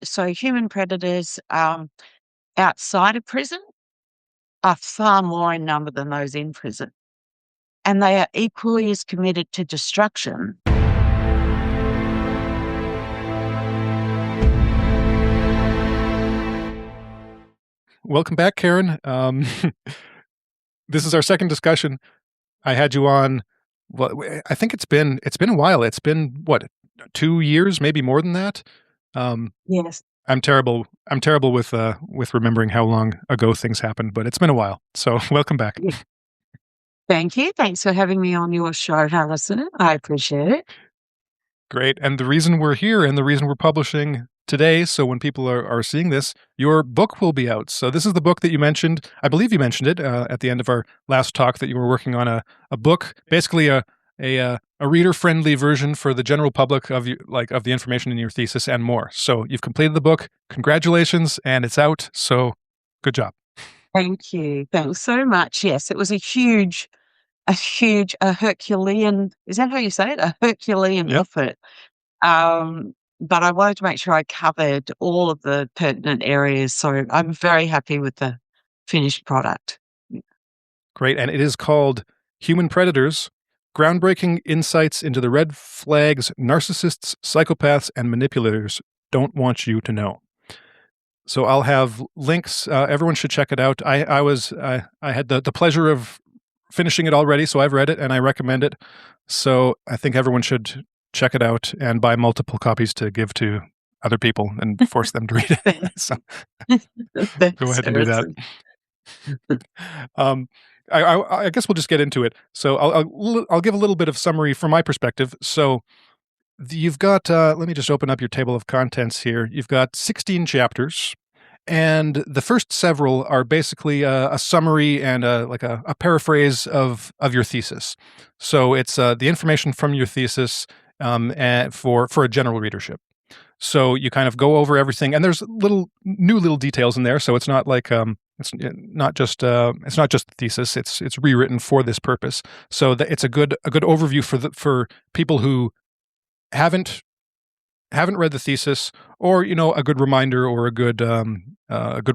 So human predators outside of prison are far more in number than those in prison, and they are equally as committed to destruction. Welcome back, Karen. This is our second discussion. I had you on. Well, I think it's been a while. It's been what, 2 years, maybe more than that. Yes. I'm terrible with remembering how long ago things happened, but it's been a while. So welcome back. Yeah. Thank you. Thanks for having me on your show, Alison. I appreciate it. Great. And the reason we're here and the reason we're publishing today, so when people are seeing this, your book will be out. So this is the book that you mentioned. I believe you mentioned it at the end of our last talk, that you were working on a book, basically a reader-friendly version for the general public of of the information in your thesis and more. So you've completed the book. Congratulations, and it's out. So good job. Thank you. Thanks so much. Yes, it was a Herculean, is that how you say it? A Herculean Yep. effort. But I wanted to make sure I covered all of the pertinent areas. So I'm very happy with the finished product. Great. And it is called Human Predators: Groundbreaking Insights into the Red Flags Narcissists, Psychopaths, and Manipulators Don't Want You to Know. So I'll have links. Everyone should check it out. I had the pleasure of finishing it already, so I've read it and I recommend it. So I think everyone should check it out and buy multiple copies to give to other people and force them to read it. So go ahead and do that. I guess we'll just get into it. So I'll give a little bit of summary from my perspective. So you've got, let me just open up your table of contents here. You've got 16 chapters, and the first several are basically a summary and a paraphrase of your thesis. So it's the information from your thesis and for a general readership. So you kind of go over everything, and there's new little details in there. So it's not like it's not just the thesis. It's rewritten for this purpose. So that it's a good overview for people who haven't read the thesis, or a good reminder, or a good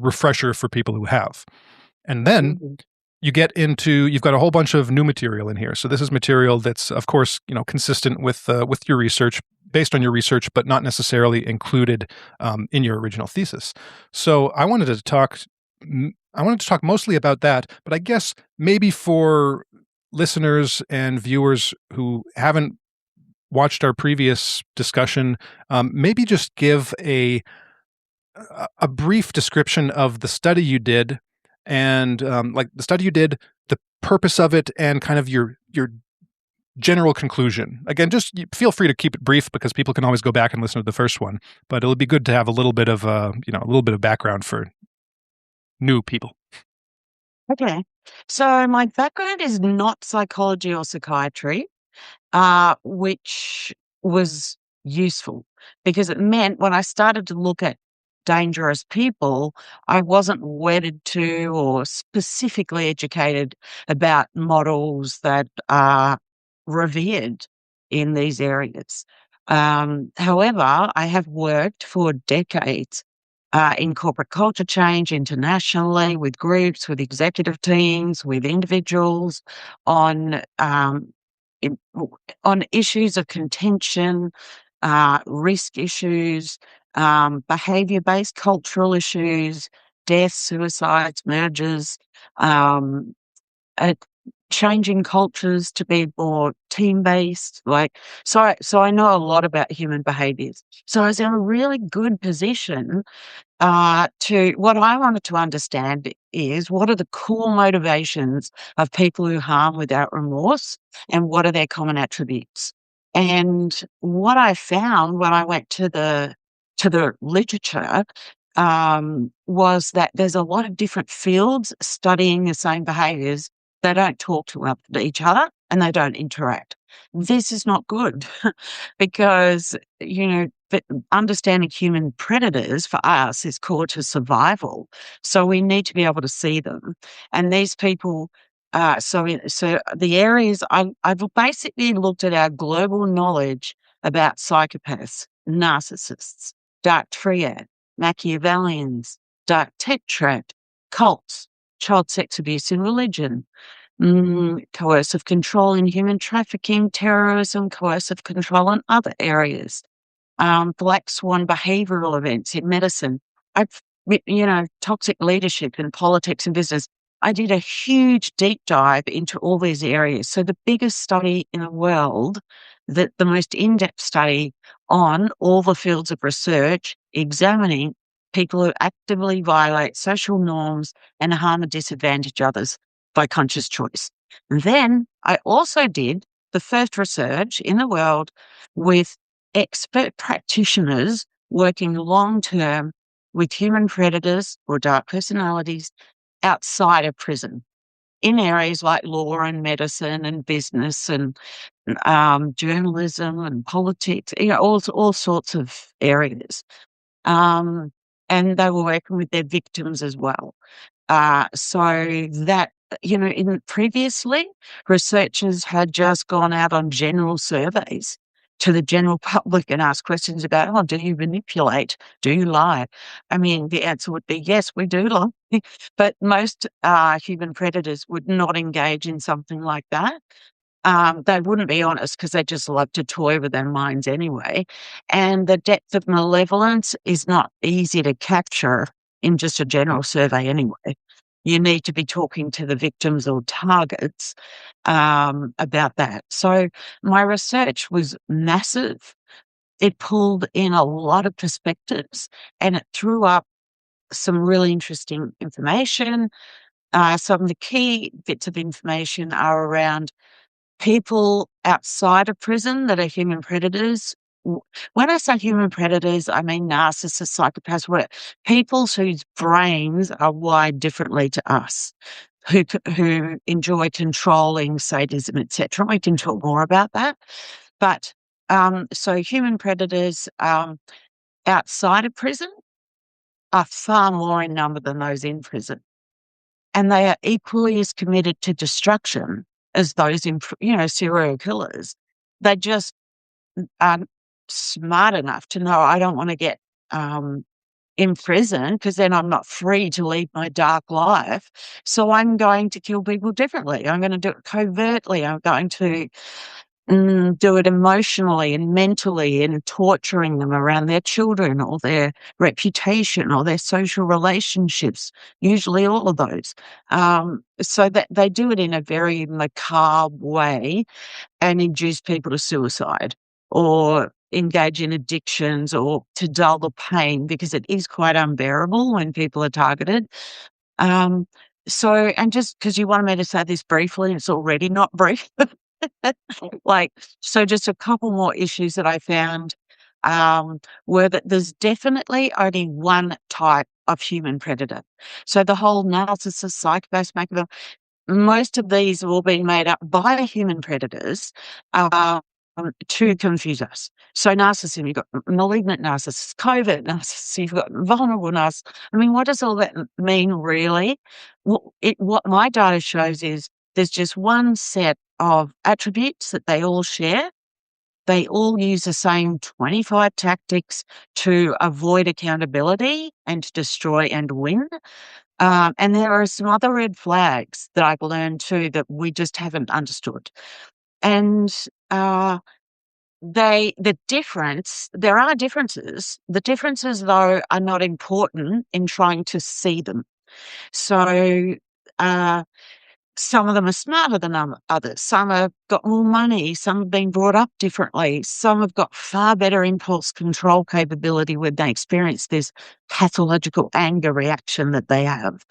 refresher for people who have. And then you've got a whole bunch of new material in here. So this is material that's, of course, consistent with your research, based on your research, but not necessarily included in your original thesis. So I wanted to talk mostly about that, but I guess maybe for listeners and viewers who haven't watched our previous discussion, maybe just give a brief description of the study you did, and the purpose of it, and kind of your general conclusion. Again, just feel free to keep it brief, because people can always go back and listen to the first one, but it'll be good to have a little bit of background for new people. Okay. So my background is not psychology or psychiatry, which was useful, because it meant when I started to look at dangerous people, I wasn't wedded to or specifically educated about models that are revered in these areas. However, I have worked for decades in corporate culture change internationally, with groups, with executive teams, with individuals on on issues of contention, risk issues, behavior-based cultural issues, deaths, suicides, mergers, changing cultures to be more team-based. So I know a lot about human behaviors. So I was in a really good position what I wanted to understand is, what are the core motivations of people who harm without remorse, and what are their common attributes? And what I found when I went to the literature was that there's a lot of different fields studying the same behaviors. They don't talk to each other, and they don't interact. This is not good because, understanding human predators for us is core to survival. So we need to be able to see them. And these people, so the areas, I've basically looked at our global knowledge about psychopaths, narcissists, dark triad, Machiavellians, dark tech trade, cults, child sex abuse in religion, coercive control in human trafficking, terrorism, coercive control in other areas, black swan behavioral events in medicine. I've, toxic leadership in politics and business. I did a huge deep dive into all these areas. So the biggest study in the world, the most in-depth study on all the fields of research examining people who actively violate social norms and harm and disadvantage others by conscious choice. And then I also did the first research in the world with expert practitioners working long-term with human predators or dark personalities outside of prison in areas like law and medicine and business and journalism and politics, all sorts of areas. And they were working with their victims as well. So that, in previously, researchers had just gone out on general surveys to the general public and asked questions about, oh, do you manipulate? Do you lie? I mean, the answer would be yes, we do lie. But most human predators would not engage in something like that. They wouldn't be honest because they just love to toy with their minds anyway. And the depth of malevolence is not easy to capture in just a general survey anyway. You need to be talking to the victims or targets about that. So my research was massive. It pulled in a lot of perspectives and it threw up some really interesting information. Some of the key bits of information are around people outside of prison that are human predators. When I say human predators, I mean narcissists, psychopaths, people whose brains are wired differently to us, who enjoy controlling sadism, etc. We can talk more about that. But so human predators outside of prison are far more in number than those in prison. And they are equally as committed to destruction as those in, serial killers. They just aren't smart enough to know I don't want to get in prison because then I'm not free to lead my dark life. So I'm going to kill people differently. I'm going to do it covertly. I'm going to do it emotionally and mentally and torturing them around their children or their reputation or their social relationships, usually all of those. So that they do it in a very macabre way and induce people to suicide or engage in addictions or to dull the pain because it is quite unbearable when people are targeted. And just because you wanted me to say this briefly, it's already not brief. So just a couple more issues that I found were that there's definitely only one type of human predator. So the whole narcissist, psychopath, Machiavelli, most of these have all been made up by human predators to confuse us. So narcissism, you've got malignant narcissists, covert narcissists, you've got vulnerable narcissists. I mean, what does all that mean really? What my data shows is there's just one set of attributes that they all share. They all use the same 25 tactics to avoid accountability and to destroy and win. And there are some other red flags that I've learned too that we just haven't understood. And there are differences. The differences, though, are not important in trying to see them. So some of them are smarter than others. Some have got more money. Some have been brought up differently. Some have got far better impulse control capability when they experience this pathological anger reaction that they have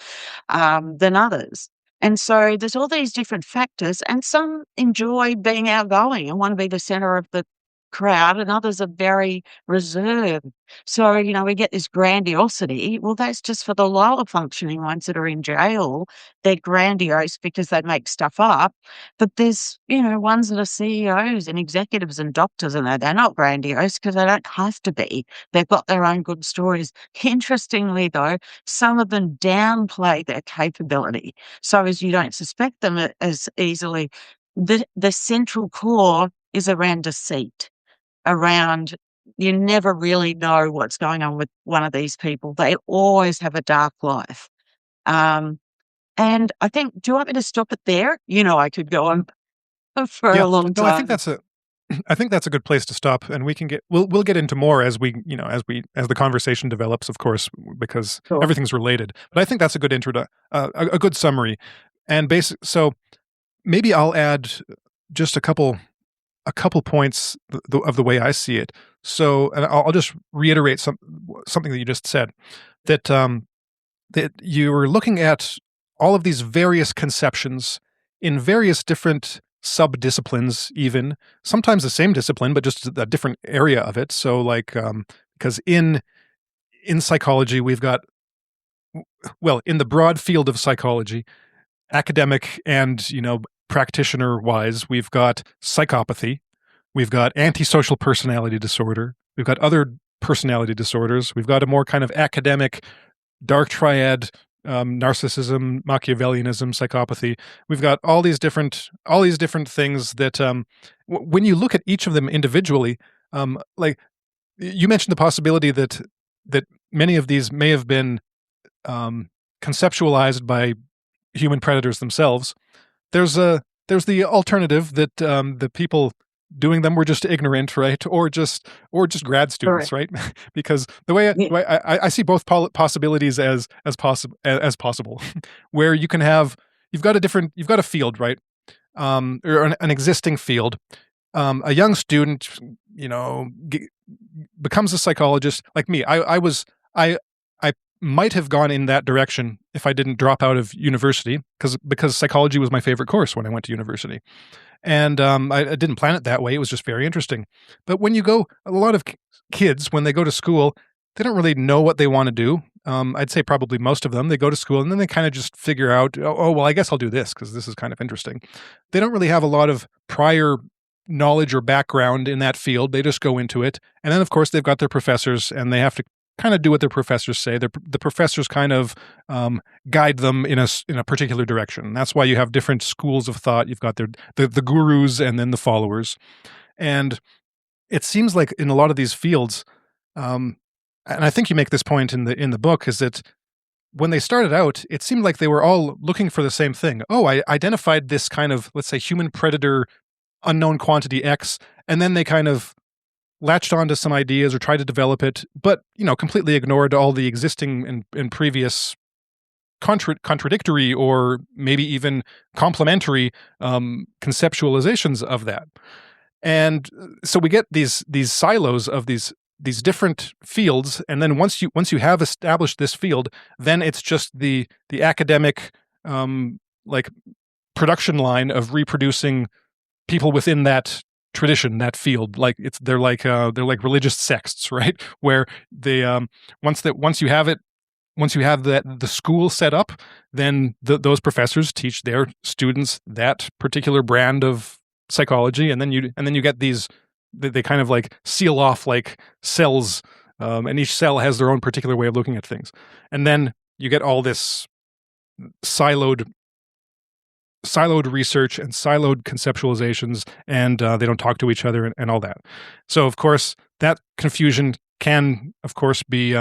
than others. And so there's all these different factors, and some enjoy being outgoing and want to be the center of the crowd, and others are very reserved. So, we get this grandiosity. Well, that's just for the lower functioning ones that are in jail. They're grandiose because they make stuff up. But there's, ones that are CEOs and executives and doctors, and they're not grandiose because they don't have to be. They've got their own good stories. Interestingly, though, some of them downplay their capability so as you don't suspect them as easily. The central core is around deceit, around, you never really know what's going on with one of these people. They always have a dark life. And I think, do you want me to stop it there? You know, I could go on for Yeah. a long No, I think time. that's a I think that's a good place to stop, and we can get we'll get into more as we as the conversation develops, of course, because Sure. everything's related. But I think that's a good a good summary, and basic. So maybe I'll add just a couple points of the way I see it. So, and I'll just reiterate something that you just said, that that you were looking at all of these various conceptions in various different sub-disciplines, even sometimes the same discipline but just a different area of it. So like because in psychology we've got, well, in the broad field of psychology, academic and practitioner wise, we've got psychopathy, we've got antisocial personality disorder, we've got other personality disorders, we've got a more kind of academic dark triad, narcissism, Machiavellianism, psychopathy. We've got all these different things that when you look at each of them individually, like you mentioned the possibility that many of these may have been conceptualized by human predators themselves. There's the alternative that the people doing them were just ignorant, right? Or just grad students, Correct. right? Because the way Yeah. I see both possibilities as possible, where you can have you've got a field, right? Or an existing field. A young student, becomes a psychologist. Like me, I might have gone in that direction if I didn't drop out of university, because psychology was my favorite course when I went to university. And I didn't plan it that way. It was just very interesting. But when you go, a lot of kids, when they go to school, they don't really know what they want to do. I'd say probably most of them, they go to school and then they kind of just figure out, oh, well, I guess I'll do this because this is kind of interesting. They don't really have a lot of prior knowledge or background in that field. They just go into it. And then, of course, they've got their professors and they have to kind of do what their professors say. The professors kind of guide them in a particular direction. And that's why you have different schools of thought. You've got the gurus and then the followers. And it seems like in a lot of these fields, and I think you make this point in the book, is that when they started out, it seemed like they were all looking for the same thing. Oh, I identified this kind of, let's say, human predator, unknown quantity X, and then they kind of latched onto some ideas or tried to develop it, but completely ignored all the existing and previous contradictory or maybe even complementary conceptualizations of that. And so we get these silos of these different fields, and then once you have established this field, then it's just the academic like production line of reproducing people within that tradition, that field. Like they're like religious sects, right? Where they once you have the school set up, then those professors teach their students that particular brand of psychology, and then you get these, they kind of like seal off like cells, and each cell has their own particular way of looking at things, and then you get all this siloed research and siloed conceptualizations, and they don't talk to each other and all that. So of course that confusion can of course be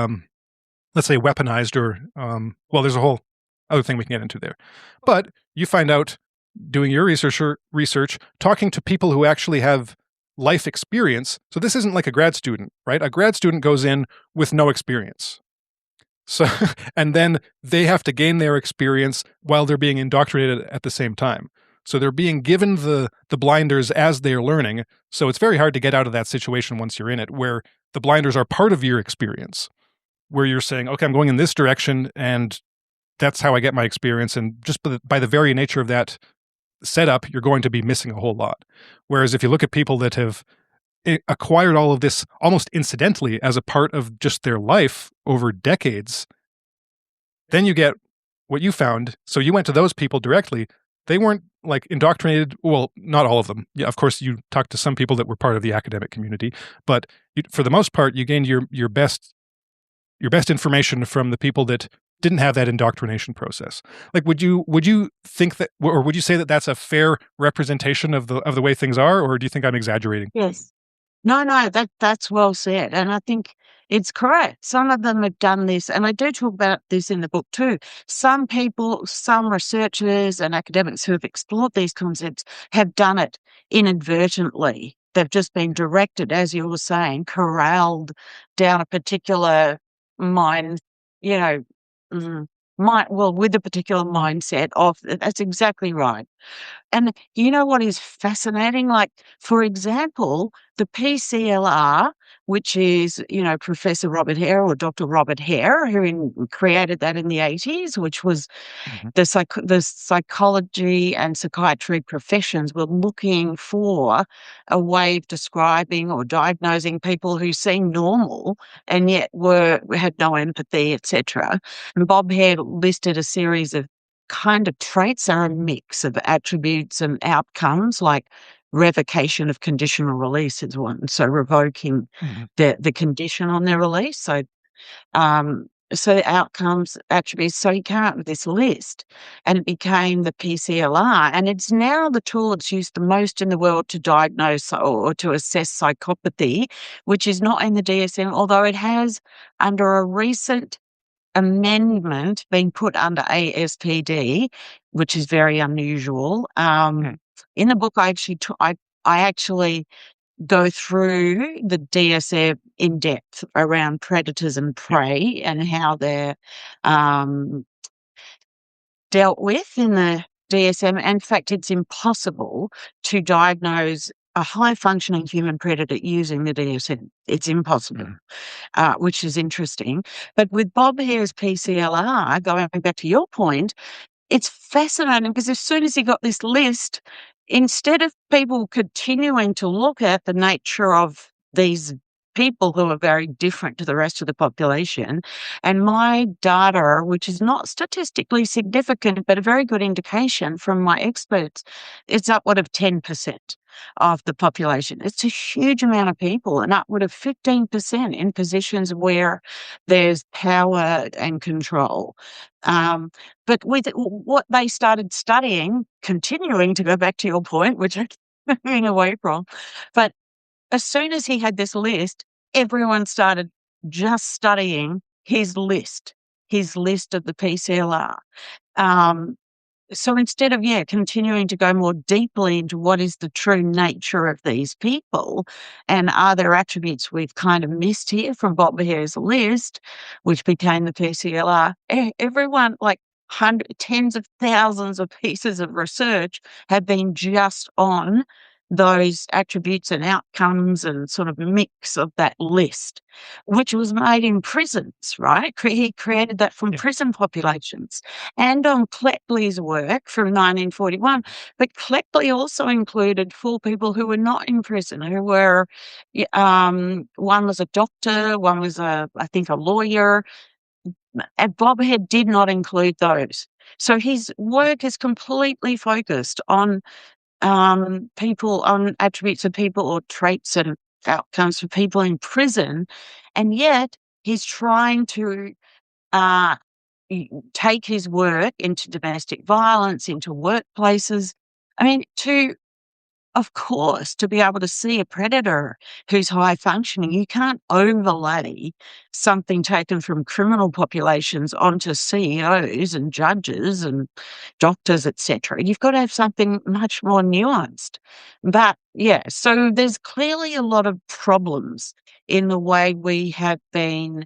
let's say weaponized, or well, there's a whole other thing we can get into there. But you find out, doing your research, talking to people who actually have life experience. So this isn't like a grad student, right? A grad student goes in with no experience. So, and then they have to gain their experience while they're being indoctrinated at the same time. So they're being given the blinders as they're learning. So it's very hard to get out of that situation once you're in it, where the blinders are part of your experience, where you're saying, okay, I'm going in this direction and that's how I get my experience. And just by the very nature of that setup, you're going to be missing a whole lot. Whereas if you look at people that have acquired all of this almost incidentally as a part of just their life over decades, then you get what you found. So you went to those people directly. They weren't like indoctrinated. Well, not all of them. Yeah, of course, you talked to some people that were part of the academic community, but for the most part, you gained your best information from the people that didn't have that indoctrination process. Like, would you think that, or would you say that that's a fair representation of the way things are, or do you think I'm exaggerating? Yes. No, that's well said, and I think it's correct. Some of them have done this, and I do talk about this in the book too. Some people, some researchers and academics who have explored these concepts have done it inadvertently. They've just been directed, as you were saying, corralled down a particular mind, you know, with a particular mindset of that's exactly right. And you know what is fascinating? Like, for example, the PCLR, which is, Professor Robert Hare or Dr. Robert Hare, who created that in the 80s, which was Mhm. the psychology and psychiatry professions were looking for a way of describing or diagnosing people who seemed normal and yet had no empathy, etc. And Bob Hare listed a series of kind of traits are a mix of attributes and outcomes, like revocation of conditional release is one. So revoking Mhm. the condition on their release. Um, so the outcomes, attributes. So he came up with this list, and it became the PCLR, and it's now the tool that's used the most in the world to diagnose or to assess psychopathy, which is not in the DSM, although it has, under a recent amendment, been put under ASPD, which is very unusual. Mm. In the book, I actually go through the DSM in depth around predators and Yep. prey and how they're um, dealt with in the DSM. In fact, it's impossible to diagnose a high functioning human predator using the DSM. It's impossible, Mhm. which is interesting. But with Bob Hare's PCLR, going back to your point, it's fascinating because as soon as he got this list, instead of people continuing to look at the nature of these people who are very different to the rest of the population, and my data, which is not statistically significant, but a very good indication from my experts, it's upward of 10% of the population. It's a huge amount of people, and upward of 15% in positions where there's power and control. Um, but with what they started studying, continuing to go back to your point, which I'm moving away from, but as soon as he had this list, everyone started just studying his list of the PCLR. Um, so instead of, continuing to go more deeply into what is the true nature of these people and are there attributes we've kind of missed here from Bob Hare's list, which became the PCLR, everyone, like tens of thousands of pieces of research have been just on those attributes and outcomes and sort of mix of that list, which was made in prisons, right? He created that from Yeah. prison populations and on Cleckley's work from 1941. But Cleckley also included 4 people who were not in prison, who were, one was a doctor, one was I think a lawyer, and Bob Head did not include those. So his work is completely focused on people, on attributes of people or traits and outcomes for people in prison, and yet he's trying to uh, take his work into domestic violence, into workplaces. I mean, of course, to be able to see a predator who's high functioning, you can't overlay something taken from criminal populations onto CEOs and judges and doctors, etc. You've got to have something much more nuanced. But yeah, so there's clearly a lot of problems in the way we have been,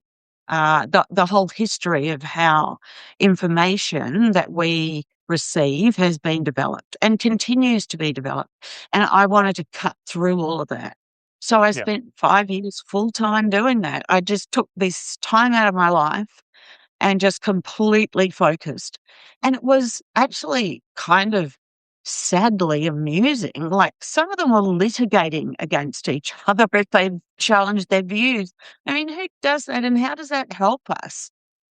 the whole history of how information that we receive has been developed and continues to be developed. And I wanted to cut through all of that. So I Yeah. spent 5 years full time doing that. I just took this time out of my life and just completely focused. And it was actually kind of sadly amusing. Like some of them were litigating against each other if they challenged their views. I mean, who does that and how does that help us?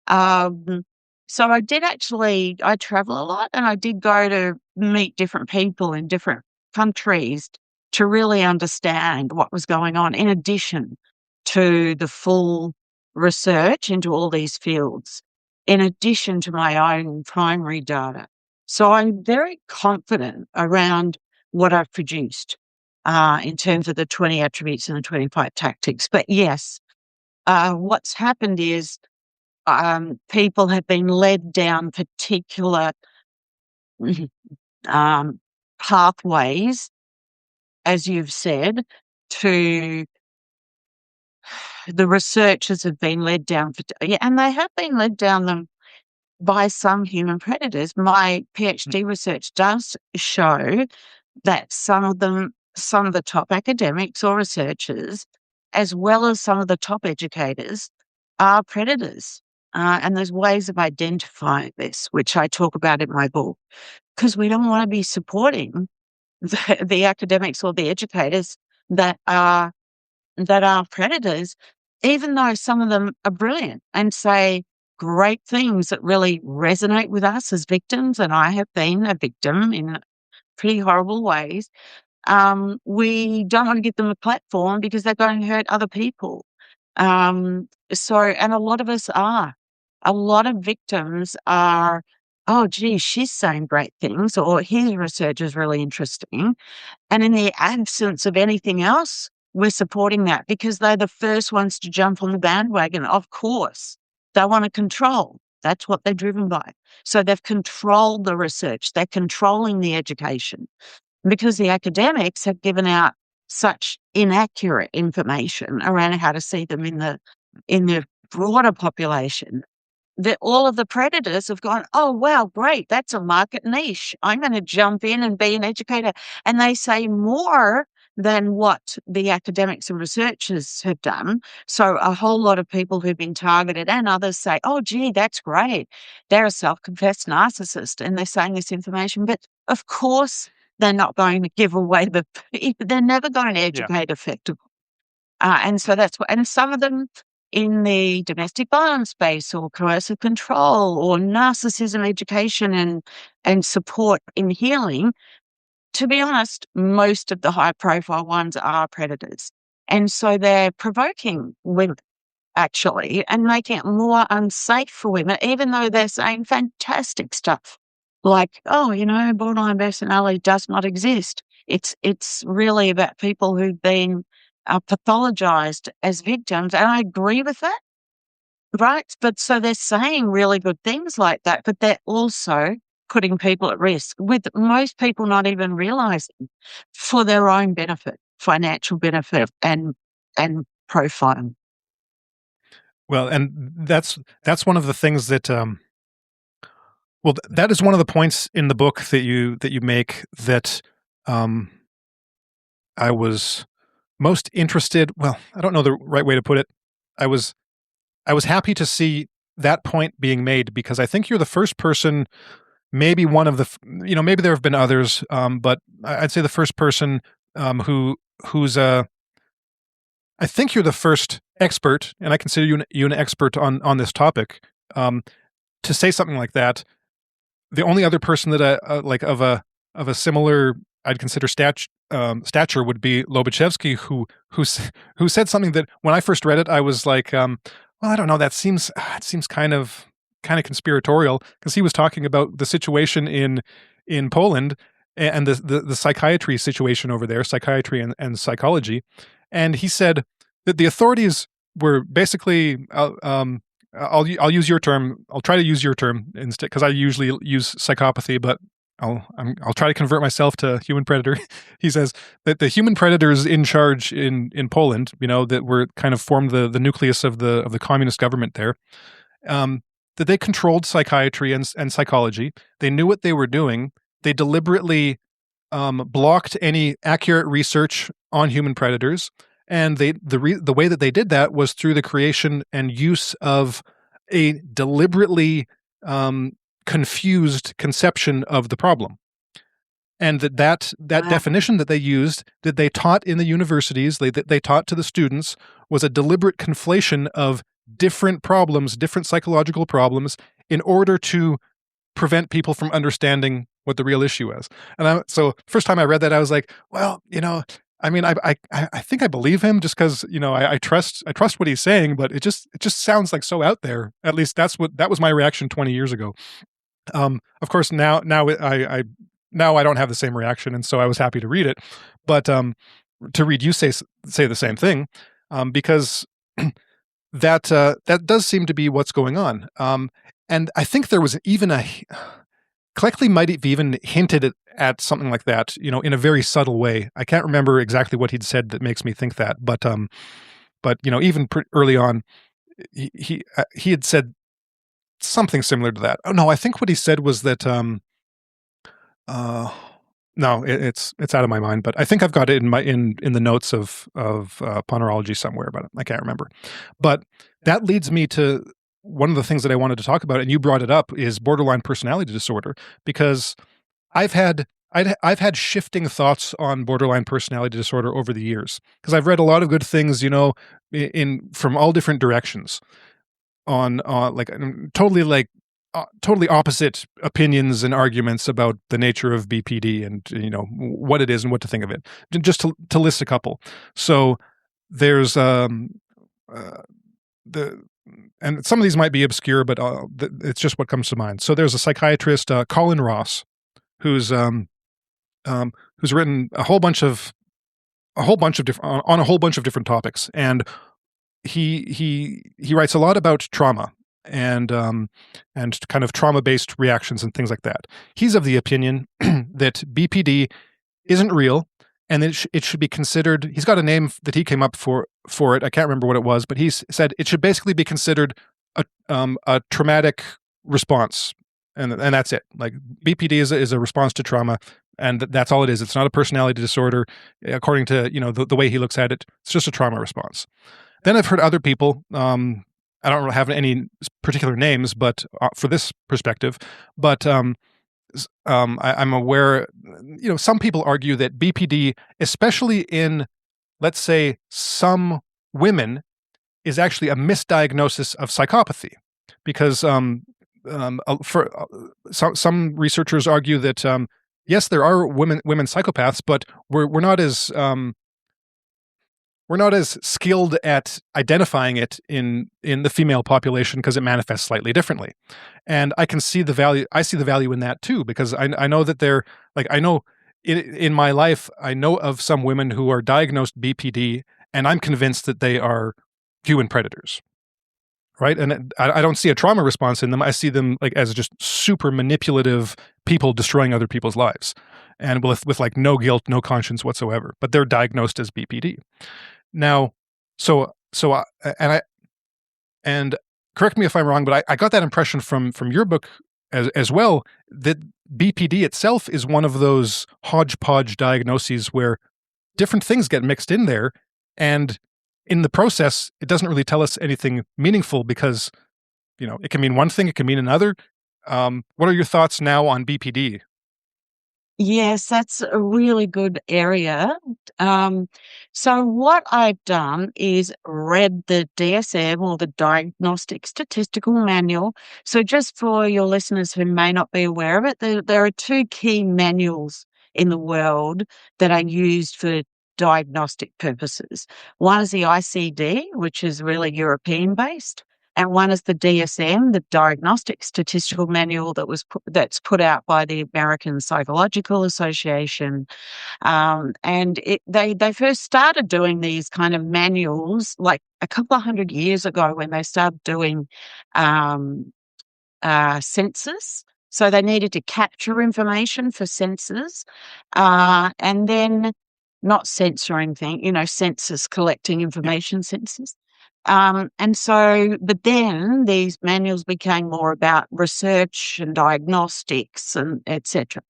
Um, so I travel a lot and I did go to meet different people in different countries to really understand what was going on in addition to the full research into all these fields, in addition to my own primary data. So I'm very confident around what I've produced. in terms of the 20 attributes and the 25 tactics. But yes, what's happened is people have been led down particular pathways, as you've said, to the researchers have been led down, and they have been led down them by some human predators. My PhD research does show that some of the top academics or researchers, as well as some of the top educators, are predators. And there's ways of identifying this, which I talk about in my book, because we don't want to be supporting the academics or the educators that are predators, even though some of them are brilliant and say great things that really resonate with us as victims. And I have been a victim in pretty horrible ways. We don't want to give them a platform because they're going to hurt other people. And a lot of us are. A lot of victims are, oh, gee, she's saying great things, or his research is really interesting. And in the absence of anything else, we're supporting that because they're the first ones to jump on the bandwagon. Of course, they want to control. That's what they're driven by. So they've controlled the research. They're controlling the education because the academics have given out such inaccurate information around how to see them in the broader population, that all of the predators have gone, oh, wow, great, that's a market niche. I'm going to jump in and be an educator. And they say more than what the academics and researchers have done. So a whole lot of people who've been targeted and others say, oh, gee, that's great. They're a self-confessed narcissist and they're saying this information. But of course, they're not going to give away they're never going to educate effectively. And so that's what, and some of them in the domestic violence space or coercive control or narcissism education and support in healing, to be honest, most of the high profile ones are predators. And so they're provoking women actually and making it more unsafe for women, even though they're saying fantastic stuff like, oh, borderline personality does not exist. It's really about people who've been pathologized as victims. And I agree with that, right? But so they're saying really good things like that, but they're also putting people at risk, with most people not even realizing, for their own benefit, financial benefit and profile. Well, and that's one of the things that that is one of the points in the book that you make that I was most interested. Well, I don't know the right way to put it. I was happy to see that point being made because I think you're the first person, maybe one of the, maybe there have been others, but I'd say the first person who's I think you're the first expert, and I consider you an expert on this topic, to say something like that. The only other person that I like of a similar, I'd consider stature would be Lobachevsky, who said something that when I first read it, I was like, well, I don't know, that seems kind of conspiratorial, because he was talking about the situation in Poland and the psychiatry situation over there, psychiatry and psychology, and he said that the authorities were basically, I'll use your term. I'll try to use your term instead, because I usually use psychopathy, but I'll try to convert myself to human predator. He says that the human predators in charge in Poland, that were kind of formed the nucleus of the communist government there, that they controlled psychiatry and psychology. They knew what they were doing. They deliberately blocked any accurate research on human predators. And the way that they did that was through the creation and use of a deliberately confused conception of the problem. And that Wow. definition that they used, that they taught in the universities, they taught to the students, was a deliberate conflation of different problems, different psychological problems, in order to prevent people from understanding what the real issue is. And so first time I read that, I was like, well, I mean, I think I believe him, just because I trust what he's saying, but it just sounds like so out there. At least that was my reaction 20 years ago. Of course, now I now I don't have the same reaction, and so I was happy to read it. But to read you say the same thing, because that does seem to be what's going on. And I think there was even Cleckley might have even hinted at something like that, in a very subtle way. I can't remember exactly what he'd said that makes me think that, but even early on, he had said something similar to that. Oh no, I think what he said was that no, it's out of my mind, but I think I've got it in the notes of Ponerology somewhere, but I can't remember. But that leads me to one of the things that I wanted to talk about, and you brought it up, is borderline personality disorder, because I've had shifting thoughts on borderline personality disorder over the years, because I've read a lot of good things, in from all different directions on totally opposite opinions and arguments about the nature of BPD and what it is and what to think of it. Just to list a couple. So there's and some of these might be obscure, but it's just what comes to mind. So there's a psychiatrist, Colin Ross, who's written a whole bunch of different on a whole bunch of different topics, and he writes a lot about trauma and kind of trauma-based reactions and things like that. He's of the opinion that BPD isn't real, and it should be considered. He's got a name that he came up for it. I can't remember what it was, but he said it should basically be considered a traumatic response, and that's it. Like BPD is a response to trauma, and that's all it is. It's not a personality disorder, according to the way he looks at it. It's just a trauma response. Then I've heard other people. I don't really have any particular names, but for this perspective, but I'm aware. Some people argue that BPD, especially in, let's say, some women, is actually a misdiagnosis of psychopathy, because some researchers argue that yes, there are women psychopaths, but we're not as skilled at identifying it in the female population because it manifests slightly differently. And I can see the value. I see the value in that too, because I know that they're like, I know in my life, I know of some women who are diagnosed BPD, and I'm convinced that they are human predators. Right. And I don't see a trauma response in them. I see them like as just super manipulative people destroying other people's lives, and with like no guilt, no conscience whatsoever, but they're diagnosed as BPD. Now, and correct me if I'm wrong, but I got that impression from your book as well, that BPD itself is one of those hodgepodge diagnoses where different things get mixed in there, and in the process, it doesn't really tell us anything meaningful, because it can mean one thing, it can mean another. What are your thoughts now on BPD? Yes, that's a really good area. So what I've done is read the DSM, or the Diagnostic Statistical Manual. So just for your listeners who may not be aware of it, there are two key manuals in the world that are used for diagnostic purposes. One is the ICD, which is really European based, and one is the DSM, the Diagnostic Statistical Manual, that's put out by the American Psychological Association. And they first started doing these kind of manuals like a couple of 100 years ago, when they started doing census. So they needed to capture information for census, and then not censoring things, census, collecting information, census. But then these manuals became more about research and diagnostics and etc.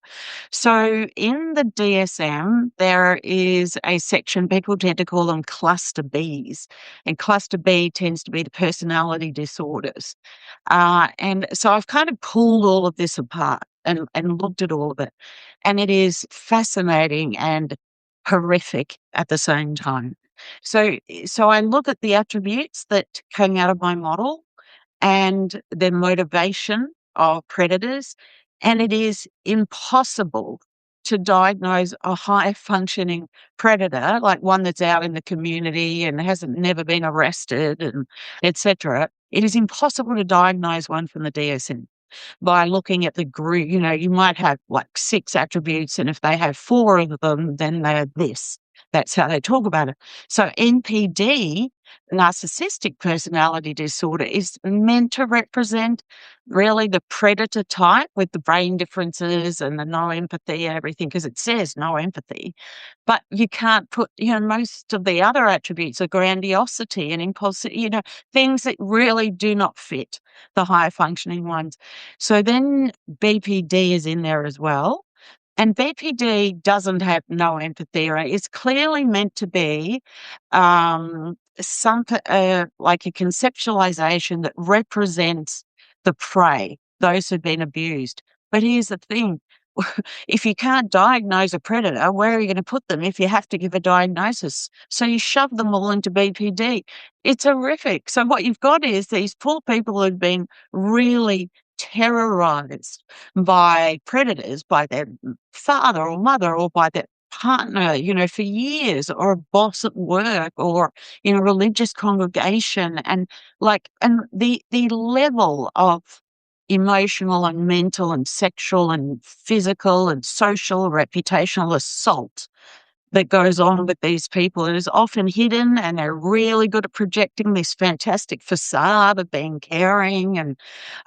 So in the DSM, there is a section, people tend to call them cluster Bs, and cluster B tends to be the personality disorders. And so I've kind of pulled all of this apart and looked at all of it, and it is fascinating and horrific at the same time. So I look at the attributes that came out of my model and the motivation of predators, and it is impossible to diagnose a high functioning predator, like one that's out in the community and hasn't never been arrested and etc. It is impossible to diagnose one from the DSM. by looking at the group. You might have like 6 attributes, and if they have 4 of them, then they're this. That's how they talk about it. So NPD, narcissistic personality disorder, is meant to represent really the predator type with the brain differences and the no empathy and everything, because it says no empathy. But you can't put, most of the other attributes are grandiosity and impulsivity, things that really do not fit the higher functioning ones. So then BPD is in there as well. And BPD doesn't have no empathy. Right? It's clearly meant to be like a conceptualization that represents the prey, those who've been abused. But here's the thing. If you can't diagnose a predator, where are you going to put them if you have to give a diagnosis? So you shove them all into BPD. It's horrific. So what you've got is these poor people who've been really terrorized by predators, by their father or mother or by their partner, for years, or a boss at work or in a religious congregation. And the level of emotional and mental and sexual and physical and social reputational assault that goes on with these people. It is often hidden, and they're really good at projecting this fantastic facade of being caring. And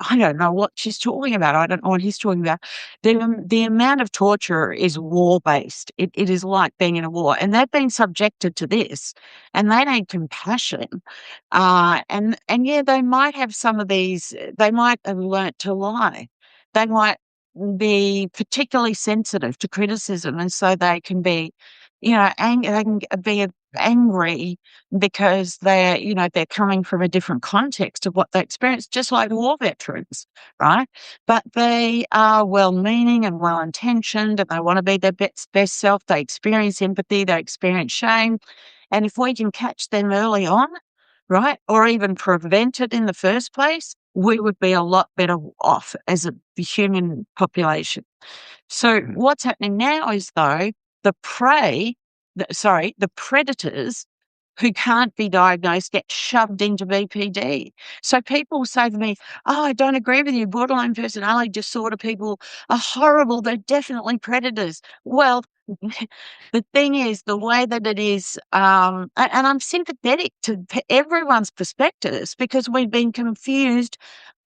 I don't know what she's talking about. I don't know what he's talking about. The amount of torture is war-based. It is like being in a war. And they've been subjected to this, and they need compassion. And yeah, they might have some of these. They might have learnt to lie. They might be particularly sensitive to criticism, and so they can be they can be angry because they're coming from a different context of what they experience, just like war veterans, right? But they are well-meaning and well-intentioned, and they want to be their best self. They experience empathy, they experience shame. And if we can catch them early on, right, or even prevent it in the first place, we would be a lot better off as a human population. So what's happening now is, though, the predators who can't be diagnosed get shoved into BPD. So people say to me, "Oh, I don't agree with you. Borderline personality disorder people are horrible. They're definitely predators." Well, the thing is, the way that it is, and I'm sympathetic to everyone's perspectives, because we've been confused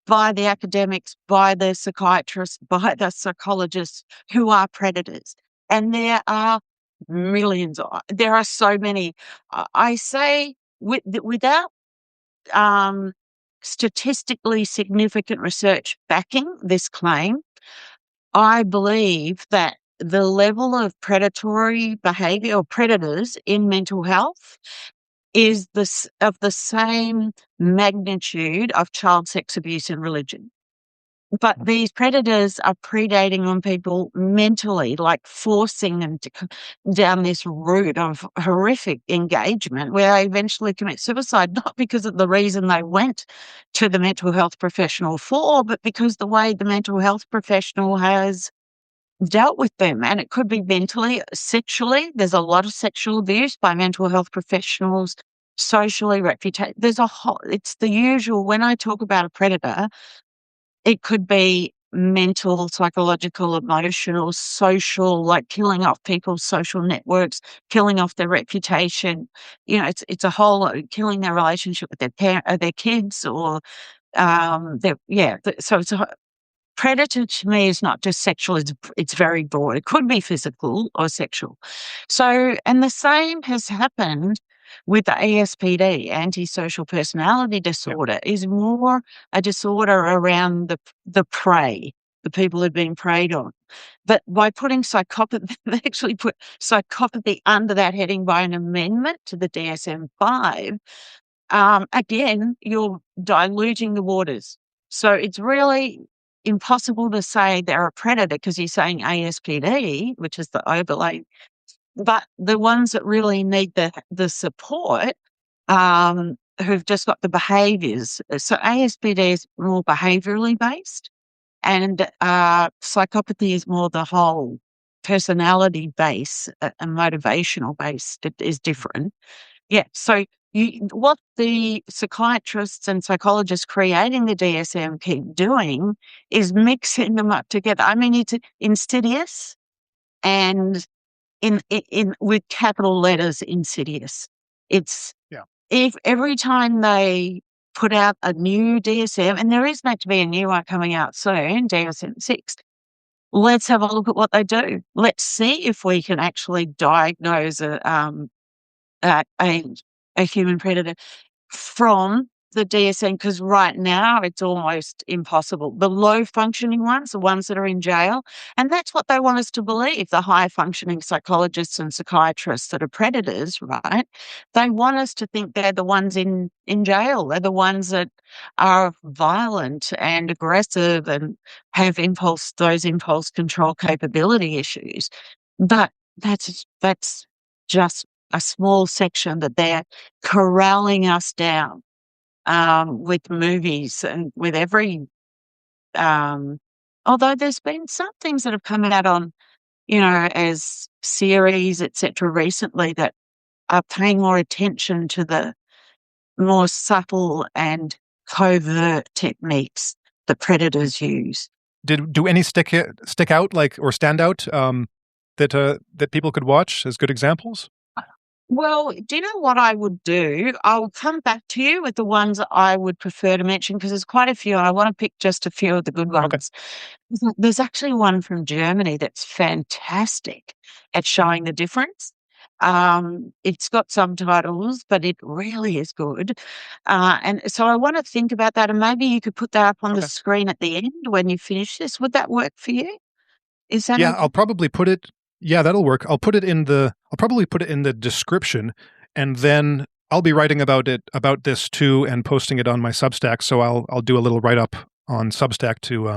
by the academics, by the psychiatrists, by the psychologists who are predators. And there are millions. There are so many. I say without statistically significant research backing this claim, I believe that the level of predatory behavior or predators in mental health is of the same magnitude of child sex abuse and religion. But these predators are predating on people mentally, like forcing them to down this route of horrific engagement where they eventually commit suicide, not because of the reason they went to the mental health professional for, but because the way the mental health professional has dealt with them. And it could be mentally, sexually. There's a lot of sexual abuse by mental health professionals, socially, reputation. It's the usual. When I talk about a predator, it could be mental, psychological, emotional, social, like killing off people's social networks, killing off their reputation. It's a whole killing their relationship with their kids, or So it's a predator to me is not just sexual, it's very broad. It could be physical or sexual. So, and the same has happened with the ASPD, antisocial personality disorder, is more a disorder around the prey, the people who've been preyed on. But by putting psychopathy, they actually put psychopathy under that heading by an amendment to the DSM-5. Again, you're diluting the waters. So it's really impossible to say they're a predator because you're saying ASPD, which is the overlay. But the ones that really need the support, who've just got the behaviours. So ASPD is more behaviourally based, and psychopathy is more the whole personality base and motivational based. It is different. Yeah. So what the psychiatrists and psychologists creating the DSM keep doing is mixing them up together. I mean, it's insidious and in with capital letters, insidious. It's Yeah. if every time they put out a new DSM, and there is meant to be a new one coming out soon, DSM-6, let's have a look at what they do. Let's see if we can actually diagnose a human predator from the DSM, because right now it's almost impossible. The low functioning ones, the ones that are in jail, and that's what they want us to believe, the high functioning psychologists and psychiatrists that are predators, right? They want us to think they're the ones in jail. They're the ones that are violent and aggressive and have those impulse control capability issues. But that's just a small section that they're corralling us down with movies and with every. Although there's been some things that have come out on, as series, etc., recently that are paying more attention to the more subtle and covert techniques that predators use. Do any stick out, like, or stand out, that people could watch as good examples? Well, do you know what I would do? I'll come back to you with the ones that I would prefer to mention, because there's quite a few, and I want to pick just a few of the good Okay. ones. There's actually one from Germany that's fantastic at showing the difference. It's got subtitles, but it really is good. And so I want to think about that, and maybe you could put that up on the Okay. screen at the end when you finish this. Would that work for you? Is that Yeah, okay? I'll probably put it. Yeah, that'll work. I'll probably put it in the description, and then I'll be writing about this too, and posting it on my Substack. So I'll do a little write up on Substack to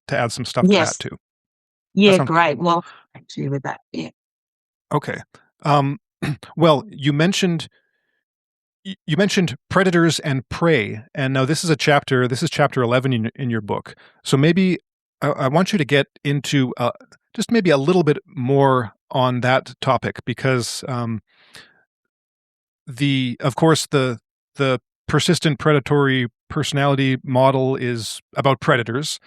add some stuff to that Yes. too. That Yeah, sounds great. Well, thank you with that. Yeah. okay. Um, well, you mentioned predators and prey, and now this is chapter 11 in your book. So maybe I want you to get into just maybe a little bit more on that topic, because of course the persistent predatory personality model is about predators,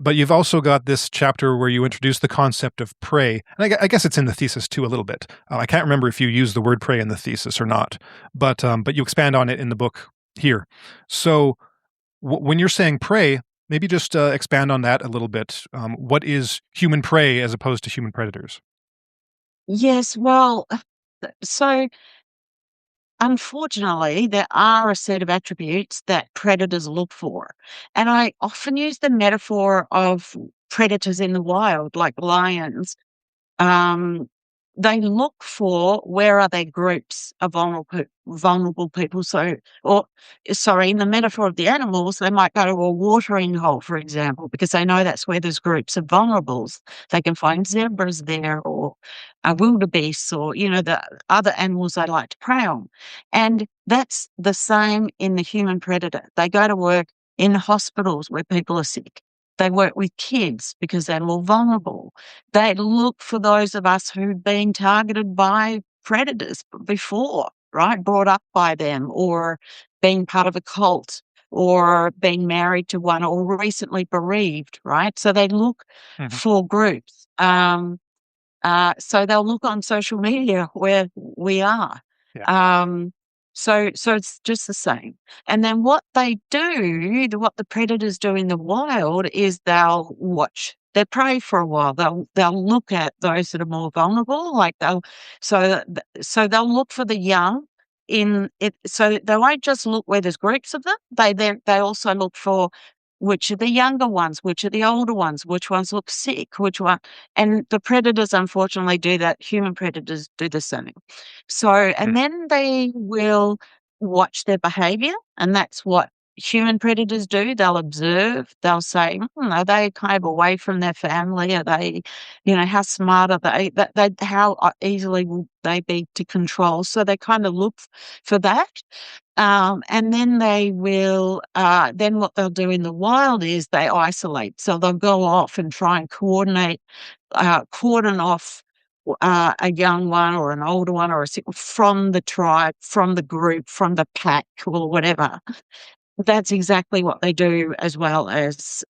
but you've also got this chapter where you introduce the concept of prey, and I guess it's in the thesis too a little bit. I can't remember if you use the word prey in the thesis or not, but you expand on it in the book here. So when you're saying prey, maybe just expand on that a little bit. What is human prey as opposed to human predators? Yes, well, so unfortunately, there are a set of attributes that predators look for. And I often use the metaphor of predators in the wild, like lions. Um, they look for where are there groups of vulnerable people. So, or sorry, in the metaphor of the animals, they might go to a watering hole, for example, because they know that's where there's groups of vulnerables. They can find zebras there, or wildebeests, or the other animals they like to prey on. And that's the same in the human predator. They go to work in hospitals where people are sick. They work with kids because they're more vulnerable. They look for those of us who've been targeted by predators before, right? Brought up by them, or being part of a cult, or being married to one, or recently bereaved, right? So they look Mhm. for groups. So they'll look on social media where we are. Yeah. So it's just the same. And then what they do, what the predators do in the wild, is they'll watch their prey for a while. They'll look at those that are more vulnerable, like so they'll look for the young in it. So they won't just look where there's groups of them. They also look for which are the younger ones, which are the older ones, which ones look sick, which one. And the predators, unfortunately, do that. Human predators do the same. So, and then they will watch their behavior, and that's what human predators do. They'll observe, they'll say, are they kind of away from their family? Are they, how smart are they? How easily will they be to control? So they kind of look for that. And then they will, then what they'll do in the wild is they isolate. So they'll go off and try and cordon off a young one or an older one or from the tribe, from the group, from the pack or whatever. That's exactly what they do, as well as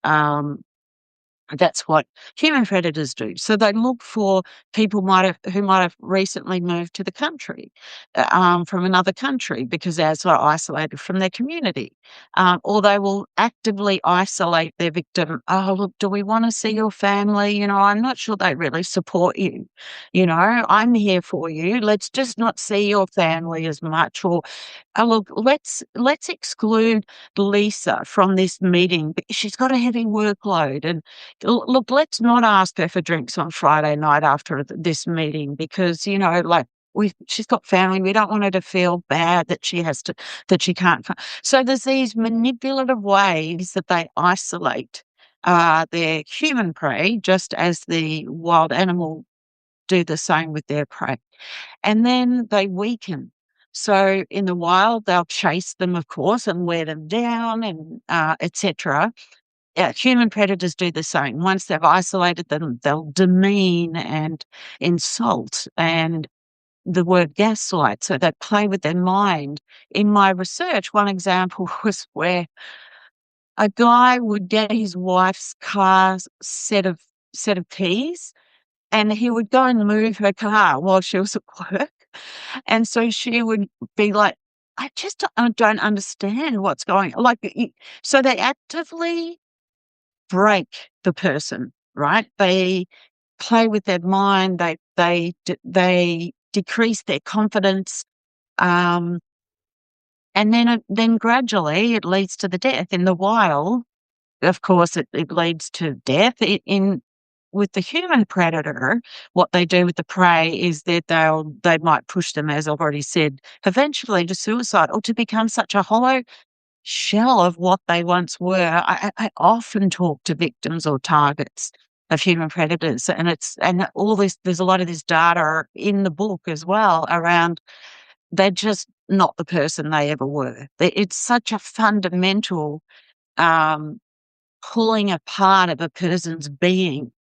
that's what human predators do. So they look for people who might have recently moved to the country from another country because they're so isolated from their community, or they will actively isolate their victim. Oh, look, do we want to see your family? You know, I'm not sure they really support you. You know, I'm here for you. Let's just not see your family as much. Or oh, look, let's exclude Lisa from this meeting because she's got a heavy workload, and look, let's not ask her for drinks on Friday night after this meeting because, you know, like she's got family. We don't want her to feel bad that that she can't. So there's these manipulative ways that they isolate their human prey, just as the wild animal do the same with their prey. And then they weaken. So in the wild, they'll chase them, of course, and wear them down and etc. Human predators do the same. Once they've isolated them, they'll demean and insult and the word gaslight. So they play with their mind. In my research, one example was where a guy would get his wife's car's set of keys, and he would go and move her car while she was at work. And so she would be like, I don't understand what's going on. Like, so they actively break the person, right? They play with their mind. They decrease their confidence, and then gradually it leads to the death. In the wild, of course, it leads to death. With the human predator, what they do with the prey is that they might push them, as I've already said, eventually to suicide or to become such a hollow shell of what they once were. I often talk to victims or targets of human predators, and all this. There's a lot of this data in the book as well around they're just not the person they ever were. It's such a fundamental pulling apart of a person's being.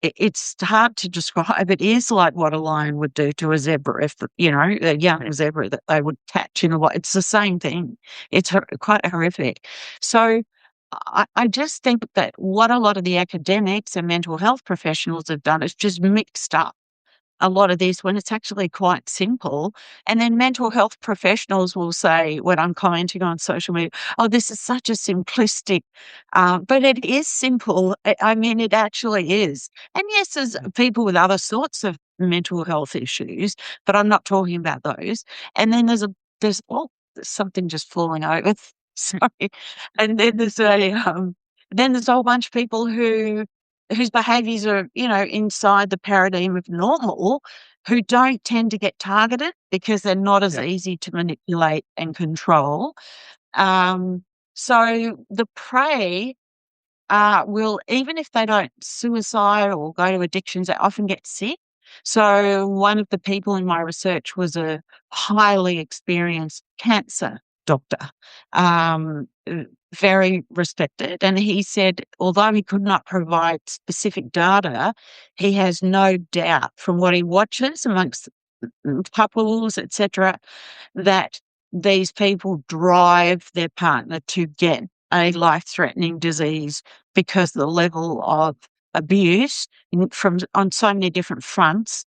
It's hard to describe. It is like what a lion would do to a zebra if, a young zebra that they would catch in a way. It's the same thing. It's quite horrific. So I just think that what a lot of the academics and mental health professionals have done is just mixed up a lot of this when it's actually quite simple. And then mental health professionals will say, when I'm commenting on social media, oh, this is such a simplistic, but it is simple. I mean, it actually is. And yes, there's people with other sorts of mental health issues, but I'm not talking about those. And then there's something just falling over. Sorry. And then there's a whole bunch of people whose behaviours are, inside the paradigm of normal, who don't tend to get targeted because they're not as easy to manipulate and control. So the prey will, even if they don't suicide or go to addictions, they often get sick. So one of the people in my research was a highly experienced cancer doctor, very respected. And he said, although he could not provide specific data, he has no doubt from what he watches amongst couples, etc., that these people drive their partner to get a life-threatening disease because the level of abuse on so many different fronts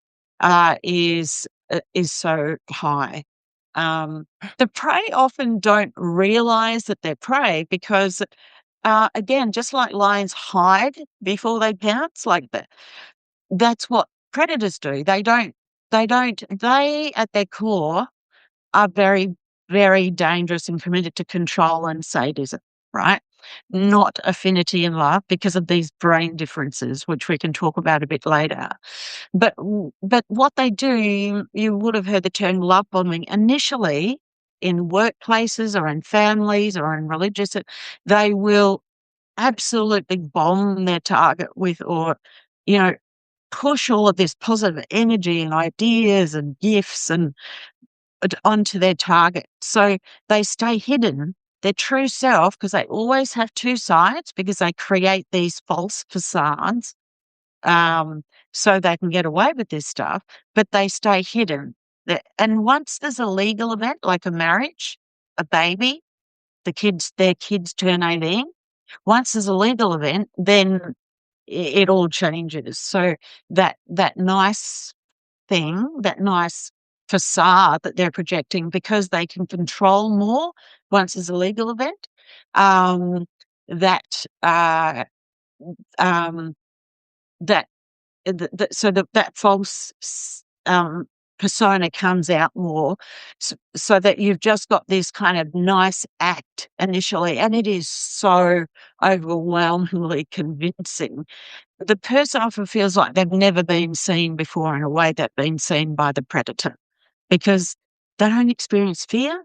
is so high. The prey often don't realize that they're prey because, again, just like lions hide before they pounce, like that. That's what predators do. They at their core are very, very dangerous and committed to control and sadism, right? Not affinity and love because of these brain differences, which we can talk about a bit later. But what they do, you would have heard the term love bombing. Initially, in workplaces or in families or in religious, they will absolutely bomb their target with, or, push all of this positive energy and ideas and gifts and onto their target. So they stay hidden, their true self, because they always have two sides because they create these false facades so they can get away with this stuff, but they stay hidden. And once there's a legal event like a marriage, a baby, their kids turn 18. Once there's a legal event, then it all changes. So that nice thing, that nice facade that they're projecting, because they can control more once there's a legal event, that um, that that false persona comes out more, so that you've just got this kind of nice act initially, and it is so overwhelmingly convincing. The person often feels like they've never been seen before in a way they've been seen by the predator, because they don't experience fear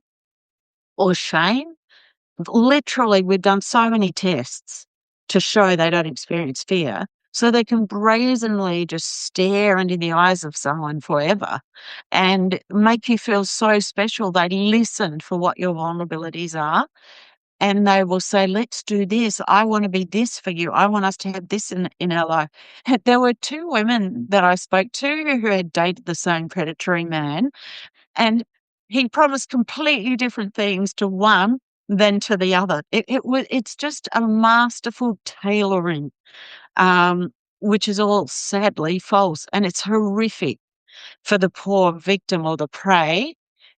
or shame. Literally, we've done so many tests to show they don't experience fear, so they can brazenly just stare into the eyes of someone forever and make you feel so special. They listen for what your vulnerabilities are, and they will say, let's do this. I want to be this for you. I want us to have this in our life. There were two women that I spoke to who had dated the same predatory man, and he promised completely different things to one than to the other. It's just a masterful tailoring, which is all sadly false. And it's horrific for the poor victim or the prey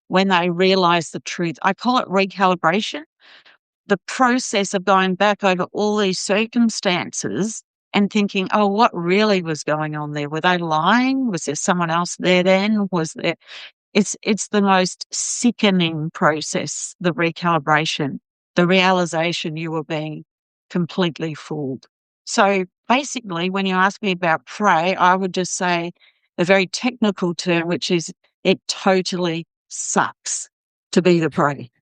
when they realize the truth. I call it recalibration, the process of going back over all these circumstances and thinking, oh, what really was going on there? Were they lying? Was there someone else there then? Was there It's the most sickening process, the recalibration, the realization you were being completely fooled. So basically, when you ask me about prey, I would just say a very technical term, which is it totally sucks to be the prey.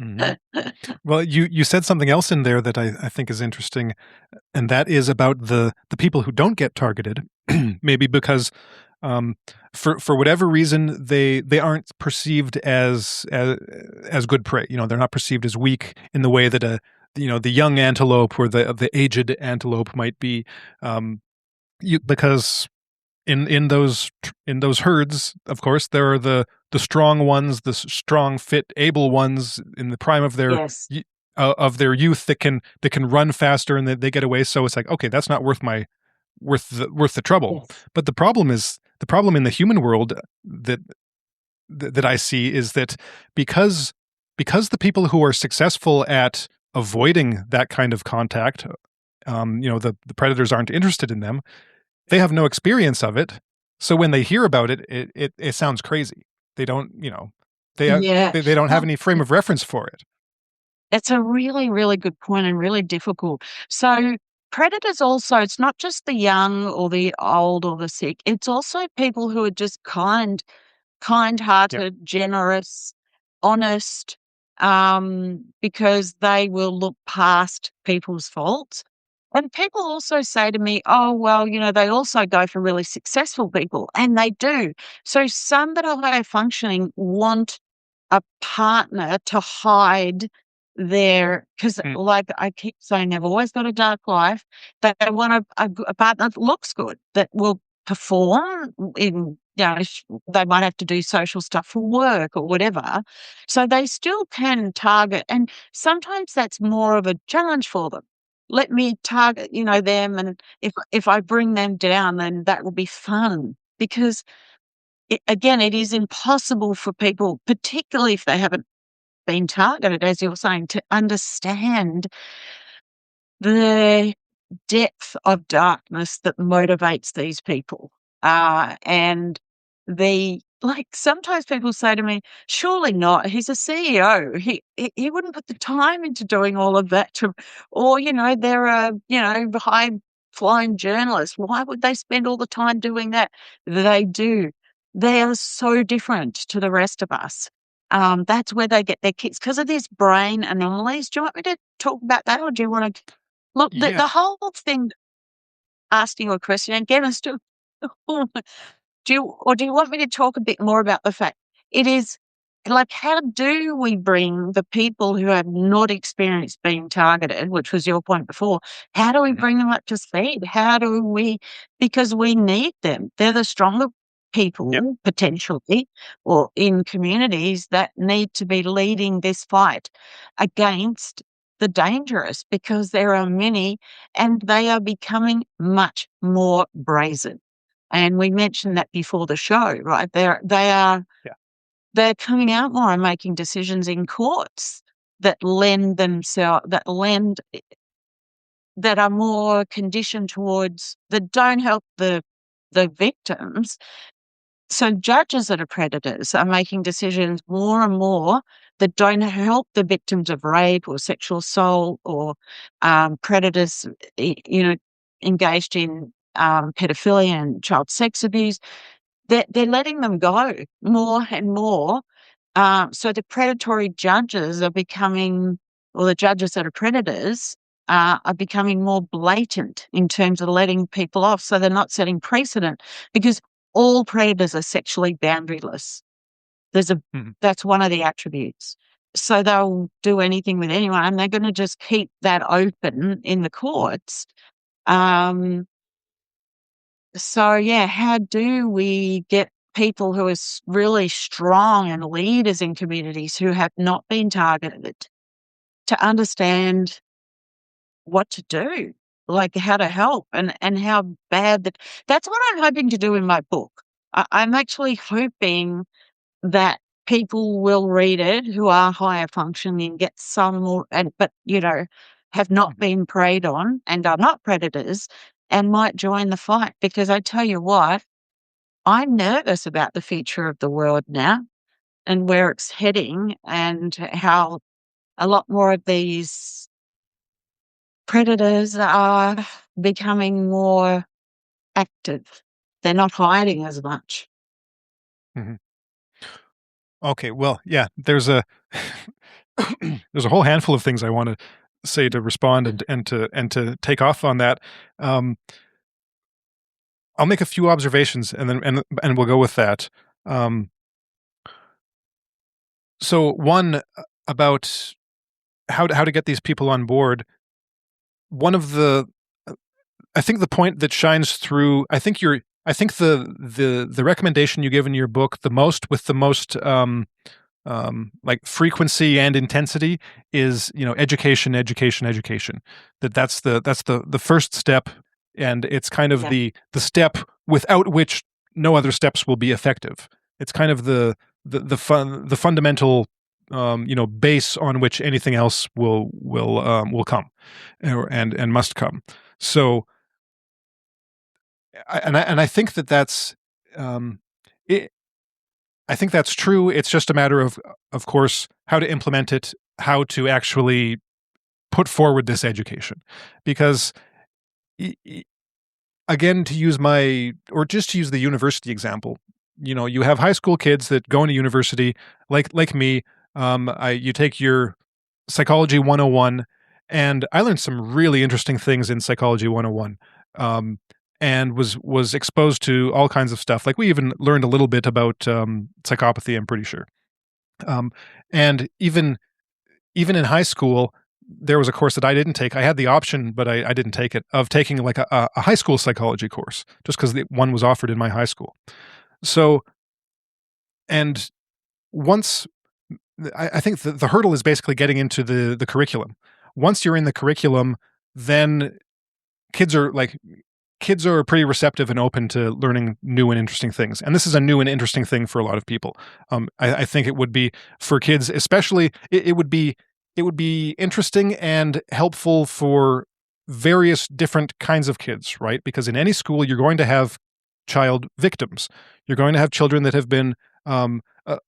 Mhm. Well, you said something else in there that I think is interesting, and that is about the people who don't get targeted, maybe because for whatever reason they aren't perceived as good prey. You know, they're not perceived as weak in the way that the young antelope or the aged antelope might be, because in those herds, of course, there are the strong ones, the strong, fit, able ones in the prime of their Yes, youth that can run faster and they get away. So it's like, okay, that's not worth the trouble. yes. But the problem in the human world that I see is that because the people who are successful at avoiding that kind of contact, the predators aren't interested in them. They have no experience of it. So when they hear about it, it sounds crazy. They don't, they, uh, Yeah. they don't have Well, any frame of reference for it. it's a really, really good point and really difficult. So predators also, it's not just the young or the old or the sick, it's also people who are just Yep. kind-hearted, generous, honest, because they will look past people's faults. And people also say to me, oh, well, they also go for really successful people, and they do. So some that are high functioning want a partner to hide because Mm. like I keep saying, they've always got a dark life. They want a partner that looks good, that will perform they might have to do social stuff for work or whatever. So they still can target. And sometimes that's more of a challenge for them. Let me target, them. And if I bring them down, then that will be fun, because again, it is impossible for people, particularly if they haven't been targeted, as you're saying, to understand the depth of darkness that motivates these people. And sometimes people say to me, surely not. He's a CEO. He wouldn't put the time into doing all of that or, they're high flying journalists. Why would they spend all the time doing that? They do. They are so different to the rest of us. That's where they get their kicks because of these brain anomalies. Do you want me to talk about that, or do you want to look, Yeah. the whole thing, asking you a question again is to do you want me to talk a bit more about the fact it is like, how do we bring the people who have not experienced being targeted, which was your point before, how do we bring them up to speed? How do we, because we need them. They're the stronger people, potentially, or in communities that need to be leading this fight against the dangerous, because there are many and they are becoming much more brazen. And we mentioned that before the show, right? They're coming out more and making decisions in courts that that are more conditioned towards, that don't help the victims. So judges that are predators are making decisions more and more that don't help the victims of rape or sexual assault or predators, engaged in pedophilia and child sex abuse. They're letting them go more and more. So the predatory judges are becoming, or the judges that are predators are becoming more blatant in terms of letting people off. So they're not setting precedent, because all predators are sexually boundaryless. That's one of the attributes. So they'll do anything with anyone, and they're going to just keep that open in the courts. So, yeah, how do we get people who are really strong and leaders in communities who have not been targeted to understand what to do, like how to help and how bad that's what I'm hoping to do in my book. I'm actually hoping that people will read it who are higher functioning, get some more, but have not been preyed on and are not predators, and might join the fight. Because I tell you what, I'm nervous about the future of the world now and where it's heading, and how a lot more of these predators are becoming more active. They're not hiding as much. Mhm. Okay, well, yeah, there's a there's a whole handful of things I want to say to respond and to take off on that. Um, I'll make a few observations and then and we'll go with that. Um, so one about how to get these people on board. One of the I think the point that shines through. I think the recommendation you give in your book the most with the most like frequency and intensity is education, education, education. That's the first step, and it's kind of Yeah. the step without which no other steps will be effective. It's kind of the fundamental base on which anything else will come and must come. So I think that's it, I think that's true. It's just a matter of course, how to implement it, how to actually put forward this education. Because, again, to use to use the university example, you have high school kids that go into university, like me. You take your Psychology 101, and I learned some really interesting things in Psychology 101. And was exposed to all kinds of stuff. Like we even learned a little bit about psychopathy, I'm pretty sure. And even in high school, there was a course that I didn't take. I had the option, but I didn't take it, of taking like a high school psychology course, just because one was offered in my high school. So, and once I think the hurdle is basically getting into the curriculum. Once you're in the curriculum, then kids are like kids are pretty receptive and open to learning new and interesting things. And this is a new and interesting thing for a lot of people. I think it would be for kids, especially, it would be interesting and helpful for various different kinds of kids, right? Because in any school, you're going to have child victims. You're going to have children that have been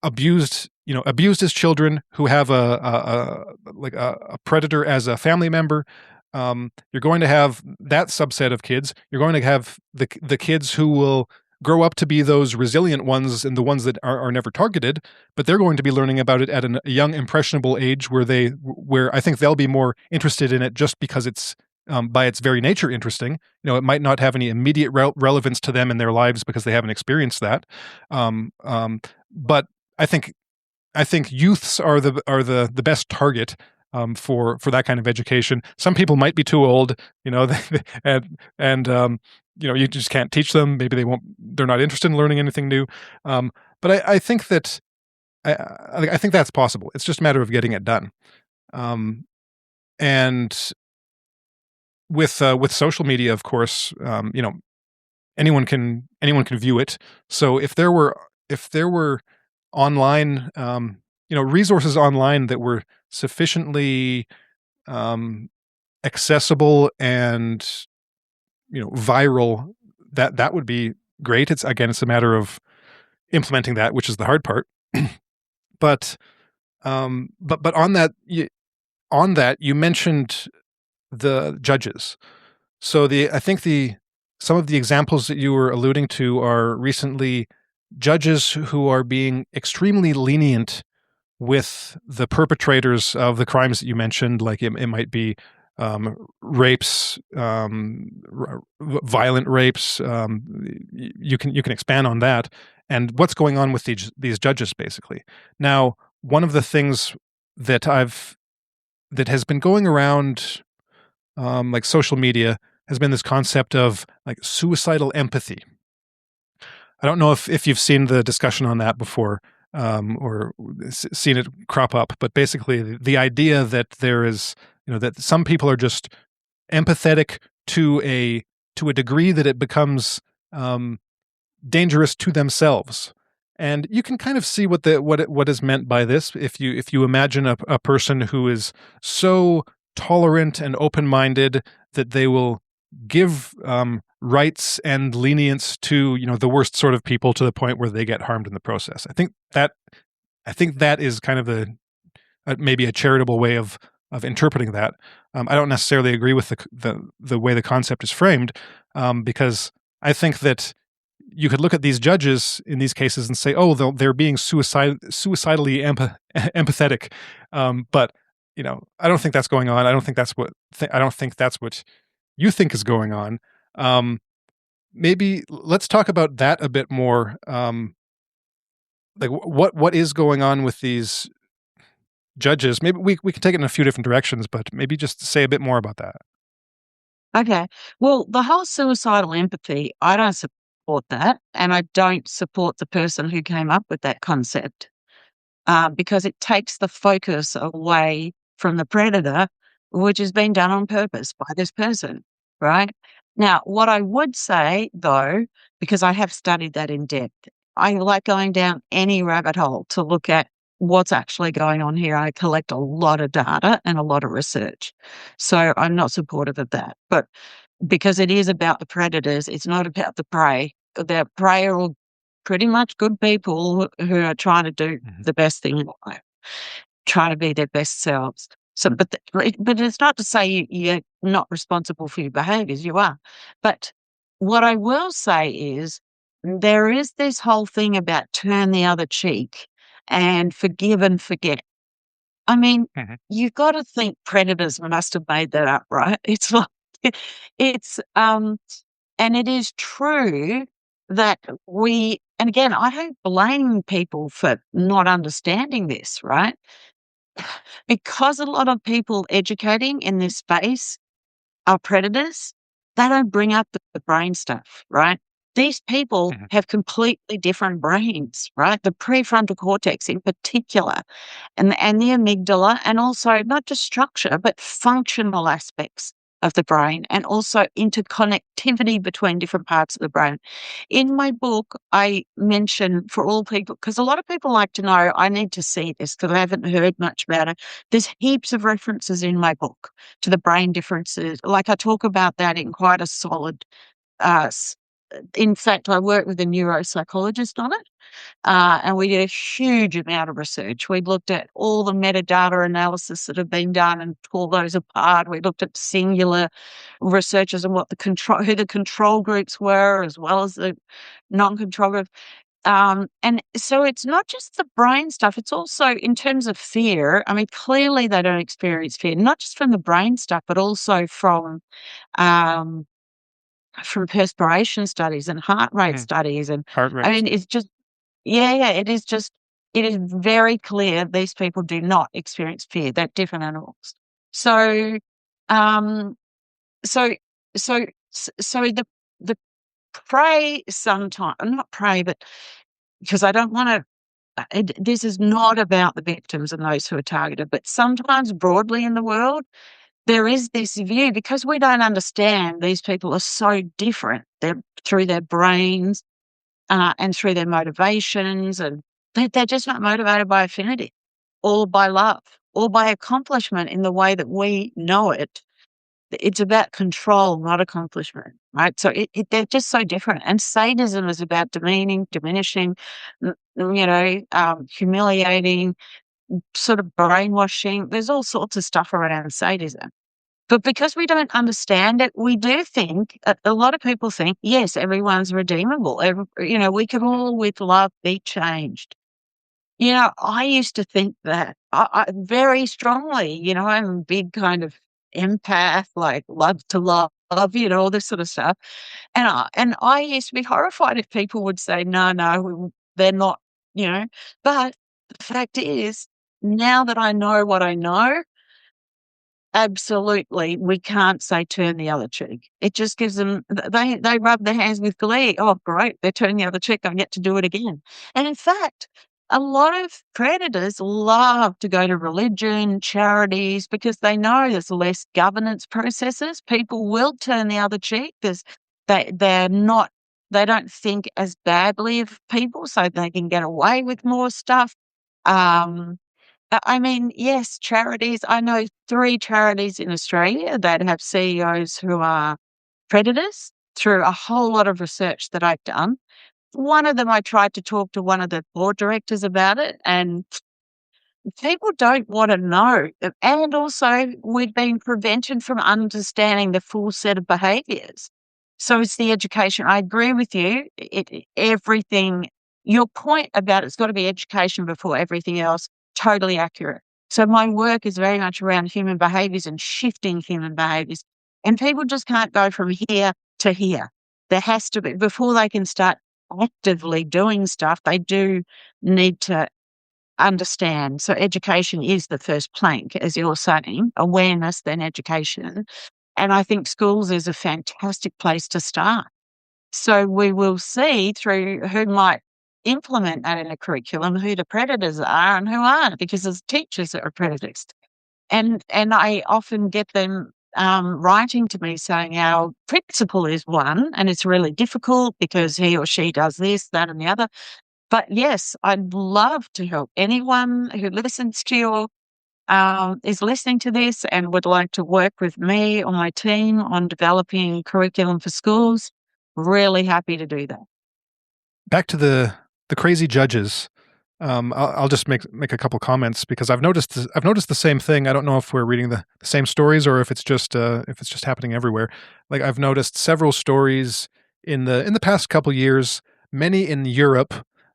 abused, abused as children, who have a predator as a family member. You're going to have that subset of kids. You're going to have the kids who will grow up to be those resilient ones and the ones that are never targeted, but they're going to be learning about it at a young, impressionable age where I think they'll be more interested in it just because it's by its very nature interesting. It might not have any immediate relevance to them in their lives because they haven't experienced that. But I think I think youths are the best target for that kind of education. Some people might be too old, and you just can't teach them. Maybe they're not interested in learning anything new. But I think that I think that's possible. It's just a matter of getting it done. And with social media, of course, anyone can view it. So if there were online, resources online that were sufficiently accessible and viral, that would be great. It's a matter of implementing that, which is the hard part. But on that you mentioned the judges. So I think some of the examples that you were alluding to are recently judges who are being extremely lenient with the perpetrators of the crimes that you mentioned. Like it might be rapes, violent rapes. You can expand on that and what's going on with these judges, basically. Now, one of the things that has been going around, like social media, has been this concept of like suicidal empathy. I don't know if you've seen the discussion on that before, or seen it crop up, but basically the idea that there is, that some people are just empathetic to a degree that it becomes dangerous to themselves. And you can kind of see what is meant by this if you imagine a person who is so tolerant and open-minded that they will give rights and lenience to the worst sort of people to the point where they get harmed in the process. I think that is kind of maybe a charitable way of interpreting that. I don't necessarily agree with the way the concept is framed, because I think that you could look at these judges in these cases and say, oh, they're being suicidally empathetic, but I don't think that's going on. I don't think that's what you think is going on. Maybe let's talk about that a bit more. Like what is going on with these judges? Maybe we can take it in a few different directions, but maybe just say a bit more about that. Okay. Well, the whole suicidal empathy, I don't support that, and I don't support the person who came up with that concept, because it takes the focus away from the predator, which has been done on purpose by this person, right? Now, what I would say, though, because I have studied that in depth, I like going down any rabbit hole to look at what's actually going on here. I collect a lot of data and a lot of research. So I'm not supportive of that. But because it is about the predators, it's not about the prey. The prey are all pretty much good people who are trying to do the best thing in life, trying to be their best selves. So, but it's not to say you're not responsible for your behaviours. You are. But what I will say is there is this whole thing about turn the other cheek and forgive and forget. I mean, you've got to think predators must have made that up, right? It's like and it is true that and again, I don't blame people for not understanding this, right? Because a lot of people educating in this space are predators, they don't bring up the brain stuff, right? These people have completely different brains, right? The prefrontal cortex in particular, and the amygdala, and also not just structure, but functional aspects of the brain, and also interconnectivity between different parts of the brain. In my book, I mention for all people, because a lot of people like to know, I need to see this because I haven't heard much about it. There's heaps of references in my book to the brain differences. Like I talk about that in quite a solid, in fact, I worked with a neuropsychologist on it. And we did a huge amount of research. We looked at all the metadata analysis that have been done and pulled those apart. We looked at singular researchers and who the control groups were, as well as the non-control groups. And so it's not just the brain stuff, it's also in terms of fear. I mean, clearly they don't experience fear, not just from the brain stuff, but also from perspiration studies and heart rate studies. And Heart I rate. mean, it's just, yeah, it is just it is very clear these people do not experience fear. They're different animals. So, um, so, so the prey sometimes, not prey, but because I don't want to, this is not about the victims and those who are targeted, but sometimes broadly in the world, there is this view because we don't understand these people are so different. They're through their brains and through their motivations, and they're just not motivated by affinity or by love or by accomplishment in the way that we know it. It's about control, not accomplishment, right? So they're just so different. And sadism is about demeaning, diminishing, humiliating, sort of brainwashing. There's all sorts of stuff around sadism. But because we don't understand it, we do think, a lot of people think, yes, everyone's redeemable. We could all with love be changed. I used to think that I very strongly, I'm a big kind of empath, like love to love, all this sort of stuff. And I used to be horrified if people would say, no, they're not, but the fact is, now that I know what I know, absolutely, we can't say turn the other cheek. It just gives them, they rub their hands with glee. Oh, great, they're turning the other cheek. I get to do it again. And in fact, a lot of predators love to go to religion, charities, because they know there's less governance processes. People will turn the other cheek. They're not, they don't think as badly of people, so they can get away with more stuff. I mean, yes, charities. I know 3 charities in Australia that have CEOs who are predators through a whole lot of research that I've done. One of them, I tried to talk to one of the board directors about it, and people don't want to know. And also, we've been prevented from understanding the full set of behaviours. So it's the education. I agree with you. Everything, your point about it's got to be education before everything else, totally accurate. So my work is very much around human behaviours and shifting human behaviours. And people just can't go from here to here. There has to be, before they can start actively doing stuff, they do need to understand. So education is the first plank, as you're saying, awareness, then education. And I think schools is a fantastic place to start. So we will see through who might implement that in a curriculum, who the predators are and who aren't, because there's teachers that are predators. And I often get them writing to me saying our principal is one, and it's really difficult because he or she does this, that, and the other. But yes, I'd love to help anyone who listens to your is listening to this and would like to work with me or my team on developing curriculum for schools. Really happy to do that. Back to the crazy judges. I'll just make a couple comments because I've noticed the same thing. I don't know if we're reading the same stories or if it's just happening everywhere. Like I've noticed several stories in the past couple years, many in Europe,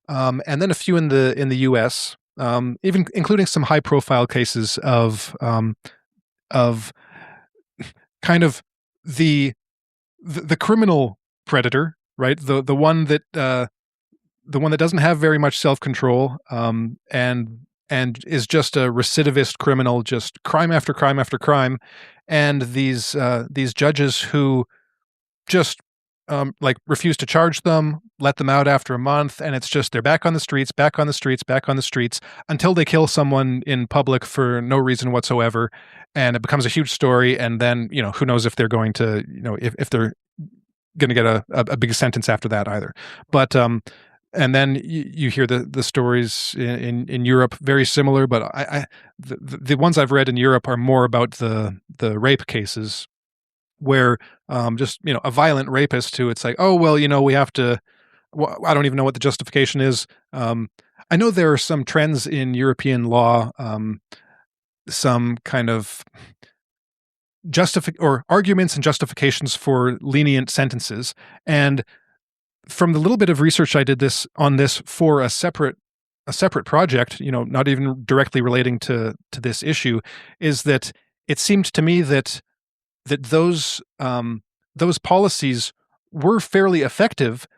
and then a few in the U.S. Even including some high profile cases of kind of the criminal predator, right? The one that doesn't have very much self-control, and is just a recidivist criminal, just crime after crime after crime, and these judges who just like refuse to charge them, let them out after a month, and it's just they're back on the streets, back on the streets, back on the streets until they kill someone in public for no reason whatsoever, and it becomes a huge story. And then who knows if they're going to if they're going to get a big sentence after that either. But and then you hear the stories in Europe very similar, but the ones I've read in Europe are more about the rape cases where just a violent rapist who it's like, oh well, we have to. Well, I don't even know what the justification is. I know there are some trends in European law, some kind of or arguments and justifications for lenient sentences. And from the little bit of research I did on this for a separate project, not even directly relating to this issue, is that it seemed to me that those policies were fairly effective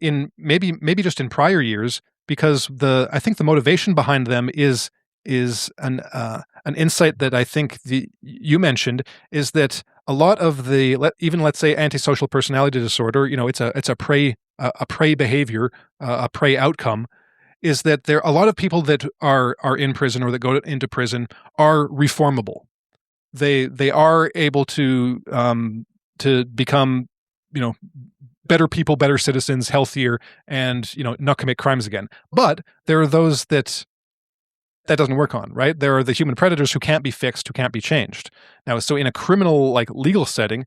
in maybe just in prior years, because I think the motivation behind them is an insight that I think you mentioned, is that a lot of even let's say antisocial personality disorder, it's a prey behavior, a prey outcome, is that there a lot of people that are in prison or that go into prison are reformable. They are able to become, better people, better citizens, healthier, and not commit crimes again. But there are those that doesn't work on, right? There are the human predators who can't be fixed, who can't be changed. Now, so in a criminal legal setting,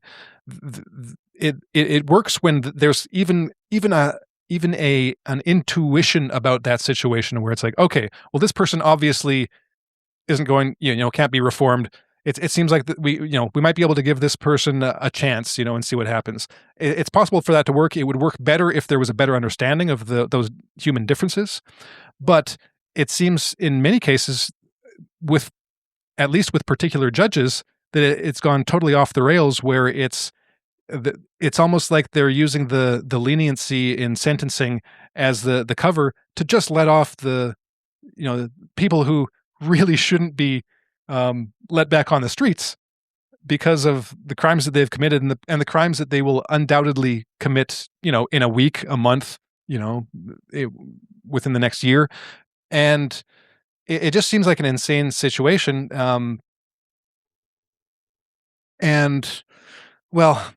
it works when there's even an intuition about that situation where it's like, okay, well, this person obviously isn't going, can't be reformed. It seems like that we might be able to give this person a chance, and see what happens. It's possible for that to work. It would work better if there was a better understanding of those human differences. But it seems in many cases, at least with particular judges, that it's gone totally off the rails, where it's almost like they're using the leniency in sentencing as the cover to just let off the people who really shouldn't be let back on the streets because of the crimes that they've committed and the crimes that they will undoubtedly commit, in a week, a month, within the next year. And it just seems like an insane situation. And well,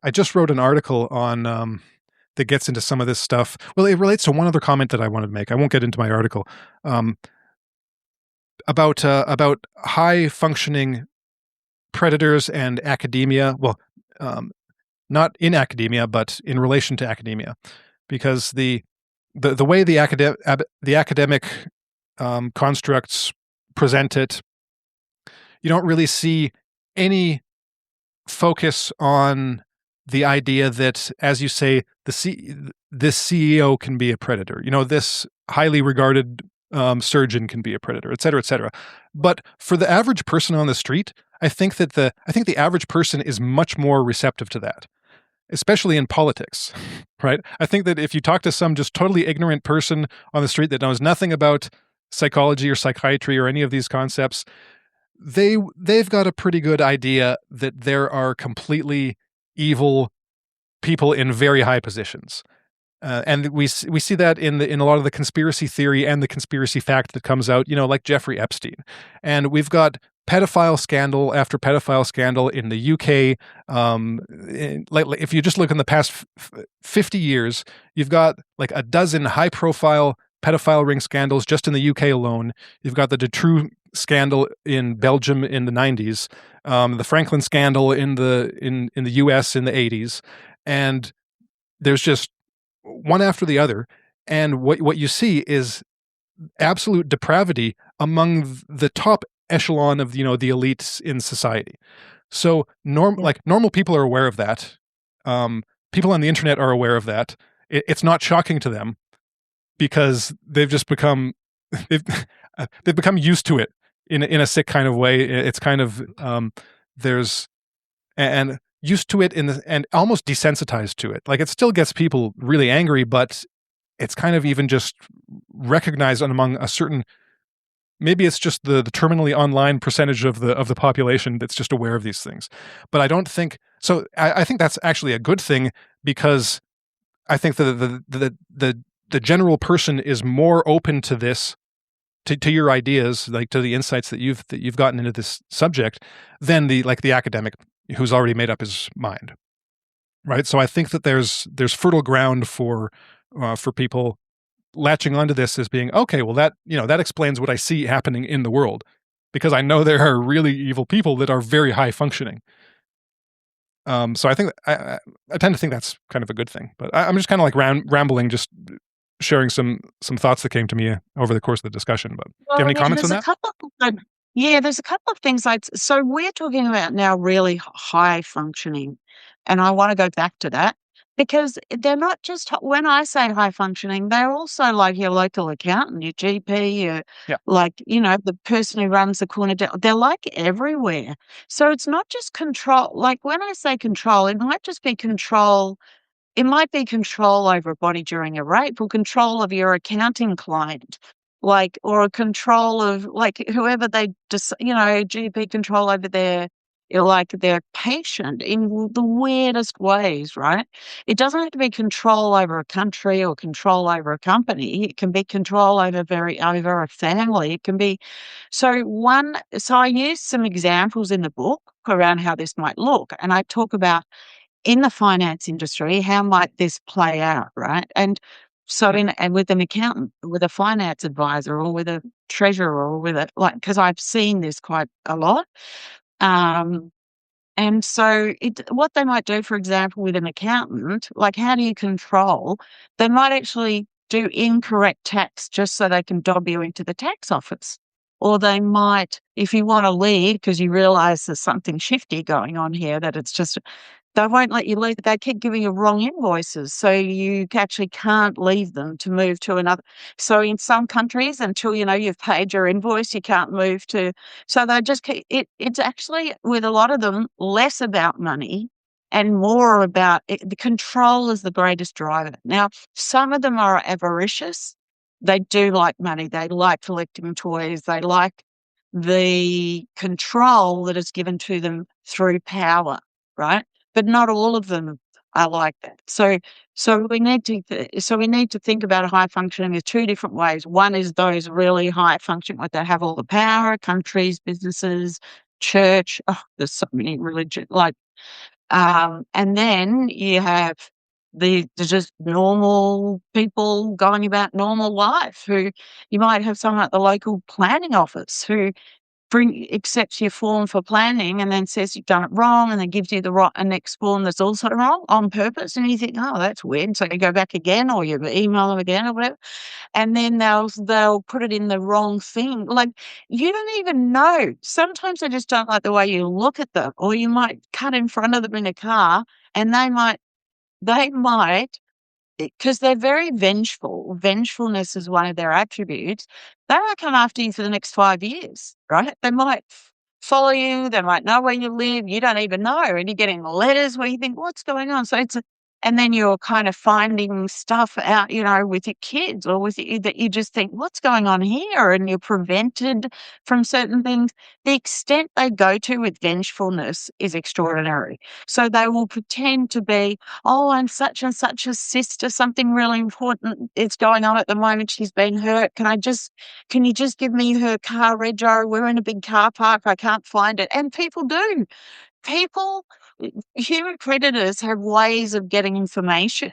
I just wrote an article on that gets into some of this stuff. Well, it relates to one other comment that I wanted to make. I won't get into my article. About high functioning predators and academia. Well, not in academia, but in relation to academia, because the way the academic constructs present it, you don't really see any focus on the idea that, as you say, this CEO can be a predator. This highly regarded surgeon can be a predator, et cetera, et cetera. But for the average person on the street, I think the average person is much more receptive to that, especially in politics, right? I think that if you talk to some just totally ignorant person on the street that knows nothing about psychology or psychiatry or any of these concepts, they've got a pretty good idea that there are completely evil people in very high positions. And we see that in a lot of the conspiracy theory and the conspiracy fact that comes out, like Jeffrey Epstein. And we've got pedophile scandal after pedophile scandal in the UK. If you just look in the past 50 years, you've got like a dozen high-profile pedophile ring scandals just in the UK alone. You've got the Dutroux scandal in Belgium in the 90s, the Franklin scandal in the US in the 80s, and there's just one after the other. And what you see is absolute depravity among the top echelon of the elites in society. So normal people are aware of that. People on the internet are aware of that. It's not shocking to them because they've just become they've become used to it in a sick kind of way. It's kind of there's and used to it and almost desensitized to it. Like, it still gets people really angry, but it's kind of even just recognized among a certain, maybe it's just the terminally online percentage of the population that's just aware of these things. But I don't think so. I think that's actually a good thing, because I think the general person is more open to this, to your ideas, like to the insights that you've gotten into this subject, than the academic who's already made up his mind, right? So I think that there's fertile ground for people latching onto this as being, okay, well, that explains what I see happening in the world, because I know there are really evil people that are very high functioning. So I think I tend to think that's kind of a good thing. But I'm just kind of like rambling, just sharing some thoughts that came to me over the course of the discussion. But do you have any comments on that? There's a couple of things. So we're talking about now really high functioning, and I want to go back to that, because they're not just, when I say high functioning, they're also like your local accountant, your GP, the person who runs the corner. They're like everywhere. So it's not just control. Like, when I say control, it might just be control it might be control over a body during a rape, or control of your accounting client, like, or a control of, like, whoever they just, GP control over their, like, their patient in the weirdest ways, right? It doesn't have to be control over a country or control over a company. It can be control over a family. It can be so I use some examples in the book around how this might look, and I talk about in the finance industry, how might this play out, right? And so and with an accountant, with a finance advisor, or with a treasurer, or with a, like, because I've seen this quite a lot. Um, and so what they might do, for example, with an accountant, like, how do you control? They might actually do incorrect tax just so they can dob you into the tax office. Or they might, if you want to leave because you realize there's something shifty going on here, that it's just, they won't let you leave. They keep giving you wrong invoices, so you actually can't leave them to move to another. So in some countries, until you've paid your invoice, you can't move to. So they just keep it. It's actually, with a lot of them, less about money and more about the control is the greatest driver. Now, some of them are avaricious. They do like money. They like collecting toys. They like the control that is given to them through power, right? But not all of them are like that. So we need to think about high functioning in two different ways. One is those really high functioning, like they have all the power, countries, businesses, church. Oh, there's so many religion, like, and then you have the just normal people going about normal life, who you might have someone at the local planning office who accepts your form for planning and then says you've done it wrong, and then gives you the next form that's also wrong on purpose, and you think, oh, that's weird. So you go back again, or you email them again, or whatever, and then they'll put it in the wrong thing. Like, you don't even know. Sometimes they just don't like the way you look at them, or you might cut in front of them in a car, and they might, because they're very vengeful. Vengefulness is one of their attributes. They might come after you for the next 5 years, right? They might follow you. They might know where you live. You don't even know. And you're getting letters where you think, what's going on? And then you're kind of finding stuff out, with your kids, or with you, that you just think, what's going on here? And you're prevented from certain things. The extent they go to with vengefulness is extraordinary. So they will pretend to be, oh, I'm such and such a sister, something really important is going on at the moment. She's been hurt. Can you just give me her car rego? We're in a big car park. I can't find it. And people do. People, human predators have ways of getting information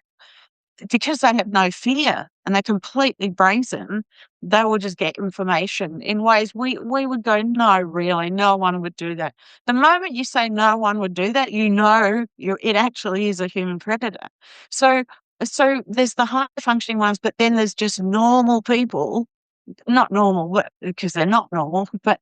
because they have no fear and they're completely brazen. They will just get information in ways we would go, no, really, no one would do that. The moment you say no one would do that, it actually is a human predator. So there's the high functioning ones, but then there's just normal people, not normal because they're not normal, but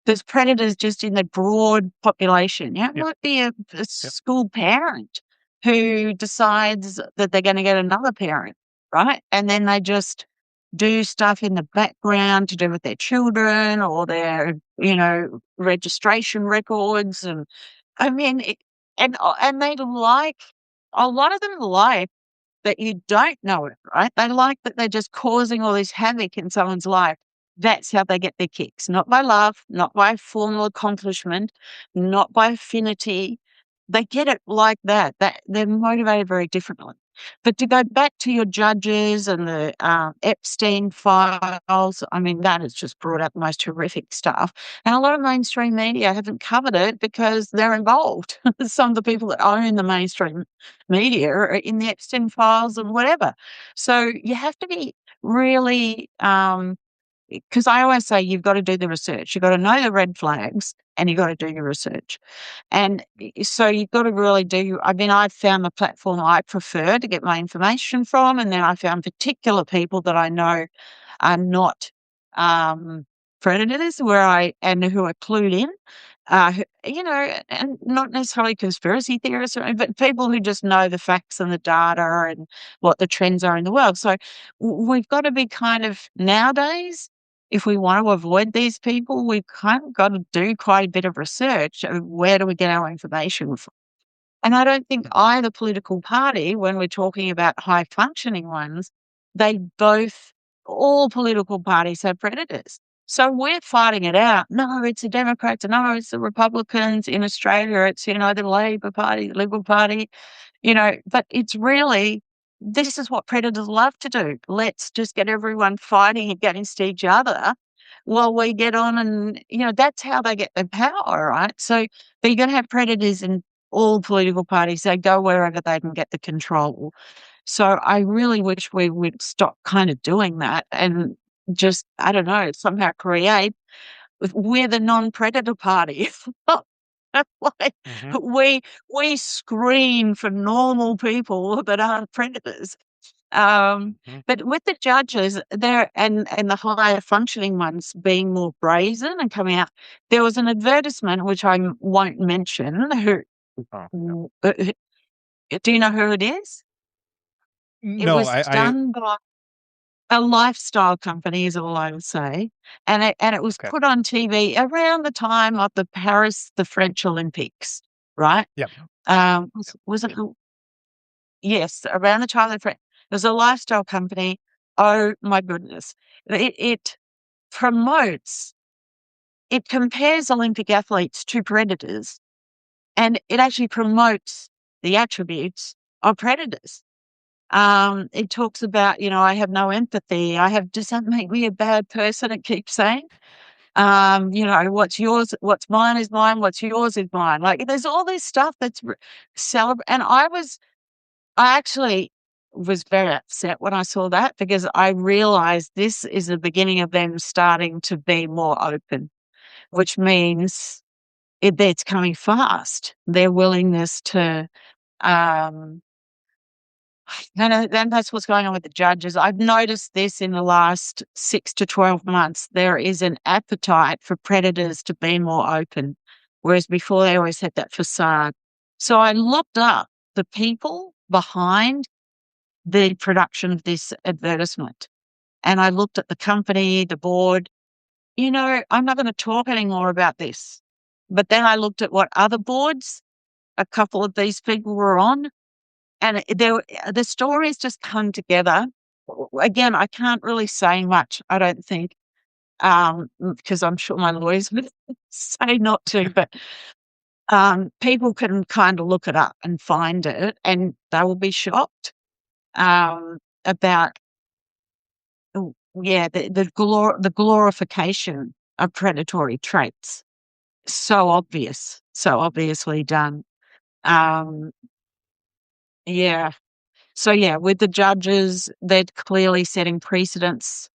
there's predators just in the broad population. It Yep. might be a school parent who decides that they're going to get another parent, right? And then they just do stuff in the background to do with their children or their, registration records. And I mean, and they like, a lot of them like that you don't know it, right? They like that they're just causing all this havoc in someone's life. That's how they get their kicks, not by love, not by formal accomplishment, not by affinity. They get it like that. That they're motivated very differently. But to go back to your judges and the Epstein files, I mean, that has just brought up the most horrific stuff. And a lot of mainstream media haven't covered it because they're involved. Some of the people that own the mainstream media are in the Epstein files and whatever. So you have to be really, because I always say you've got to do the research. You've got to know the red flags and you've got to do your research. And so you've got to really I've found the platform I prefer to get my information from, and then I found particular people that I know are not predators who are clued in. And not necessarily conspiracy theorists, but people who just know the facts and the data and what the trends are in the world. So we've got to be kind of, nowadays, if we want to avoid these people, we've kind of got to do quite a bit of research of where do we get our information from. And I don't think either political party, when we're talking about high functioning ones, all political parties have predators. So we're fighting it out. No, it's the Democrats. No, it's the Republicans. In Australia, it's, the Labor Party, the Liberal Party, but it's really, this is what predators love to do. Let's just get everyone fighting against each other while we get on and, that's how they get their power, right? So but you're going to have predators in all political parties. They go wherever they can get the control. So I really wish we would stop kind of doing that and just, I don't know, somehow create, we're the non-predator party. Like, Mhm. we screen for normal people that aren't predators. Mhm. But with the judges there and the higher functioning ones being more brazen and coming out, there was an advertisement which I won't mention. Oh, yeah. Do you know who it is? It No, was I done by a lifestyle company, is all I would say, and it was okay. put on TV around the time of the French Olympics, right? Yeah. Was it? Yes, around the time of the French. It was a lifestyle company. Oh my goodness! It promotes. It compares Olympic athletes to predators, and it actually promotes the attributes of predators. It talks about, I have no empathy. Does that make me a bad person? It keeps saying, what's yours, what's mine is mine, what's yours is mine. Like there's all this stuff that's celebrate. And I actually was very upset when I saw that because I realized this is the beginning of them starting to be more open, which means it's coming fast. Their willingness to, um, then that's what's going on with the judges. I've noticed this in the last 6 to 12 months. There is an appetite for predators to be more open, whereas before they always had that facade. So I looked up the people behind the production of this advertisement, and I looked at the company, the board. I'm not going to talk anymore about this. But then I looked at what other boards a couple of these people were on, and the stories just come together. Again, I can't really say much, I don't think, because I'm sure my lawyers would say not to, but people can kind of look it up and find it, and they will be shocked about, the glorification of predatory traits. So obvious, so obviously done. Um, yeah. So, yeah, with the judges, they're clearly setting precedents,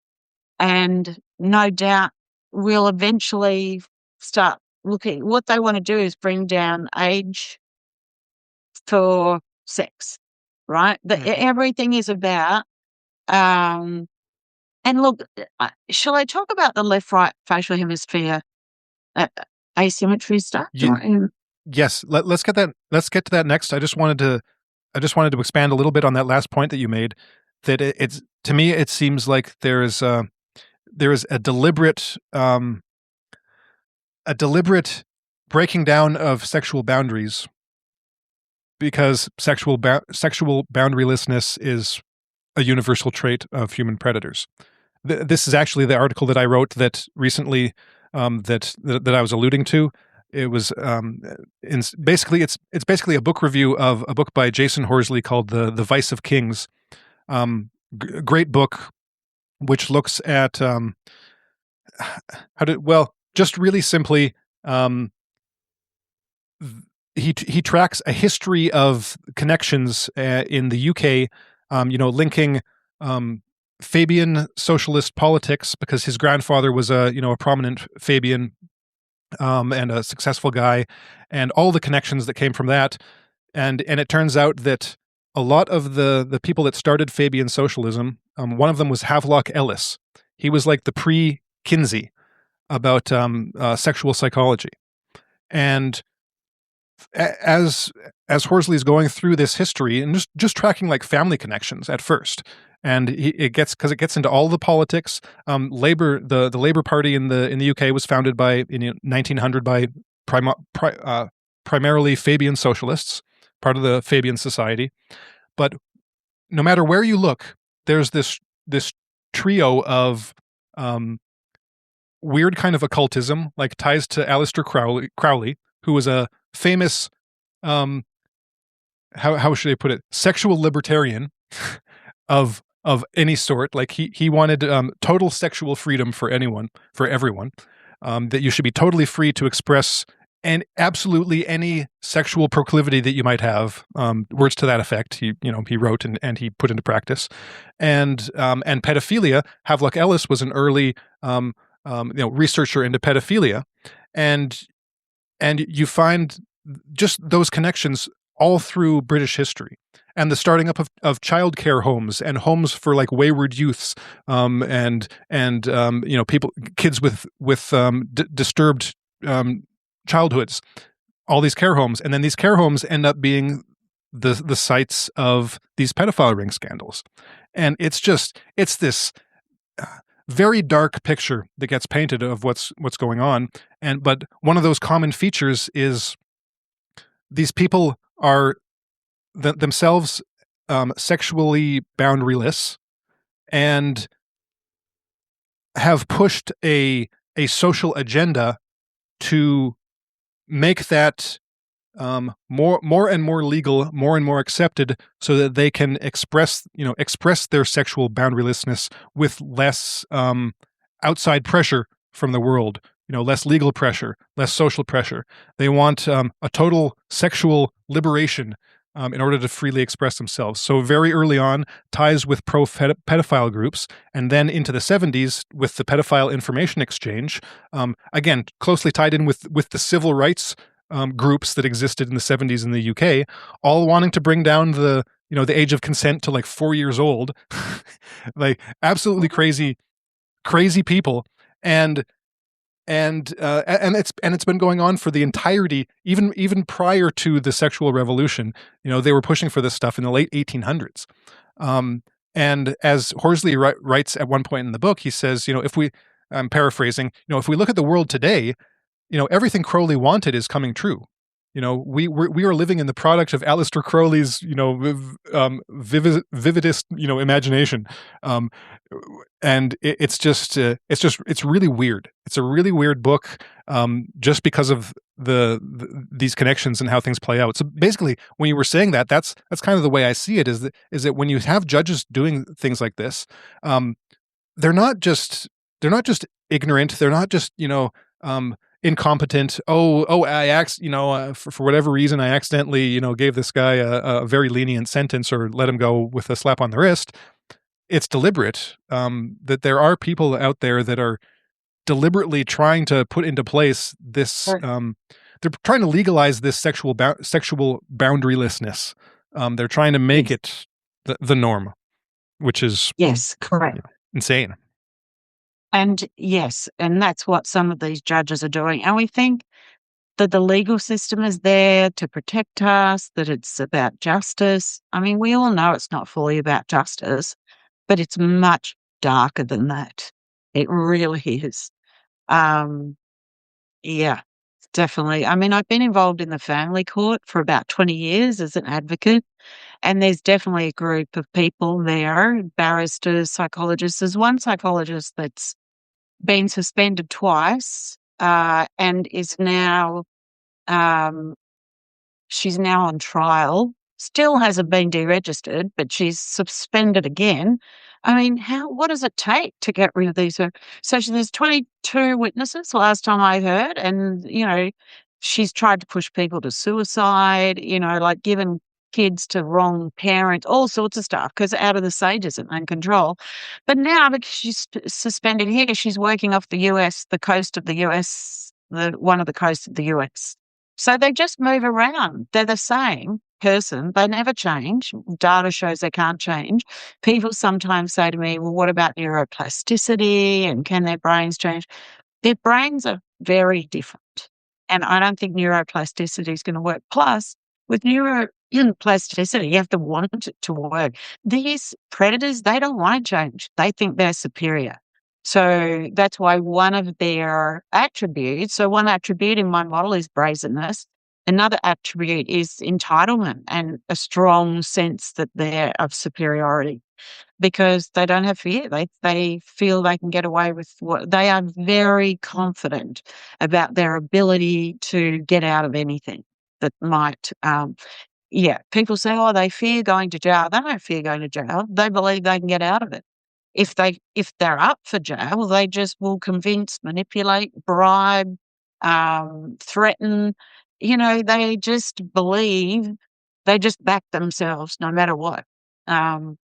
and no doubt we'll eventually start looking. What they want to do is bring down age for sex, right? Mhm. Everything is about, and look, shall I talk about the left-right facial hemisphere uh, asymmetry stuff? Do you Ye want to- yes, let's get to that next. I just wanted to expand a little bit on that last point that you made, that it's to me, it seems like there is a deliberate breaking down of sexual boundaries because sexual boundarylessness is a universal trait of human predators. This is actually the article that I wrote that recently, that I was alluding to. It was basically it's basically a book review of a book by Jason Horsley called the Vice of Kings. Great book which looks at just really simply, um, he tracks a history of connections in the UK, linking Fabian socialist politics because his grandfather was a prominent Fabian, and a successful guy, and all the connections that came from that, and it turns out that a lot of the people that started Fabian socialism, one of them was Havelock Ellis. He was like the pre-Kinsey about sexual psychology, and as Horsley's going through this history and just tracking like family connections at first, and it gets into all the politics. Labor, the Labor Party in the UK was founded in 1900 by primarily Fabian socialists. part of the Fabian Society. But no matter where you look, there's this trio of weird kind of occultism, like ties to Aleister Crowley, who was a famous, how should I put it, sexual libertarian of any sort. Like he wanted total sexual freedom for everyone, that you should be totally free to express and absolutely any sexual proclivity that you might have. Words to that effect. He wrote and he put into practice. And pedophilia. Havelock Ellis was an early researcher into pedophilia, and you find just those connections all through British history, and the starting up of childcare homes and homes for like wayward youths, and kids with disturbed childhoods, all these care homes, and then these care homes end up being the sites of these pedophile ring scandals, and it's this very dark picture that gets painted of what's going on. But one of those common features is these people are themselves sexually boundaryless and have pushed a social agenda to make that more and more legal, more and more accepted, so that they can express their sexual boundarylessness with less outside pressure from the world, less legal pressure, less social pressure. They want a total sexual liberation in order to freely express themselves. So very early on, ties with pro-pedophile groups, and then into the 70s with the pedophile information exchange, again, closely tied in with the civil rights groups that existed in the 70s in the UK, all wanting to bring down the age of consent to like 4 years old. Like absolutely crazy people. And it's been going on for the entirety, even prior to the sexual revolution. They were pushing for this stuff in the late 1800s. And as Horsley writes at one point in the book, he says, I'm paraphrasing, if we look at the world today, everything Crowley wanted is coming true. We are living in the product of Aleister Crowley's, vividest, imagination. And it's really weird. It's a really weird book, just because of these connections and how things play out. So basically, when you were saying that, that's kind of the way I see it, is that when you have judges doing things like this, they're not just ignorant. They're not just, incompetent. For whatever reason, I accidentally, gave this guy a very lenient sentence or let him go with a slap on the wrist. It's deliberate. That there are people out there that are deliberately trying to put into place this. They're trying to legalize this sexual boundarylessness. They're trying to make it the norm, which is correct, insane. And yes, and that's what some of these judges are doing. And we think that the legal system is there to protect us, that it's about justice. I mean, we all know it's not fully about justice, but it's much darker than that. It really is. Definitely. I mean, I've been involved in the family court for about 20 years as an advocate, and there's definitely a group of people there, barristers, psychologists. There's one psychologist that's been suspended twice, and is now, she's now on trial. Still hasn't been deregistered, but she's suspended again. I mean, what does it take to get rid of these? So there's 22 witnesses last time I heard, and, she's tried to push people to suicide, like giving kids to wrong parents, all sorts of stuff, because out of the sadism and control. But now that she's suspended here, she's working off the coast of the US, one of the coasts of the US. So they just move around. They're the same person. They never change. Data shows they can't change. People sometimes say to me, well, what about neuroplasticity and can their brains change? Their brains are very different. And I don't think neuroplasticity is going to work. Plus, with neuroplasticity, you have to want it to work. These predators, they don't want to change. They think they're superior. So that's why one of their attributes, so one attribute in my model is brazenness. Another attribute is entitlement and a strong sense that they're of superiority because they don't have fear. They feel they can get away with what they are very confident about their ability to get out of anything that might yeah, people say, "Oh, they fear going to jail." They don't fear going to jail. They believe they can get out of it. If they're up for jail, they just will convince, manipulate, bribe, threaten. You know, they just believe they just back themselves no matter what. Um,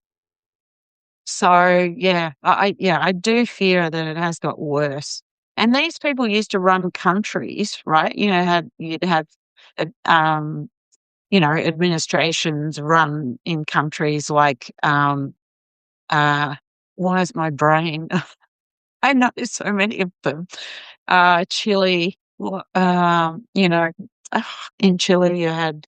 so yeah, I do fear that it has got worse. And these people used to run countries, right? You know, you'd have uh, um administrations run in countries like, uh, why is my brain I know so many of them. Chile, in Chile you had,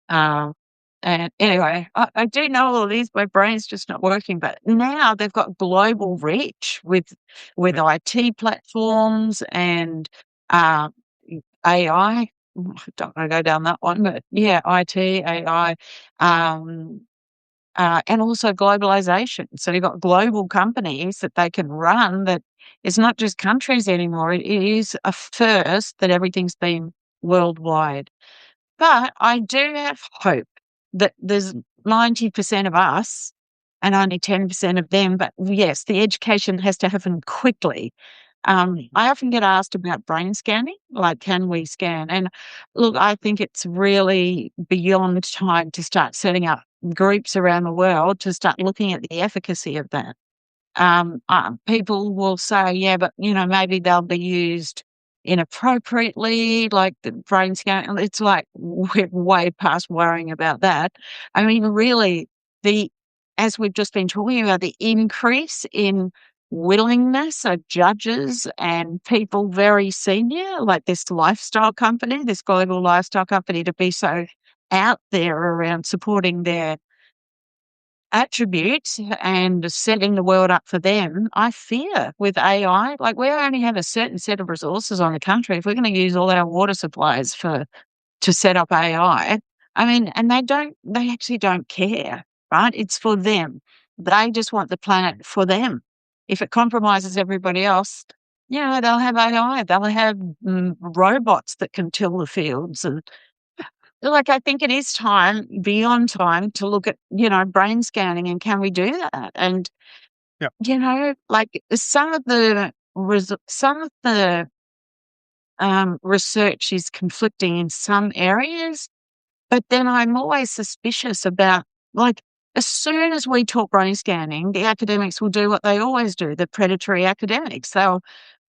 um and anyway, I do know all of these, my brain's just not working, but now they've got global reach with Mhm. IT platforms and, uh, AI. I don't wanna go down that one, but yeah, IT, AI, um, and also globalization. So you've got global companies that they can run that it's not just countries anymore. It is a first that everything's been worldwide. But I do have hope that there's 90% of us and only 10% of them. But yes, the education has to happen quickly. I often get asked about brain scanning, like, can we scan? And look, I think it's really beyond time to start setting up groups around the world to start looking at the efficacy of that. People will say, yeah, but maybe they'll be used inappropriately, like the brain scan. It's like we're way past worrying about that. I mean, really, the as we've just been talking about, the increase in willingness of judges and people very senior, like this global lifestyle company, to be so out there around supporting their attributes and setting the world up for them. I fear with AI, like, we only have a certain set of resources on the country. If we're going to use all our water supplies to set up AI, I mean, and they actually don't care, right? It's for them. They just want the planet for them. If it compromises everybody else, they'll have AI. They'll have robots that can till the fields and like, I think it is time, beyond time, to look at, brain scanning and can we do that? And, Yeah. like some of the research is conflicting in some areas, but then I'm always suspicious about, like, as soon as we talk brain scanning, the academics will do what they always do, the predatory academics. They'll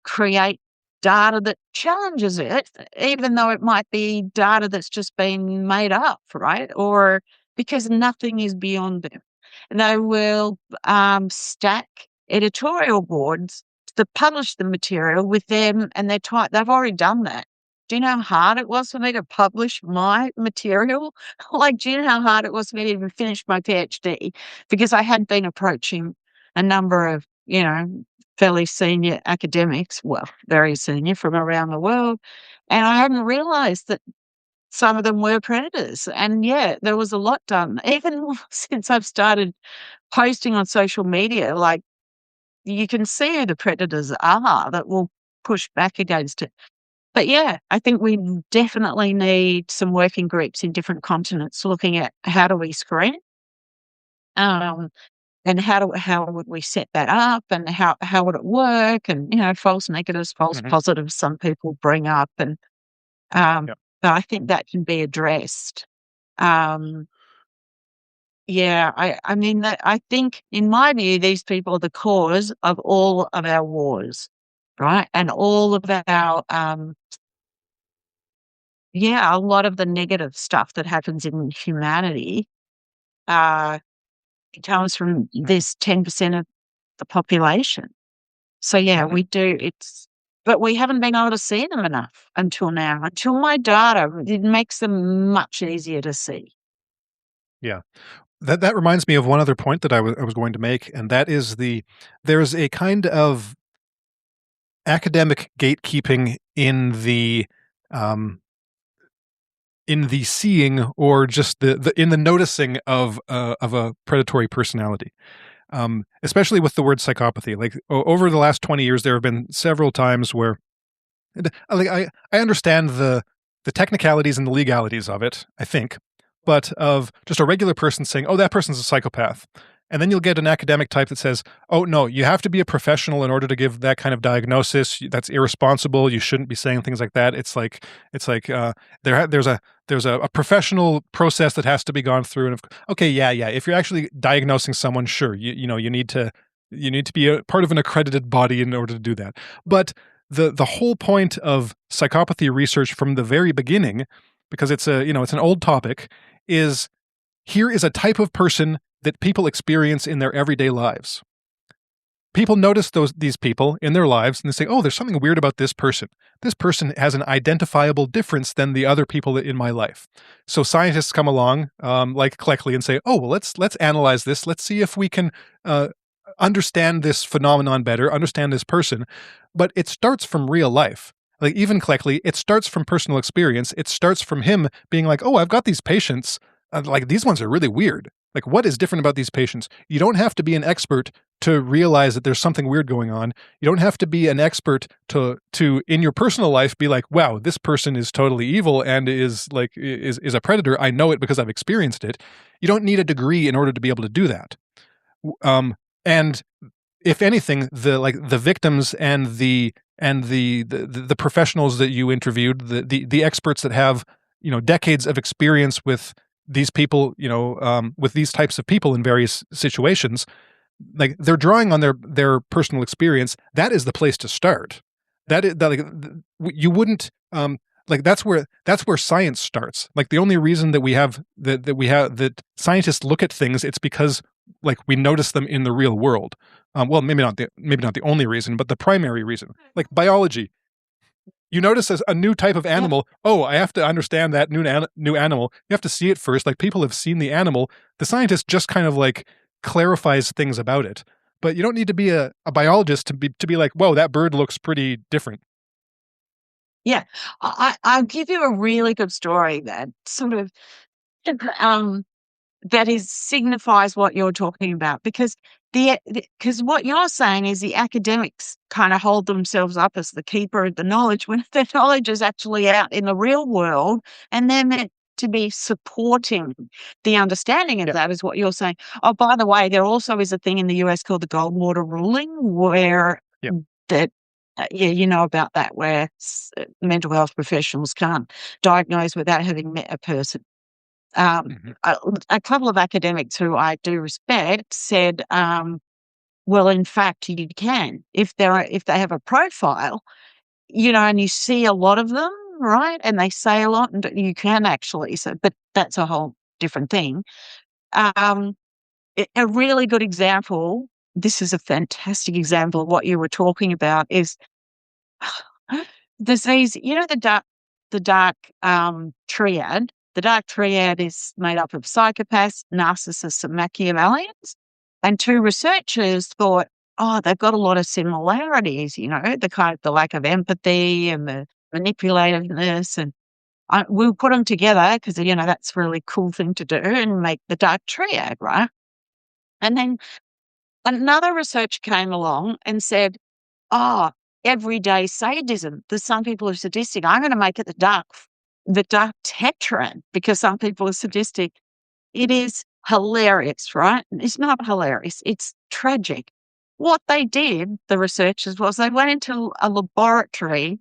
create data that challenges it, even though it might be data that's just been made up, right? Or because nothing is beyond them. They will stack editorial boards to publish the material with them and their type. They've already done that. Do you know how hard it was for me to publish my material? Like, do you know how hard it was for me to even finish my PhD? Because I had been approaching a number of, fairly senior academics, well, very senior from around the world, and I hadn't realized that some of them were predators. And yeah, there was a lot done. Even since I've started posting on social media, like, you can see who the predators are that will push back against it. But yeah, I think we definitely need some working groups in different continents looking at how do we screen, um, and how would we set that up, and how would it work, and false negatives, false Mhm. positives. Some people bring up, and um, Yeah. but I think that can be addressed. Um, yeah, I mean that I think in my view these people are the cause of all of our wars, right, and all of our yeah, a lot of the negative stuff that happens in humanity, uh, comes from Mhm. this 10% of the population. So, yeah, Mhm. we do but we haven't been able to see them enough until now. Until my data, it makes them much easier to see. Yeah. That reminds me of one other point that I was going to make, and that is there's a kind of academic gatekeeping in the, um in the seeing or just in the noticing of a predatory personality. Especially with the word psychopathy. Like over the last 20 years, there have been several times where, like, I understand the technicalities and the legalities of it, I think, but of just a regular person saying, "Oh, that person's a psychopath," and then you'll get an academic type that says, "Oh no, you have to be a professional in order to give that kind of diagnosis. That's irresponsible. You shouldn't be saying things like that." It's like there's a professional process that has to be gone through. And okay, yeah. If you're actually diagnosing someone, sure, you need to be a part of an accredited body in order to do that. But the whole point of psychopathy research from the very beginning, because it's an old topic, is here is a type of person that people experience in their everyday lives. People notice these people in their lives and they say, "Oh, there's something weird about this person. This person has an identifiable difference than the other people in my life." So scientists come along, like Cleckley, and say, "Oh, well, let's analyze this. Let's see if we can understand this phenomenon better, understand this person." But it starts from real life. Like even Cleckley, it starts from personal experience. It starts from him being like, "Oh, I've got these patients. Like these ones are really weird. Like what is different about these patients?" You don't have to be an expert to realize that there's something weird going on. You don't have to be an expert to in your personal life be like, "Wow, this person is totally evil and is a predator. I know it because I've experienced it." You don't need a degree in order to be able to do that. And if anything, the victims and the professionals that you interviewed, the experts that have decades of experience with these people, with these types of people in various situations, like they're drawing on their personal experience. That is the place to start. You wouldn't like that's where science starts. Like the only reason that we have that scientists look at things, it's because like we notice them in the real world. Well, maybe not the only reason, but the primary reason. Like biology, you notice a new type of Yeah. animal. Oh, I have to understand that new animal. You have to see it first. Like people have seen the animal. The scientist just kind of like clarifies things about it. But you don't need to be a biologist to be like, "Whoa, that bird looks pretty different." Yeah. I'll give you a really good story that sort of, um, signifies what you're talking about, because because what you're saying is the academics kind of hold themselves up as the keeper of the knowledge when the knowledge is actually out in the real world, and they're meant to be supporting the understanding of that, is what you're saying. Oh, by the way, there also is a thing in the US called the Goldwater ruling, where Yep. that yeah, you know about that, where mental health professionals can't diagnose without having met a person. Mhm. A couple of academics who I do respect said, well, in fact, you can if they have a profile, and you see a lot of them, right? And they say a lot, and you can actually. So, but that's a whole different thing. Um, a really good example. This is a fantastic example of what you were talking about. Is disease, the dark triad. The dark triad is made up of psychopaths, narcissists, and Machiavellians. And two researchers thought, oh, they've got a lot of similarities, the lack of empathy and the manipulativeness. And we'll put them together because, that's a really cool thing to do and make the dark triad, right? And then another researcher came along and said, oh, everyday sadism. There's some people who are sadistic. I'm going to make it the dark tetrad, because some people are sadistic. It is hilarious, right? It's not hilarious. It's tragic. What they did, the researchers, was they went into a laboratory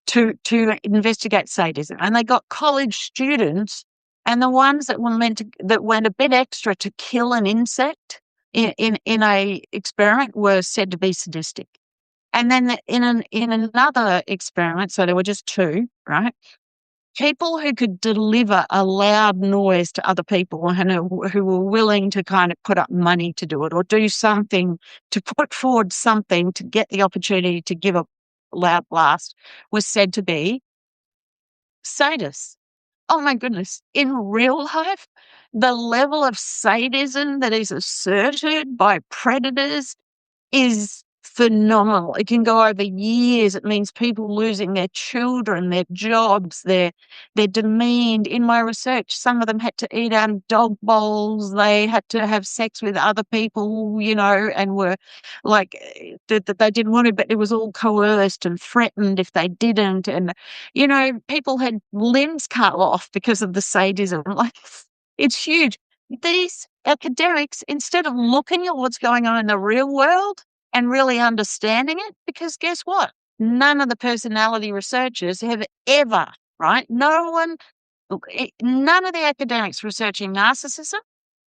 to investigate sadism, and they got college students, and the ones that went a bit extra to kill an insect in a experiment were said to be sadistic. And then in another experiment, so there were just two, right? People who could deliver a loud noise to other people and who were willing to kind of put up money to do it, or do something to put forward something to get the opportunity to give a loud blast, was said to be sadists. Oh my goodness. In real life, the level of sadism that is asserted by predators is phenomenal. It can go over years. It means people losing their children, their jobs, they're demeaned. In my research, some of them had to eat out of dog bowls. They had to have sex with other people, and were like, that they didn't want to, but it was all coerced and threatened if they didn't. And, people had limbs cut off because of the sadism. Like, it's huge. These academics, instead of looking at what's going on in the real world and really understanding it, because guess what? None of the personality researchers have ever, right? None of the academics researching narcissism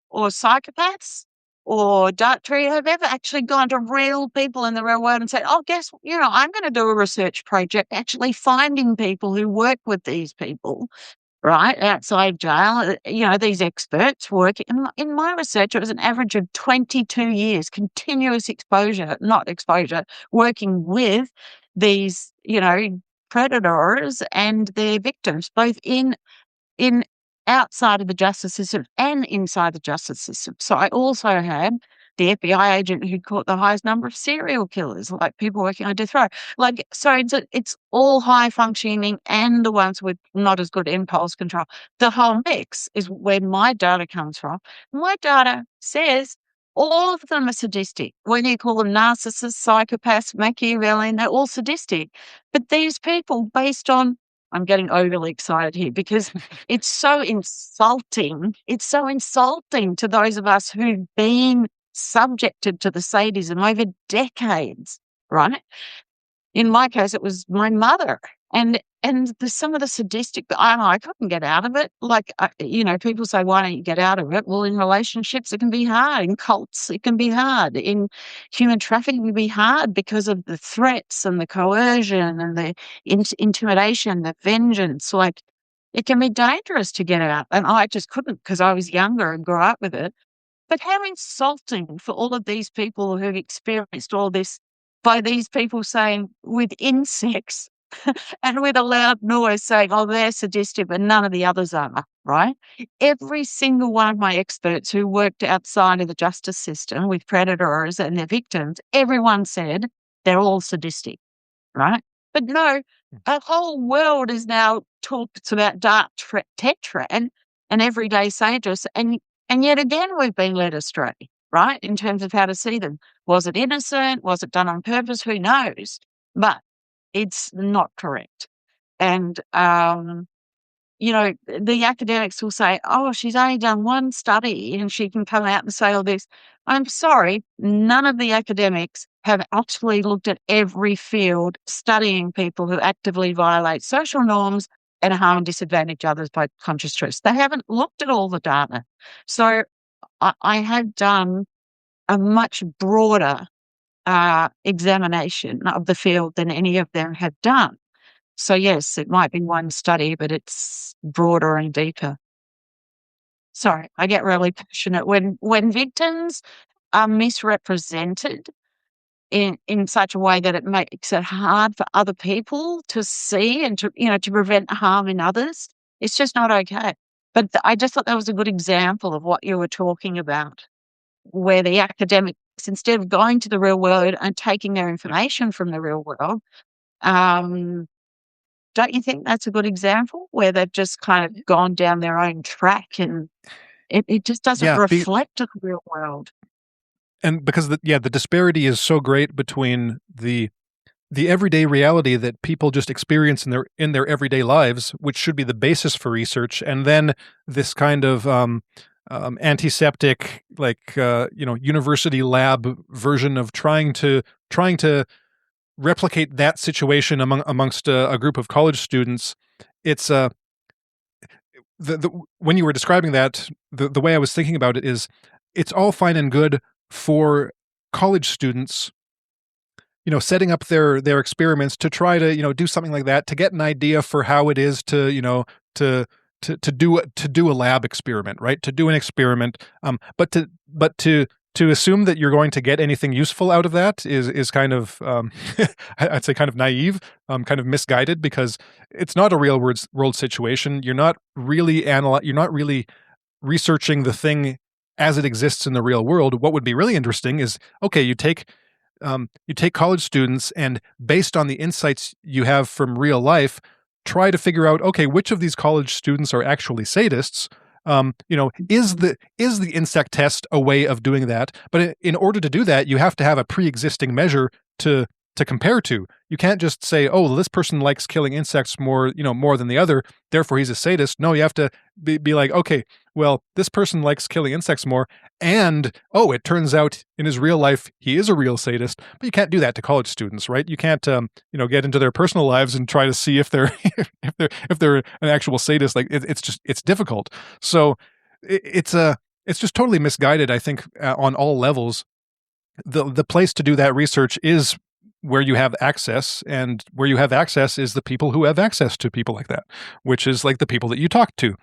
or psychopaths or dark tree have ever actually gone to real people in the real world and said, oh, I'm going to do a research project actually finding people who work with these people, right, outside jail. These experts work. In my research, it was an average of 22 years, continuous working with these, predators and their victims, both in outside of the justice system and inside the justice system. So I also had the FBI agent who caught the highest number of serial killers, like people working on death row. So it's all high functioning and the ones with not as good impulse control. The whole mix is where my data comes from. My data says all of them are sadistic. Whether you call them narcissists, psychopaths, Machiavellian, they're all sadistic. But these people, based on, I'm getting overly excited here because it's so insulting. It's so insulting to those of us who've been subjected to the sadism over decades, right? In my case, it was my mother. And some of the sadistic, I couldn't get out of it. People say, why don't you get out of it? Well, in relationships, it can be hard. In cults, it can be hard. In human trafficking, it can be hard because of the threats and the coercion and the intimidation, the vengeance. Like, it can be dangerous to get out. And I just couldn't because I was younger and grew up with it. But how insulting for all of these people who've experienced all this by these people saying with insects and with a loud noise saying, oh, they're sadistic, but none of the others are, right? Every single one of my experts who worked outside of the justice system with predators and their victims, everyone said they're all sadistic, right? But no, our whole world is now talks about dark tetrad and everyday sages, and yet again we've been led astray, right, in terms of how to see them. Was it innocent? Was it done on purpose? Who knows? But it's not correct. And, the academics will say, oh, she's only done one study and she can come out and say all this. I'm sorry, none of the academics have actually looked at every field studying people who actively violate social norms and harm and disadvantage others by conscious choice. They haven't looked at all the data. So I have done a much broader examination of the field than any of them have done. So yes, it might be one study, but it's broader and deeper. Sorry, I get really passionate when victims are misrepresented in such a way that it makes it hard for other people to see and to prevent harm in others. It's just not okay. But I just thought that was a good example of what you were talking about, where the academics, instead of going to the real world and taking their information from the real world, don't you think that's a good example where they've just kind of gone down their own track and it just doesn't reflect the real world? And because the disparity is so great between the everyday reality that people just experience in their everyday lives, which should be the basis for research, and then this kind of antiseptic, university lab version of trying to replicate that situation amongst a group of college students. It's when you were describing that, the way I was thinking about it is, it's all fine and good for college students, setting up their experiments to try to, do something like that, to get an idea for how it is to, to do a lab experiment, right? To do an experiment. But to assume that you're going to get anything useful out of that is kind of, I'd say kind of naive, kind of misguided, because it's not a real world situation. You're not really researching the thing as it exists in the real world. What would be really interesting is, okay, you take you take college students and based on the insights you have from real life, try to figure out, okay, which of these college students are actually sadists. Is the insect test a way of doing that? But in order to do that, you have to have a pre-existing measure to compare to. You can't just say, oh, this person likes killing insects more than the other, therefore he's a sadist. No, you have to be like, okay, well, this person likes killing insects more, and it turns out in his real life he is a real sadist. But you can't do that to college students, right? You can't get into their personal lives and try to see if they're if they're an actual sadist. Like it's difficult. So it's just totally misguided, I think, on all levels. The place to do that research is where you have access, and where you have access is the people who have access to people like that, which is like the people that you talk to.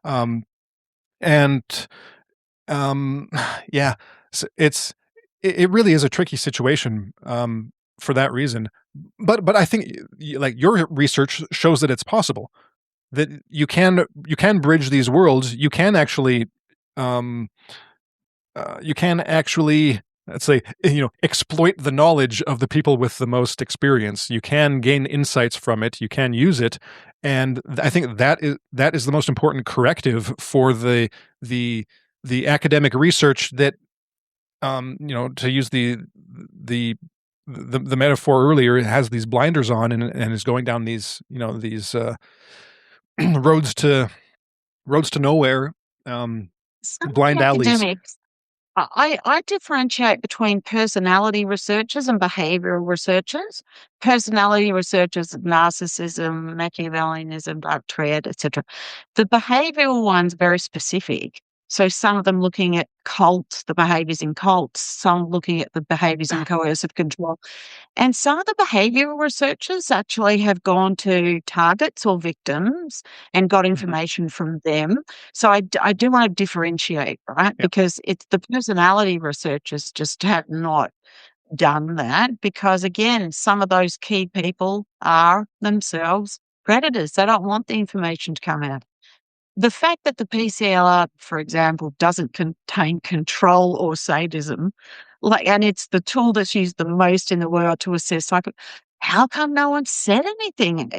And yeah, it really is a tricky situation for that reason. But I think like your research shows that it's possible, that you can bridge these worlds. You can actually, let's say, exploit the knowledge of the people with the most experience. You can gain insights from it. You can use it, and I think that is the most important corrective for the academic research that, to use the metaphor earlier, it has these blinders on and is going down these roads to nowhere, Some of the blind alleys. academics, I differentiate between personality researchers and behavioral researchers. Personality researchers, narcissism, Machiavellianism, dark triad, etc. The behavioral ones very specific. So some of them looking at cults, the behaviors in cults, some looking at the behaviors in coercive control. And some of the behavioral researchers actually have gone to targets or victims and got information from them. So I do want to differentiate, right? Yeah. Because it's the personality researchers just have not done that, because again, some of those key people are themselves predators. They don't want the information to come out. The fact that the PCLR, for example, doesn't contain control or sadism, and it's the tool that's used the most in the world to assess how come no one said anything?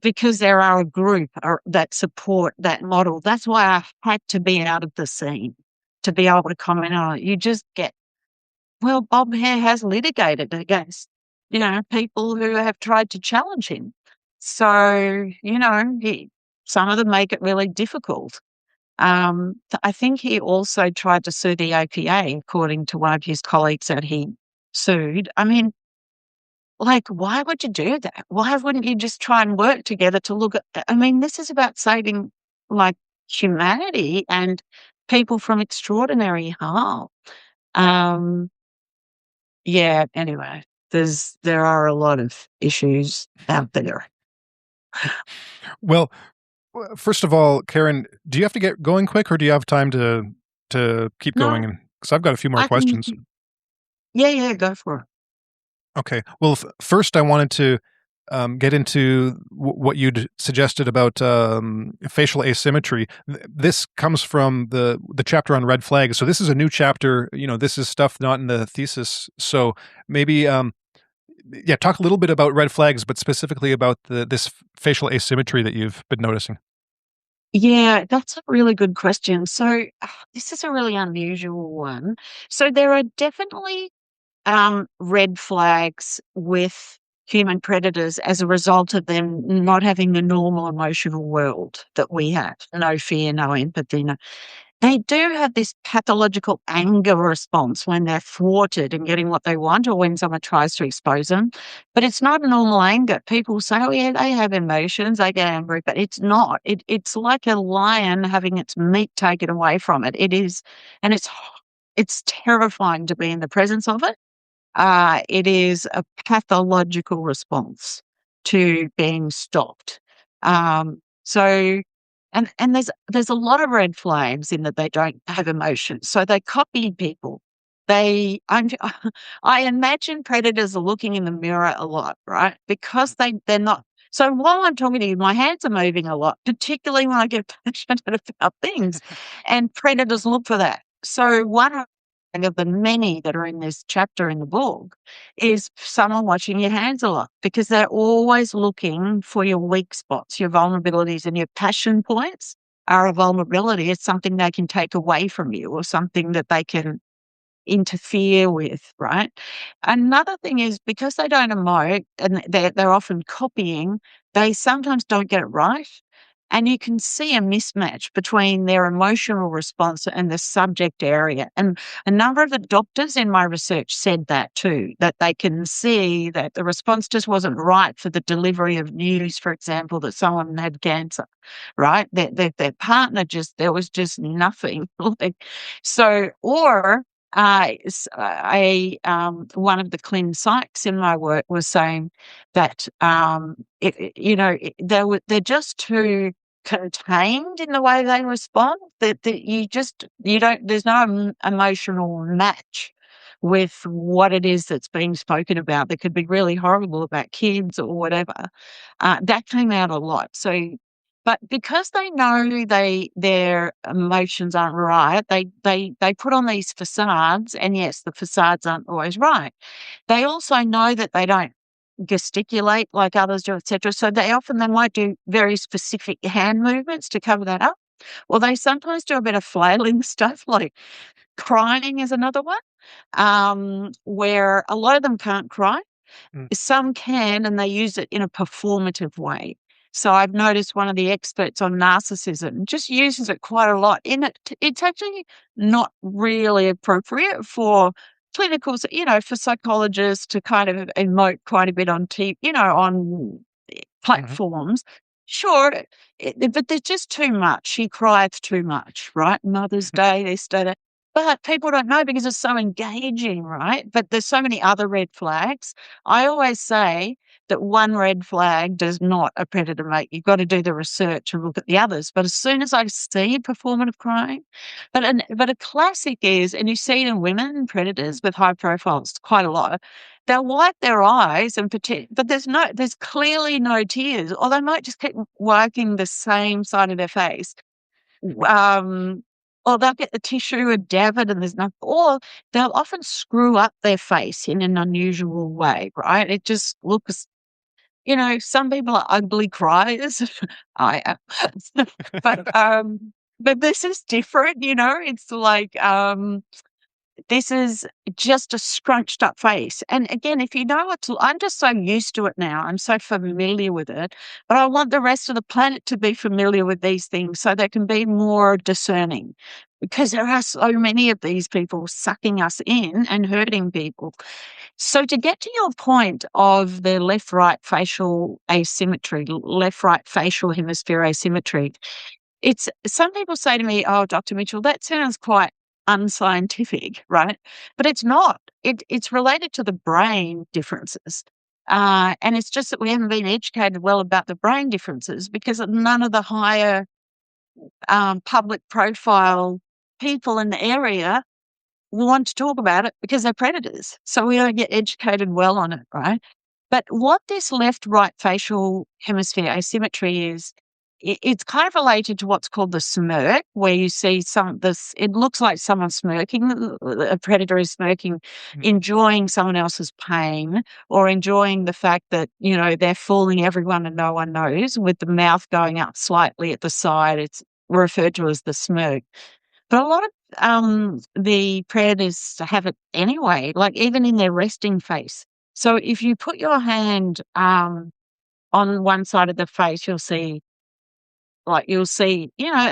Because there are a group that support that model. That's why I had to be out of the scene to be able to comment on it. You just get, well, Bob Hare has litigated against, people who have tried to challenge him. So, some of them make it really difficult. I think he also tried to sue the APA, according to one of his colleagues that he sued. I mean, why would you do that? Why wouldn't you just try and work together to look at, this is about saving humanity and people from extraordinary harm. Yeah, anyway, there are a lot of issues out there. Well, first of all, Karen, do you have to get going quick, or do you have time to keep No, going? Because I've got a few more questions. Yeah, go for it. Okay. Well, first I wanted to get into what you'd suggested about facial asymmetry. This comes from the chapter on red flags. So this is a new chapter. This is stuff not in the thesis. So maybe, talk a little bit about red flags, but specifically about this facial asymmetry that you've been noticing. Yeah, that's a really good question. So this is a really unusual one. So there are definitely red flags with human predators as a result of them not having the normal emotional world that we have. No fear, no empathy, no. They do have this pathological anger response when they're thwarted and getting what they want, or when someone tries to expose them. But it's not normal anger. People say, oh, yeah, they have emotions, they get angry, but it's not. It's like a lion having its meat taken away from it. It is, and it's terrifying to be in the presence of it. It is a pathological response to being stopped. So, and there's a lot of red flags in that they don't have emotions. So they copy people. I imagine predators are looking in the mirror a lot, right? Because they're not. So while I'm talking to you, my hands are moving a lot, particularly when I get passionate about things, and predators look for that. So one of the many that are in this chapter in the book is someone watching your hands a lot, because they're always looking for your weak spots, your vulnerabilities, and your passion points are a vulnerability. It's something they can take away from you or something that they can interfere with, right? Another thing is, because they don't emote and they're often copying, they sometimes don't get it right. And you can see a mismatch between their emotional response and the subject area. And a number of the doctors in my research said that too, that they can see that the response just wasn't right for the delivery of news, for example, that someone had cancer, right? Their partner there was just nothing. So, or one of the clin psychs in my work was saying that they're just too contained in the way they respond, that you don't, there's no emotional match with what it is that's being spoken about that could be really horrible about kids or whatever. That came out a lot. So, but because they know their emotions aren't right, they put on these facades, and yes, the facades aren't always right. They also know that they don't gesticulate like others do, etc. So they might do very specific hand movements to cover that up. Or they sometimes do a bit of flailing stuff, like crying is another one, where a lot of them can't cry. Mm. Some can, and they use it in a performative way. So I've noticed one of the experts on narcissism just uses it quite a lot. It's actually not really appropriate for clinicals, for psychologists to kind of emote quite a bit on on Mhm. platforms. Sure, but there's just too much. She cries too much, right? Mother's Day, this, that. But people don't know because it's so engaging, right? But there's so many other red flags. I always say that one red flag does not a predator make. You've got to do the research and look at the others. But as soon as I see performative crime, but a classic is, and you see it in women predators with high profiles quite a lot, they'll wipe their eyes and pretend, but there's clearly no tears, or they might just keep wiping the same side of their face. Um, or they'll get the tissue and dab it and there's nothing, or they'll often screw up their face in an unusual way, right? It just looks, some people are ugly criers. I am. but, but this is different, it's like, this is just a scrunched up face. And again, if you know I'm just so used to it now. I'm so familiar with it, but I want the rest of the planet to be familiar with these things so they can be more discerning, because there are so many of these people sucking us in and hurting people. So to get to your point of the left-right facial asymmetry, left-right facial hemisphere asymmetry, some people say to me, "Oh, Dr. Mitchell, that sounds quite unscientific," right? But it's not. It's related to the brain differences. And it's just that we haven't been educated well about the brain differences, because none of the higher public profile people in the area want to talk about it because they're predators. So we don't get educated well on it, right? But what this left-right facial hemisphere asymmetry is, it's kind of related to what's called the smirk, where you see it looks like someone smirking, a predator is smirking, Mm. enjoying someone else's pain, or enjoying the fact that, they're fooling everyone and no one knows, with the mouth going up slightly at the side. It's referred to as the smirk. But a lot of the predators have it anyway, like even in their resting face. So if you put your hand on one side of the face, you'll see, a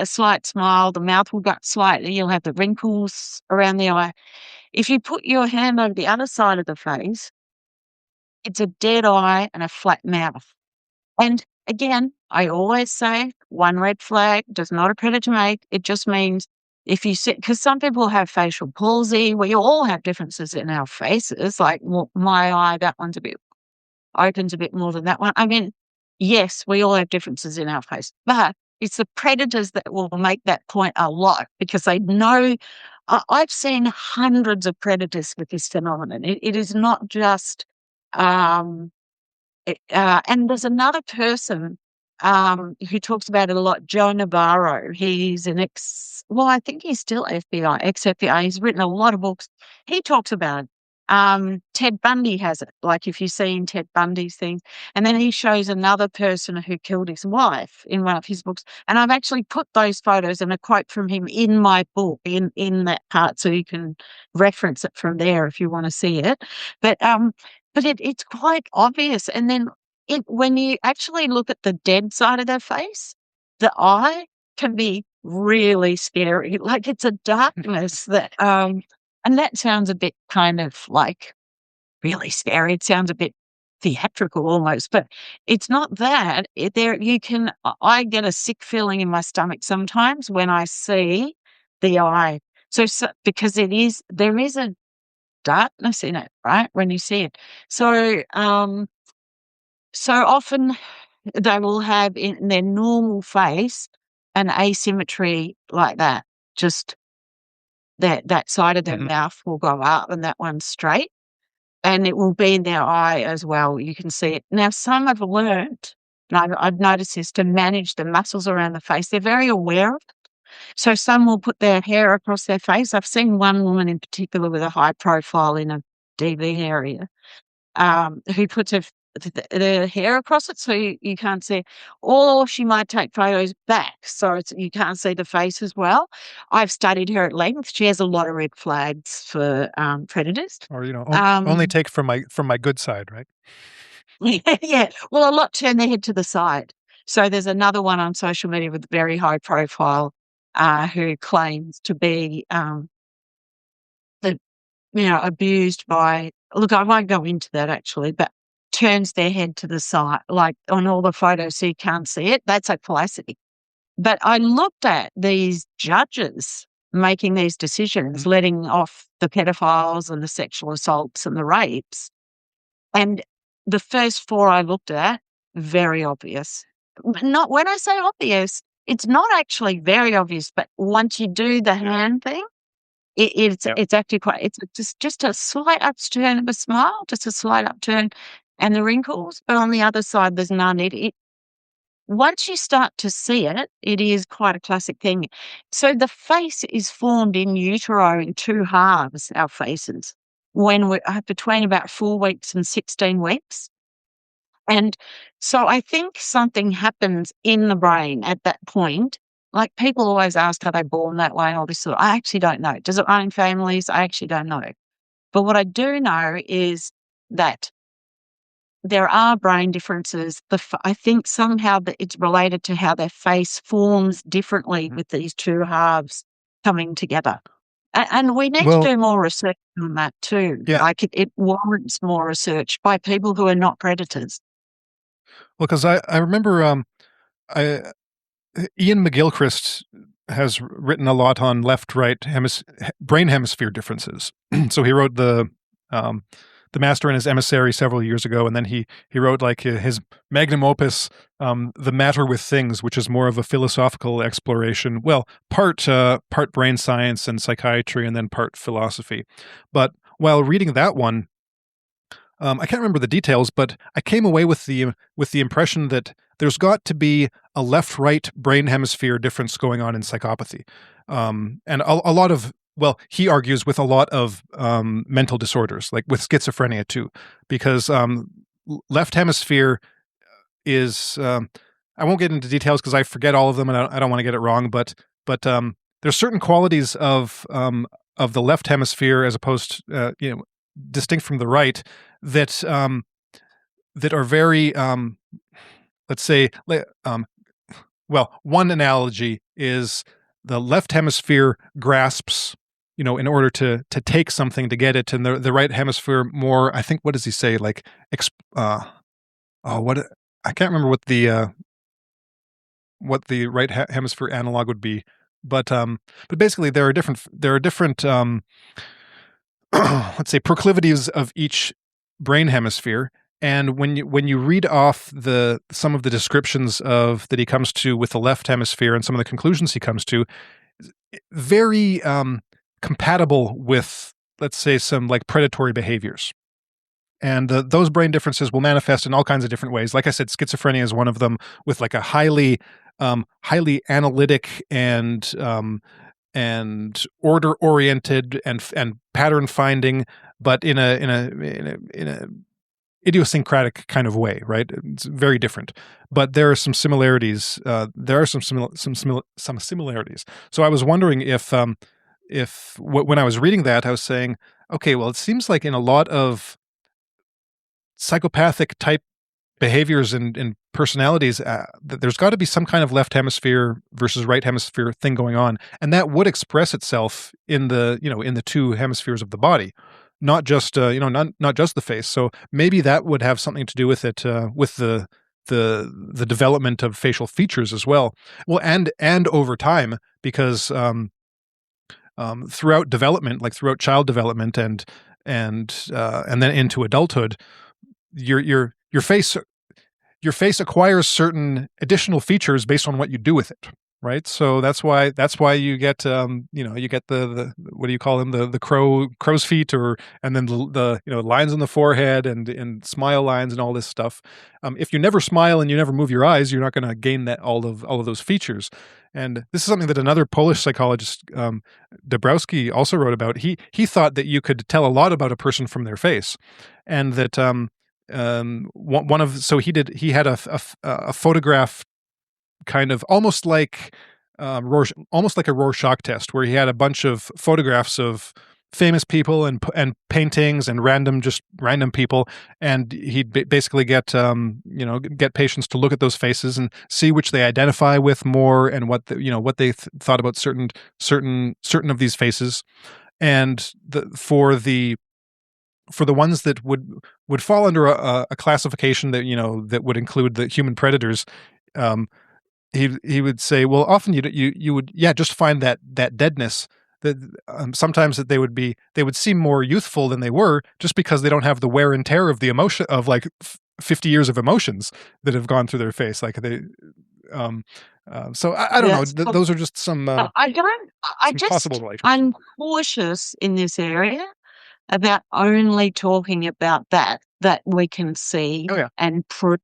slight smile. The mouth will go up slightly. You'll have the wrinkles around the eye. If you put your hand over the other side of the face, it's a dead eye and a flat mouth. And again, I always say one red flag does not a predator make. It just means if you sit, because some people have facial palsy. We all have differences in our faces. Like, my eye, that one's a bit opens a bit more than that one. I mean, yes, we all have differences in our face, but it's the predators that will make that point a lot, because they know. I've seen hundreds of predators with this phenomenon. It is not just, and there's another person who talks about it a lot, Joe Navarro. He's I think he's still FBI, ex-FBI. He's written a lot of books. He talks about it. Ted Bundy has it, like if you've seen Ted Bundy's things. And then he shows another person who killed his wife in one of his books. And I've actually put those photos and a quote from him in my book, in that part, so you can reference it from there if you want to see it. But it's quite obvious. And then when you actually look at the dead side of their face, the eye can be really scary. Like it's a darkness that, and that sounds a bit kind of like really scary. It sounds a bit theatrical almost, but it's not that. I get a sick feeling in my stomach sometimes when I see the eye. So because there is a darkness in it, right? When you see it. So often they will have in their normal face an asymmetry like that. Just that side of their mouth will go up and that one's straight. And it will be in their eye as well. You can see it. Now, some have learned, and I've noticed this, to manage the muscles around the face. They're very aware of it. So some will put their hair across their face. I've seen one woman in particular with a high profile in a DV area, who puts the hair across it so you can't see, or she might take photos back so you can't see the face as well. I've studied her at length. She has a lot of red flags for predators. Or, only take from my good side, right? Yeah. Well, a lot turn their head to the side. So there's another one on social media with very high profile who claims to be abused by, look, I won't go into that actually, but turns their head to the side, like on all the photos so you can't see it. That's a classic. But I looked at these judges making these decisions, letting off the pedophiles and the sexual assaults and the rapes. And the first four I looked at, very obvious. Not when I say obvious, it's not actually very obvious, but once you do the hand thing, it's actually quite, it's just a slight upturn of a smile, just a slight upturn and the wrinkles, but on the other side, there's none. Once you start to see it, it is quite a classic thing. So the face is formed in utero in two halves, our faces, when we're between about 4 weeks and 16 weeks. And so I think something happens in the brain at that point. Like people always ask, are they born that way? All this sort of, I actually don't know. Does it run in families? I actually don't know. But what I do know is that there are brain differences. I think somehow that it's related to how their face forms differently with these two halves coming together. And we need to do more research on that too. Yeah. Like it warrants more research by people who are not predators. Well, because I remember Ian McGilchrist has written a lot on left-right brain hemisphere differences. So he wrote the Master and His Emissary several years ago, and then he wrote like his magnum opus, The Matter with Things, which is more of a philosophical exploration. Well, part brain science and psychiatry, and then part philosophy. But while reading that one, I can't remember the details, but I came away with the impression that there's got to be a left-right brain hemisphere difference going on in psychopathy, and a lot of. Well, he argues with a lot of mental disorders, like with schizophrenia too, because left hemisphere is. I won't get into details because I forget all of them, and I don't want to get it wrong. But there's certain qualities of the left hemisphere as opposed, distinct from the right, that are very, let's say, well, one analogy is the left hemisphere grasps, in order to take something to get it, and the right hemisphere more, I think, what does he say? Like, I can't remember what the right hemisphere analog would be, but basically there are different let's say proclivities of each brain hemisphere. And when you read off some of the descriptions that he comes to with the left hemisphere and some of the conclusions he comes to, very compatible with, let's say, some like predatory behaviors. And those brain differences will manifest in all kinds of different ways. Like I said, schizophrenia is one of them, with like a highly analytic and order oriented and pattern finding, but in a idiosyncratic kind of way, right? It's very different, but there are some similarities. There are some similarities. So I was wondering if when I was reading that, I was saying, okay, well, it seems like in a lot of psychopathic type behaviors and personalities, there's got to be some kind of left hemisphere versus right hemisphere thing going on, and that would express itself in the two hemispheres of the body, not just not just the face. So maybe that would have something to do with it, with the development of facial features as well. Well, and over time, because throughout development, like throughout child development and then into adulthood, your face acquires certain additional features based on what you do with it, right? So that's why you get you get the what do you call them, the crow's feet, or and then the lines on the forehead and smile lines and all this stuff. If you never smile and you never move your eyes, you're not going to gain that all of those features. And this is something that another Polish psychologist, Dabrowski, also wrote about. He thought that you could tell a lot about a person from their face, and that one of so he had a photograph, kind of almost like almost like a Rorschach test, where he had a bunch of photographs of famous people and paintings and random people, and he'd basically get get patients to look at those faces and see which they identify with more, and what what they thought about certain of these faces. And for the ones that would fall under a classification that that would include the human predators, um, he would say, well, often you would just find that deadness, that sometimes that they would seem more youthful than they were, just because they don't have the wear and tear of the emotion of like 50 years of emotions that have gone through their face, like they um so I don't know, Yes. Look, those are just some I don't, I some possible just, relationships. I'm cautious in this area about only talking about that we can Oh see yeah. and prove,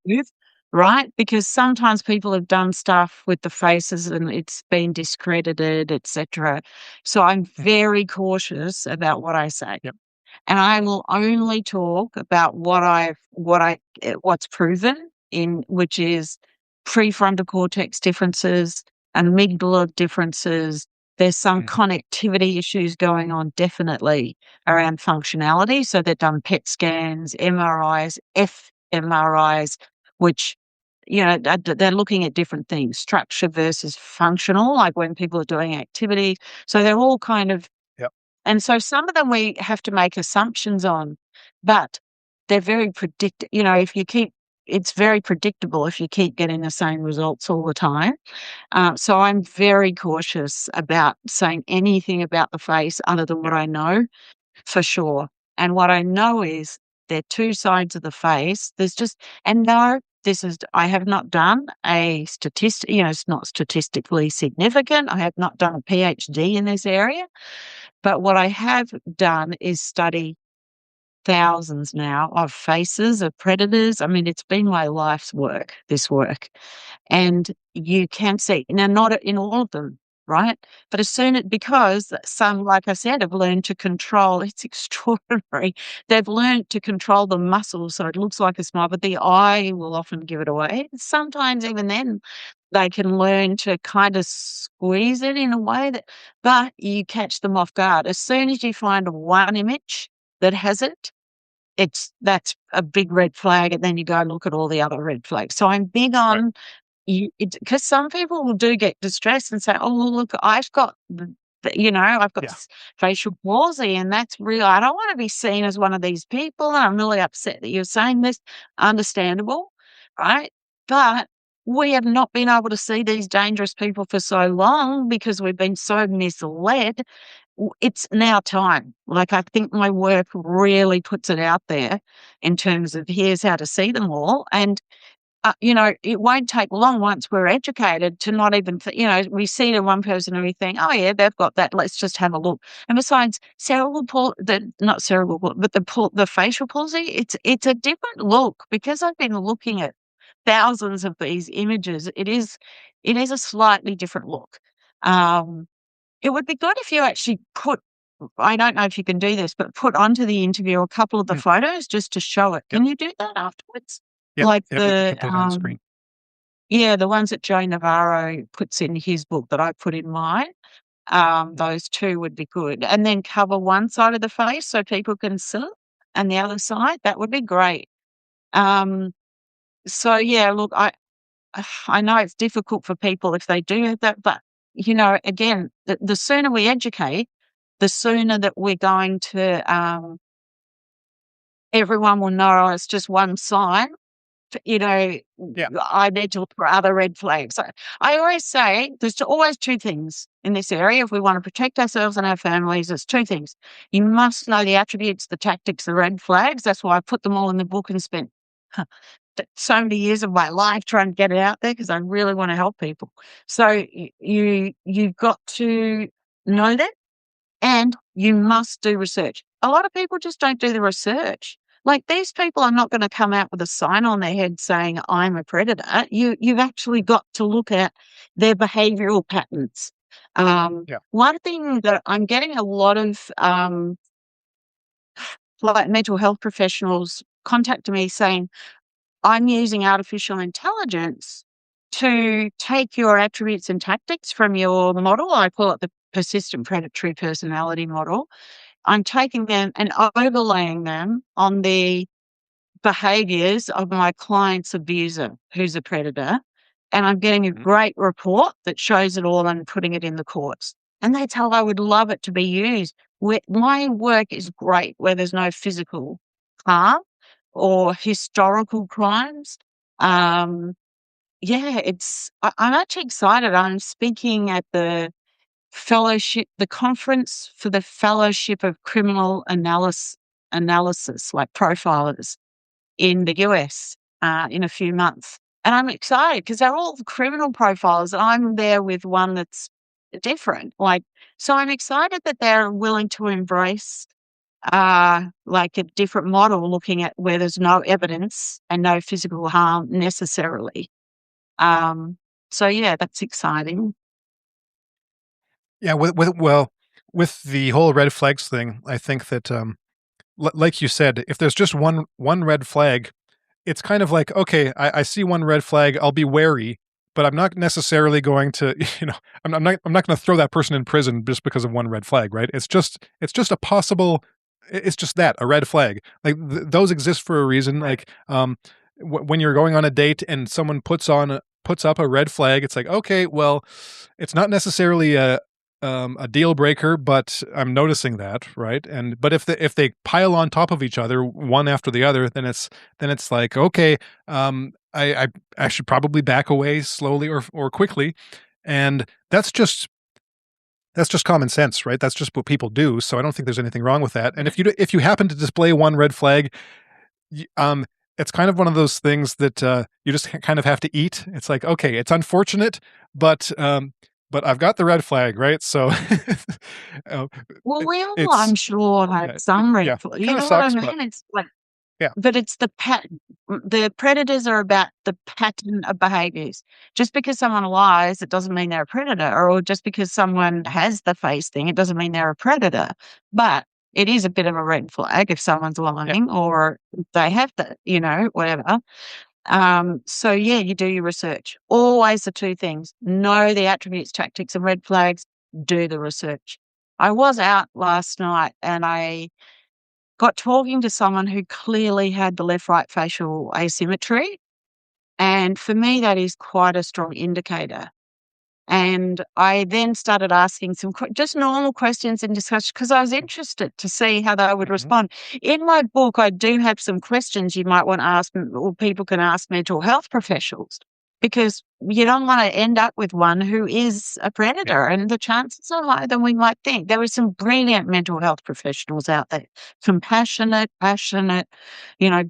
right? Because sometimes people have done stuff with the faces and it's been discredited, etc. So I'm Mm. very cautious about what I say. Yep. And I will only talk about what's proven, in which is prefrontal cortex differences, amygdala differences. There's some Mhm. connectivity issues going on, definitely, around functionality. So they've done PET scans, MRIs, fMRIs, which they're looking at different things, structure versus functional, like when people are doing activity. So they're all kind of, Yep. and so some of them we have to make assumptions on, but they're very if you keep, it's very predictable if you keep getting the same results all the time. So I'm very cautious about saying anything about the face other than what Yep. I know for sure. And what I know is there are two sides of the face. There's just, and no, I have not done a statistic, it's not statistically significant. I have not done a PhD in this area. But what I have done is study thousands now of faces of predators. I mean, it's been my life's work, this work. And you can see, now, not in all of them, right? But because some, like I said, have learned to control, it's extraordinary. They've learned to control the muscles so it looks like a smile, but the eye will often give it away. Sometimes even then, they can learn to kind of squeeze it in a way but you catch them off guard. As soon as you find one image that has it, that's a big red flag, and then you go and look at all the other red flags. So I'm big Right. on because some people do get distressed and say, "Oh, well, look, I've got I've got Yeah. facial palsy, and that's real. I don't want to be seen as one of these people. And I'm really upset that you're saying this." Understandable, right? But we have not been able to see these dangerous people for so long because we've been so misled. It's now time. Like, I think my work really puts it out there in terms of here's how to see them all. And it won't take long once we're educated to not even, we see the one person and we think, oh yeah, they've got that. Let's just have a look. And besides not cerebral, but the facial palsy, it's a different look because I've been looking at thousands of these images. It is a slightly different look. It would be good if you actually I don't know if you can do this, but put onto the interview a couple of the photos just to show it. Can you do that afterwards? Yep. Like We can put those on the screen. Yeah, the ones that Joe Navarro puts in his book that I put in mine. Those two would be good. And then cover one side of the face so people can see, and the other side, that would be great. So yeah, look, I know it's difficult for people if they do have that, but again, the sooner we educate, the sooner that we're going to, everyone will know it's just one sign. I need to look for other red flags. I always say there's always two things in this area. If we want to protect ourselves and our families, there's two things. You must know the attributes, the tactics, the red flags. That's why I put them all in the book and spent so many years of my life trying to get it out there because I really want to help people. So you've got to know that, and you must do research. A lot of people just don't do the research. Like, these people are not going to come out with a sign on their head saying, I'm a predator. You've actually got to look at their behavioral patterns. One thing that I'm getting a lot of like mental health professionals contact me saying, I'm using artificial intelligence to take your attributes and tactics from your model. I call it the persistent predatory personality model. I'm taking them and overlaying them on the behaviours of my client's abuser, who's a predator, and I'm getting a great report that shows it all and putting it in the courts. And that's how I would love it to be used. My work is great where there's no physical harm or historical crimes. I'm actually excited. I'm speaking at the conference for the Fellowship of Criminal Analysis, like profilers in the US in a few months. And I'm excited because they're all criminal profilers. And I'm there with one that's different. So I'm excited that they're willing to embrace like a different model, looking at where there's no evidence and no physical harm necessarily. So yeah, that's exciting. Yeah, with the whole red flags thing, I think that like you said, if there's just one red flag, it's kind of like, okay, I see one red flag, I'll be wary, but I'm not necessarily going to, I'm not going to throw that person in prison just because of one red flag, right? It's just a possible, it's just that, a red flag. Like those exist for a reason. Like when you're going on a date and someone puts up a red flag, it's like, okay, well, it's not necessarily a deal breaker, but I'm noticing that, right? But if they pile on top of each other, one after the other, then it's like, okay, I should probably back away slowly or quickly, and that's just common sense, right? That's just what people do. So I don't think there's anything wrong with that. And if you happen to display one red flag, it's kind of one of those things that you just kind of have to eat. It's like, okay, it's unfortunate, but I've got the red flag, right? So, Well, we all, I'm sure, have some red flag. You know what I mean? It's like, but it's the pattern. The predators are about the pattern of behaviors. Just because someone lies, it doesn't mean they're a predator, or just because someone has the face thing, it doesn't mean they're a predator. But it is a bit of a red flag if someone's lying or they have the, whatever. So yeah, you do your research. Always the two things: know the attributes, tactics, and red flags. Do the research. I was out last night and I got talking to someone who clearly had the left-right facial asymmetry. And for me, that is quite a strong indicator. And I then started asking some just normal questions in discussion because I was interested to see how they would respond. In my book, I do have some questions you might want to ask, or people can ask mental health professionals, because you don't want to end up with one who is a predator, and the chances are higher than we might think. There are some brilliant mental health professionals out there, compassionate, passionate,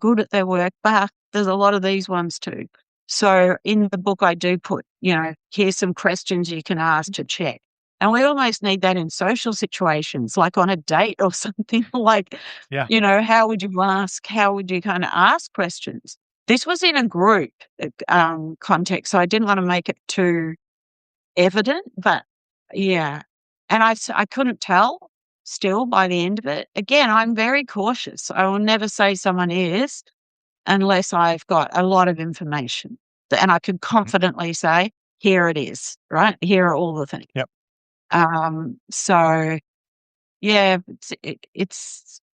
good at their work, but there's a lot of these ones too. So in the book, I do put, here's some questions you can ask to check. And we almost need that in social situations, like on a date or something like, Yeah. how would you ask? How would you kind of ask questions? This was in a group context, so I didn't want to make it too evident, but yeah. And I couldn't tell still by the end of it. Again, I'm very cautious. I will never say someone is unless I've got a lot of information and I can confidently say, here it is, right? Here are all the things. Yep. So yeah,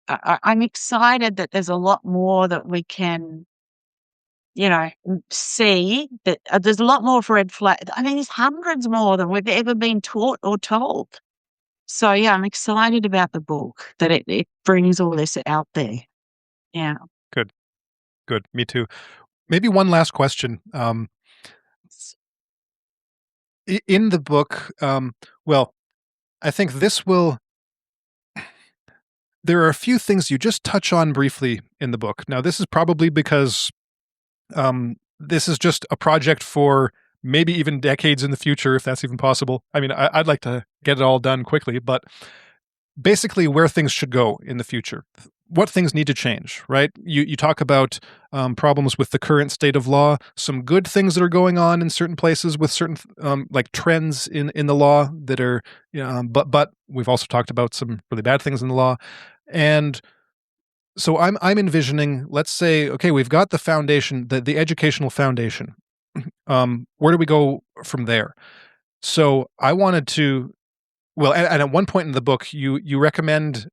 I'm excited that there's a lot more that we can, see that there's a lot more red flag. I mean, there's hundreds more than we've ever been taught or told. So yeah, I'm excited about the book that it brings all this out there. Yeah. Good. Me too. Maybe one last question. In the book, well, I think there are a few things you just touch on briefly in the book. Now, this is probably because this is just a project for maybe even decades in the future, if that's even possible. I mean, I'd like to get it all done quickly, but basically where things should go in the future. What things need to change, right? You talk about problems with the current state of law, some good things that are going on in certain places with certain like trends in the law that are, but we've also talked about some really bad things in the law. And so I'm envisioning, let's say, okay, we've got the foundation, the educational foundation. Where do we go from there? So I wanted to, well, and at one point in the book, you recommend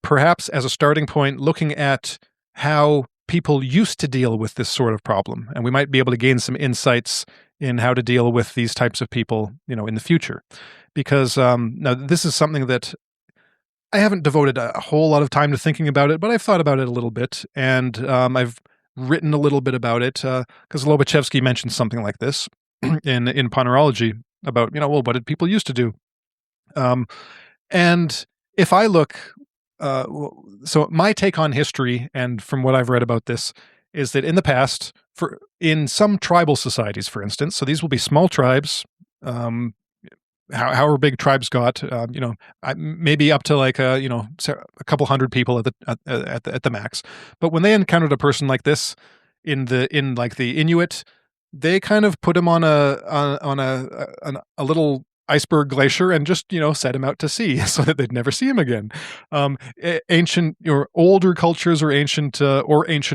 perhaps as a starting point, looking at how people used to deal with this sort of problem, and we might be able to gain some insights in how to deal with these types of people, in the future. Because now this is something that I haven't devoted a whole lot of time to thinking about it, but I've thought about it a little bit, and I've written a little bit about it because Lobachevsky mentioned something like this in Ponerology about, well, what did people used to do? And if I look, so my take on history, and from what I've read about this, is that in the past, in some tribal societies, for instance, so these will be small tribes, however big tribes got, maybe up to like a couple hundred people at the max. But when they encountered a person like this in like the Inuit, they kind of put him on a little iceberg glacier and just set him out to sea so that they'd never see him again. Ancient or older cultures or ancient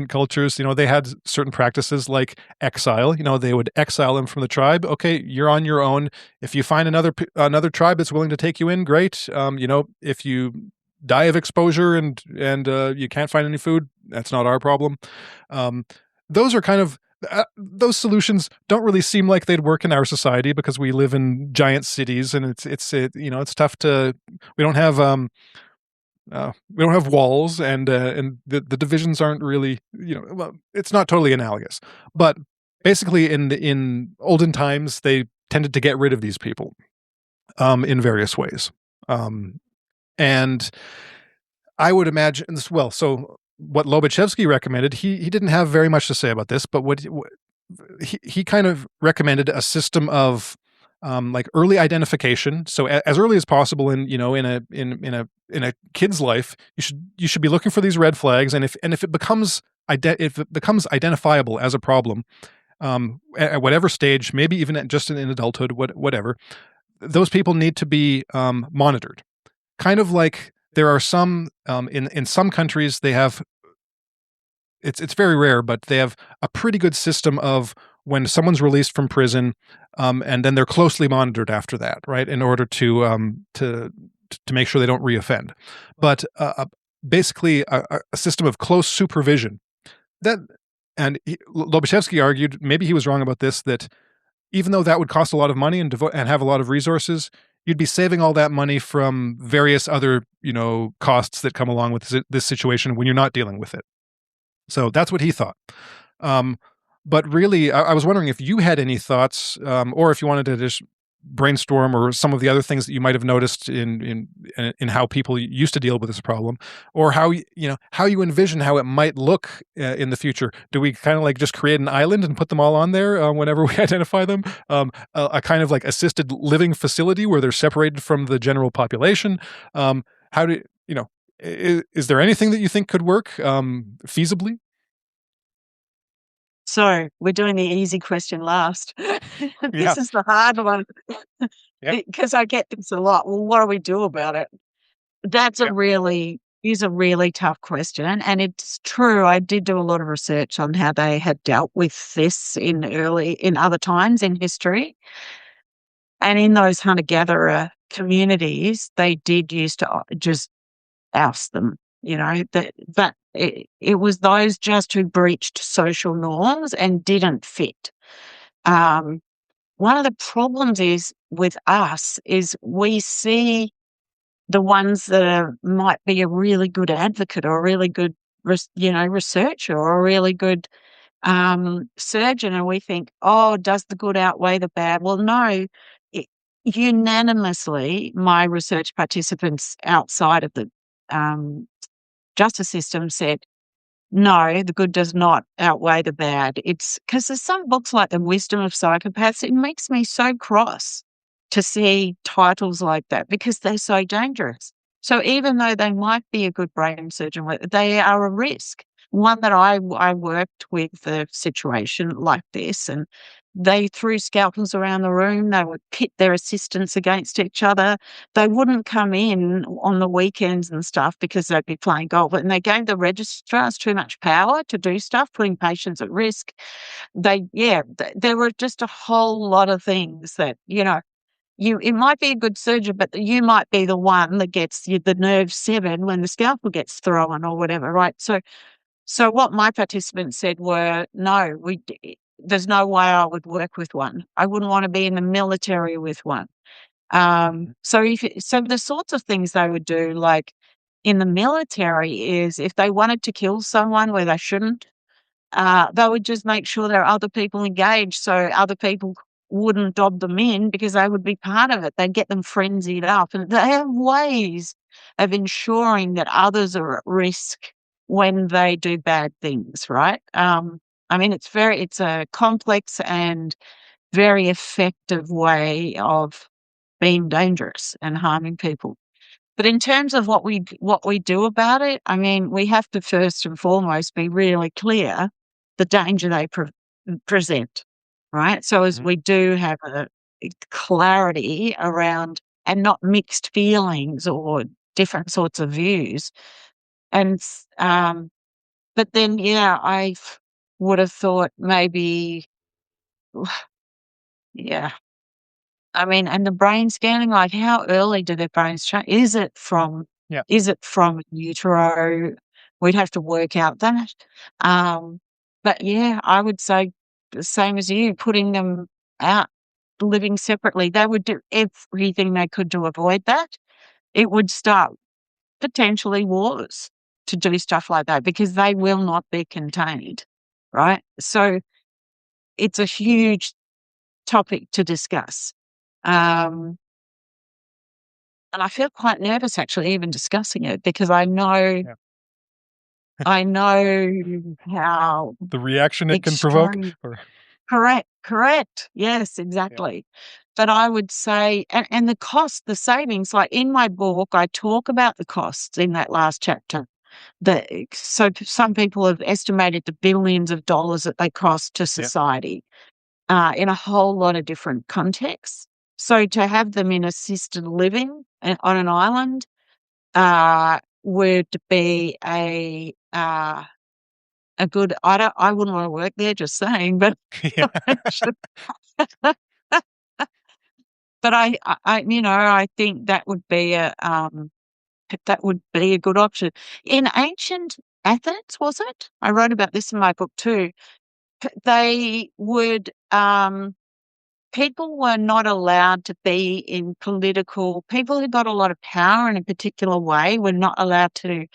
cultures, they had certain practices like exile. They would exile him from the tribe. Okay, you're on your own. If you find another tribe that's willing to take you in, great. If you die of exposure and you can't find any food, that's not our problem. Those are kind of those solutions don't really seem like they'd work in our society because we live in giant cities and it's tough to. We don't have walls and the divisions aren't really well, it's not totally analogous, but basically in olden times they tended to get rid of these people in various ways, and I would imagine well. So what Lobachevsky recommended, he didn't have very much to say about this, but what he kind of recommended a system of like early identification. So as early as possible in a kid's life, you should be looking for these red flags, and if it becomes identifiable as a problem, at whatever stage, maybe even just in adulthood, whatever, those people need to be monitored. Kind of like there are some in some countries they have. It's very rare, but they have a pretty good system of when someone's released from prison, and then they're closely monitored after that, right? In order to make sure they don't reoffend. But basically, a system of close supervision. Lobachevsky argued, maybe he was wrong about this, that even though that would cost a lot of money and have a lot of resources, you'd be saving all that money from various other costs that come along with this situation when you're not dealing with it. So that's what he thought. But really, I was wondering if you had any thoughts, or if you wanted to just brainstorm or some of the other things that you might have noticed in how people used to deal with this problem, or how how you envision how it might look in the future? Do we kind of like just create an island and put them all on there whenever we identify them? A kind of like assisted living facility where they're separated from the general population. How do you know? Is there anything that you think could work feasibly? So we're doing the easy question last. Yeah, This is the hard one yeah, because I get this a lot. Well, what do we do about it? That's a yeah, really is a really tough question, and it's true. I did do a lot of research on how they had dealt with this in other times in history, and in those hunter-gatherer communities, they did used to just oust them. But it was those just who breached social norms and didn't fit. Um, One of the problems is with us is we see the ones that might be a really good advocate or a really good, researcher or a really good surgeon, and we think, oh, does the good outweigh the bad? Well, no. It, Unanimously, my research participants outside of the um, justice system said, no, the good does not outweigh the bad. It's because there's some books like The Wisdom of Psychopaths. It makes me so cross to see titles like that because they're so dangerous. So even though they might be a good brain surgeon, they are a risk. One that I worked with a situation like this, and they threw scalpels around the room. They would pit their assistants against each other. They wouldn't come in on the weekends and stuff because they'd be playing golf, and they gave the registrars too much power to do stuff, putting patients at risk. There were just a whole lot of things that, it might be a good surgeon, but you might be the one that gets the nerve severed when the scalpel gets thrown or whatever, right? So what my participants said were, no, there's no way I would work with one. I wouldn't want to be in the military with one. So the sorts of things they would do, like in the military, is if they wanted to kill someone where they shouldn't, they would just make sure there are other people engaged, so other people wouldn't dob them in because they would be part of it. They'd get them frenzied up, and they have ways of ensuring that others are at risk when they do bad things. Right? It's a complex and very effective way of being dangerous and harming people. But in terms of what we do about it, we have to first and foremost be really clear the danger they present, right? So as mhm, we do have a clarity around and not mixed feelings or different sorts of views. And but then, yeah, would have thought maybe, yeah. And the brain scanning, like how early do their brains change? yeah, Is it from utero? We'd have to work out that. Um, but yeah, I would say the same as you, putting them out, living separately. They would do everything they could to avoid that. It would start potentially wars to do stuff like that because they will not be contained, right? So it's a huge topic to discuss. Um, And I feel quite nervous actually even discussing it because yeah. I know how The reaction it can provoke, extreme. or Correct. Yes, yeah, exactly. But I would say and the cost, the savings, like in my book, I talk about the costs in that last chapter. So some people have estimated the billions of dollars that they cost to yeah, society, in a whole lot of different contexts. So to have them in assisted living on an island would be a good. I wouldn't want to work there. Just saying, but yeah, but I think that would be a good option. In ancient Athens, was it? I wrote about this in my book too. They would people were not allowed to be in people who got a lot of power in a particular way were not allowed to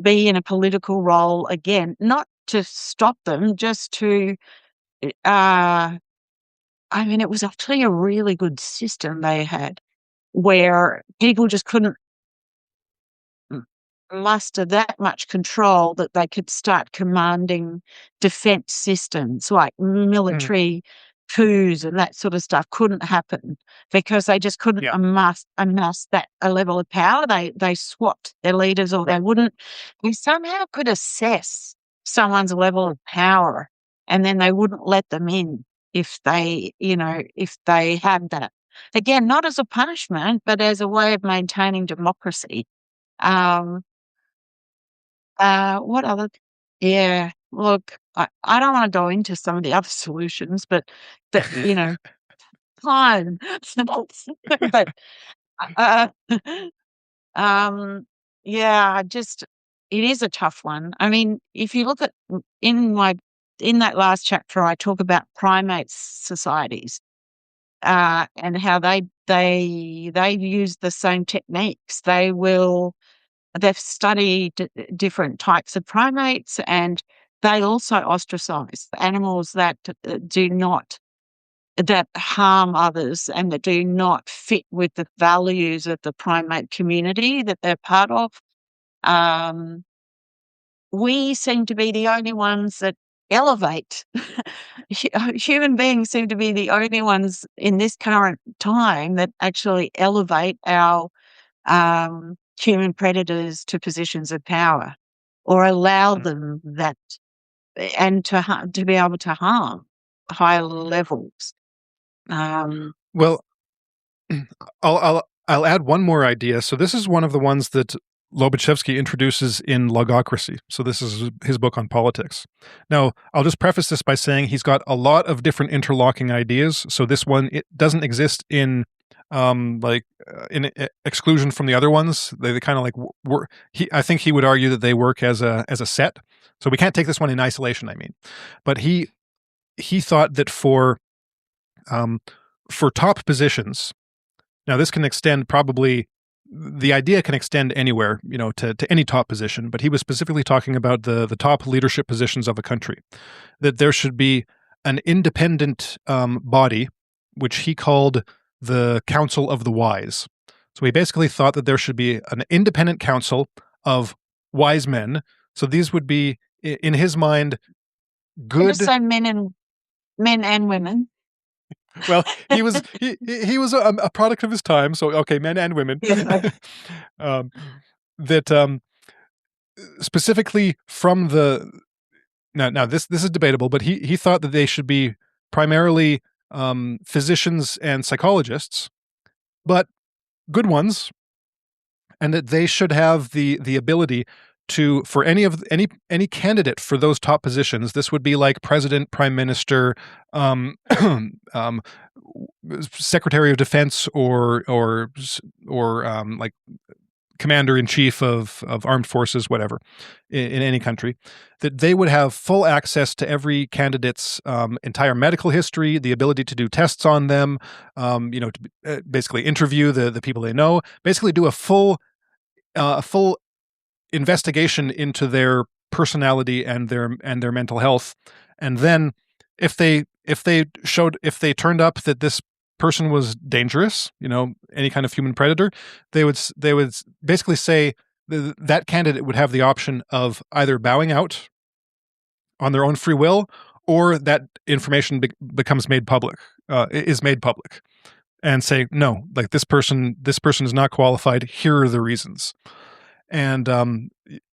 be in a political role again, not to stop them, just to uh, I mean, it was actually a really good system they had where people just couldn't muster that much control that they could start commanding defense systems like Mm, military coups and that sort of stuff couldn't happen because they just couldn't yeah. amass that a level of power. They swapped their leaders or they wouldn't. They somehow could assess someone's level of power and then they wouldn't let them in if they, if they had that. Again, not as a punishment, but as a way of maintaining democracy. Um, what other yeah, look, I don't wanna go into some of the other solutions, but that, time. But, uh, um, yeah, it is a tough one. I mean, if you look at in that last chapter, I talk about primate societies, and how they use the same techniques. They've studied different types of primates, and they also ostracize animals that harm others and that do not fit with the values of the primate community that they're part of. Um, we seem to be the only ones that elevate. Human beings seem to be the only ones in this current time that actually elevate our human predators to positions of power or allow them that and to be able to harm higher levels. Um, Well, I'll add one more idea. So this is one of the ones that Lobachevsky introduces in Logocracy. So this is his book on politics. Now, I'll just preface this by saying he's got a lot of different interlocking ideas. So this one, it doesn't exist in exclusion from the other ones. They kind of like work. I think he would argue that they work as a set. So we can't take this one in isolation. I mean, but he thought that for top positions. Now, this can extend probably, the idea can extend anywhere, to any top position, but he was specifically talking about the top leadership positions of a country, that there should be an independent body, which he called the Council of the Wise. So he basically thought that there should be an independent council of wise men. So these would be, in his mind, and just good. say men and women. Well, he was a product of his time. So okay, men and women. Yeah. um, that specifically from the now this is debatable, but he thought that they should be primarily physicians and psychologists, but good ones, and that they should have the ability to, for any candidate for those top positions, this would be like president, prime minister, um, um, secretary of defense, or like commander in chief of armed forces, whatever, in any country, that they would have full access to every candidate's entire medical history, the ability to do tests on them, to basically interview the people they know, basically do a full investigation into their personality and their mental health, and then if they turned up that this person was dangerous, any kind of human predator, they would basically say that candidate would have the option of either bowing out on their own free will, or that information becomes made public, is made public, and say, no, like this person is not qualified. Here are the reasons. And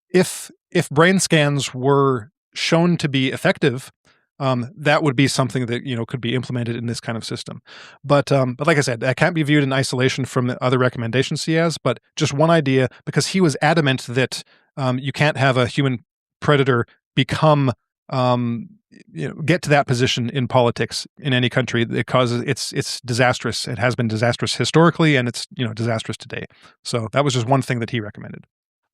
if brain scans were shown to be effective, that would be something that could be implemented in this kind of system. But like I said, that can't be viewed in isolation from the other recommendations he has. But just one idea, because he was adamant that you can't have a human predator become get to that position in politics in any country. It causes it's disastrous. It has been disastrous historically, and it's disastrous today. So that was just one thing that he recommended.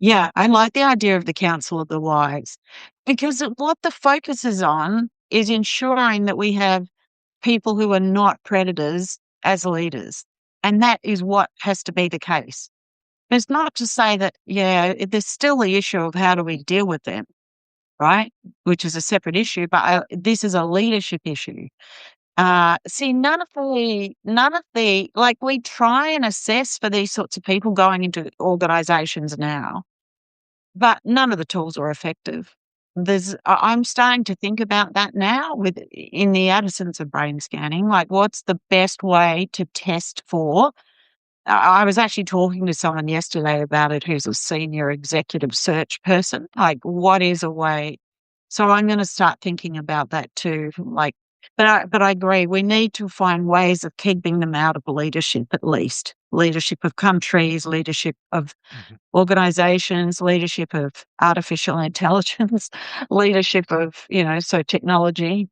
Yeah, I like the idea of the Council of the Wise because what the focus is on is ensuring that we have people who are not predators as leaders. And that is what has to be the case. It's not to say that, there's still the issue of how do we deal with them, right? Which is a separate issue, but this is a leadership issue. See, none of the like, we try and assess for these sorts of people going into organizations now, but none of the tools are effective. I'm starting to think about that now in the absence of brain scanning, like what's the best way to test for. I was actually talking to someone yesterday about it who's a senior executive search person. Like, what is a way? So I'm going to start thinking about that too. Like, but I agree. We need to find ways of keeping them out of leadership, at least leadership of countries, leadership of organizations, leadership of artificial intelligence, leadership of so technology.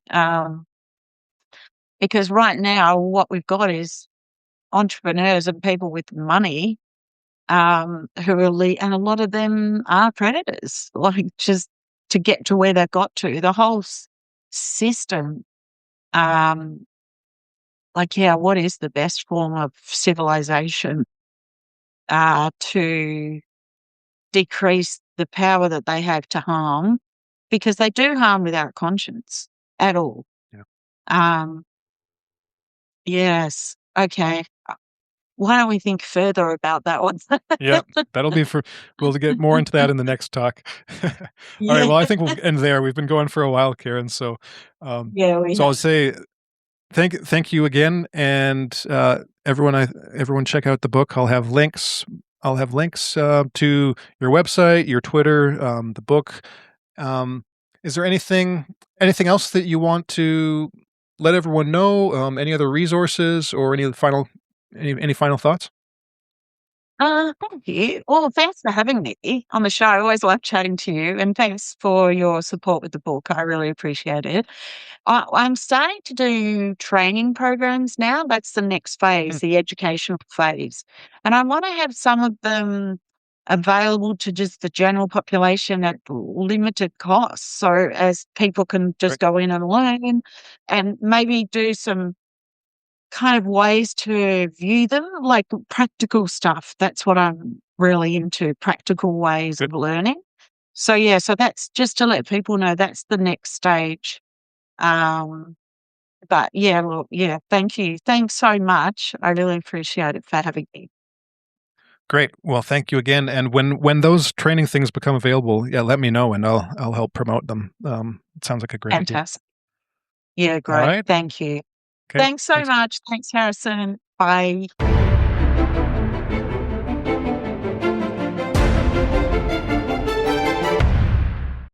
Because right now, what we've got is entrepreneurs and people with money who are and a lot of them are predators, like just to get to where they've got to. The whole system, what is the best form of civilization to decrease the power that they have to harm, because they do harm without conscience at all. Yeah. Yes. Okay. Why don't we think further about that one? Yeah, that'll be we'll get more into that in the next talk. All right, Yeah. well, I think we'll end there. We've been going for a while, Karen, so, Yeah, we I'll have. say thank you again, and, everyone check out the book. I'll have links, to your website, your Twitter, the book. Um, is there anything else that you want to let everyone know? Any other resources or any final thoughts? Thank you. Well, thanks for having me on the show. I always love chatting to you, and thanks for your support with the book. I really appreciate it. I'm starting to do training programs now. That's the next Hmm, phase, the educational phase. And I want to have some of them available to just the general population at limited cost. So as people can just great. go in and learn and maybe do some kind of ways to view them, like practical stuff. That's what I'm really into, practical ways Good. of learning. So yeah, so that's just to let people know that's the next stage. Um, but yeah, look, yeah, thank you. Thanks so much. I really appreciate it for having me. Great. Well, thank you again, and when those training things become available, yeah, let me know, and I'll help promote them. It sounds like a great idea. Fantastic. Yeah, All great. right. Thank you. Okay. Thanks so Thanks. much. Thanks, Harrison. Bye.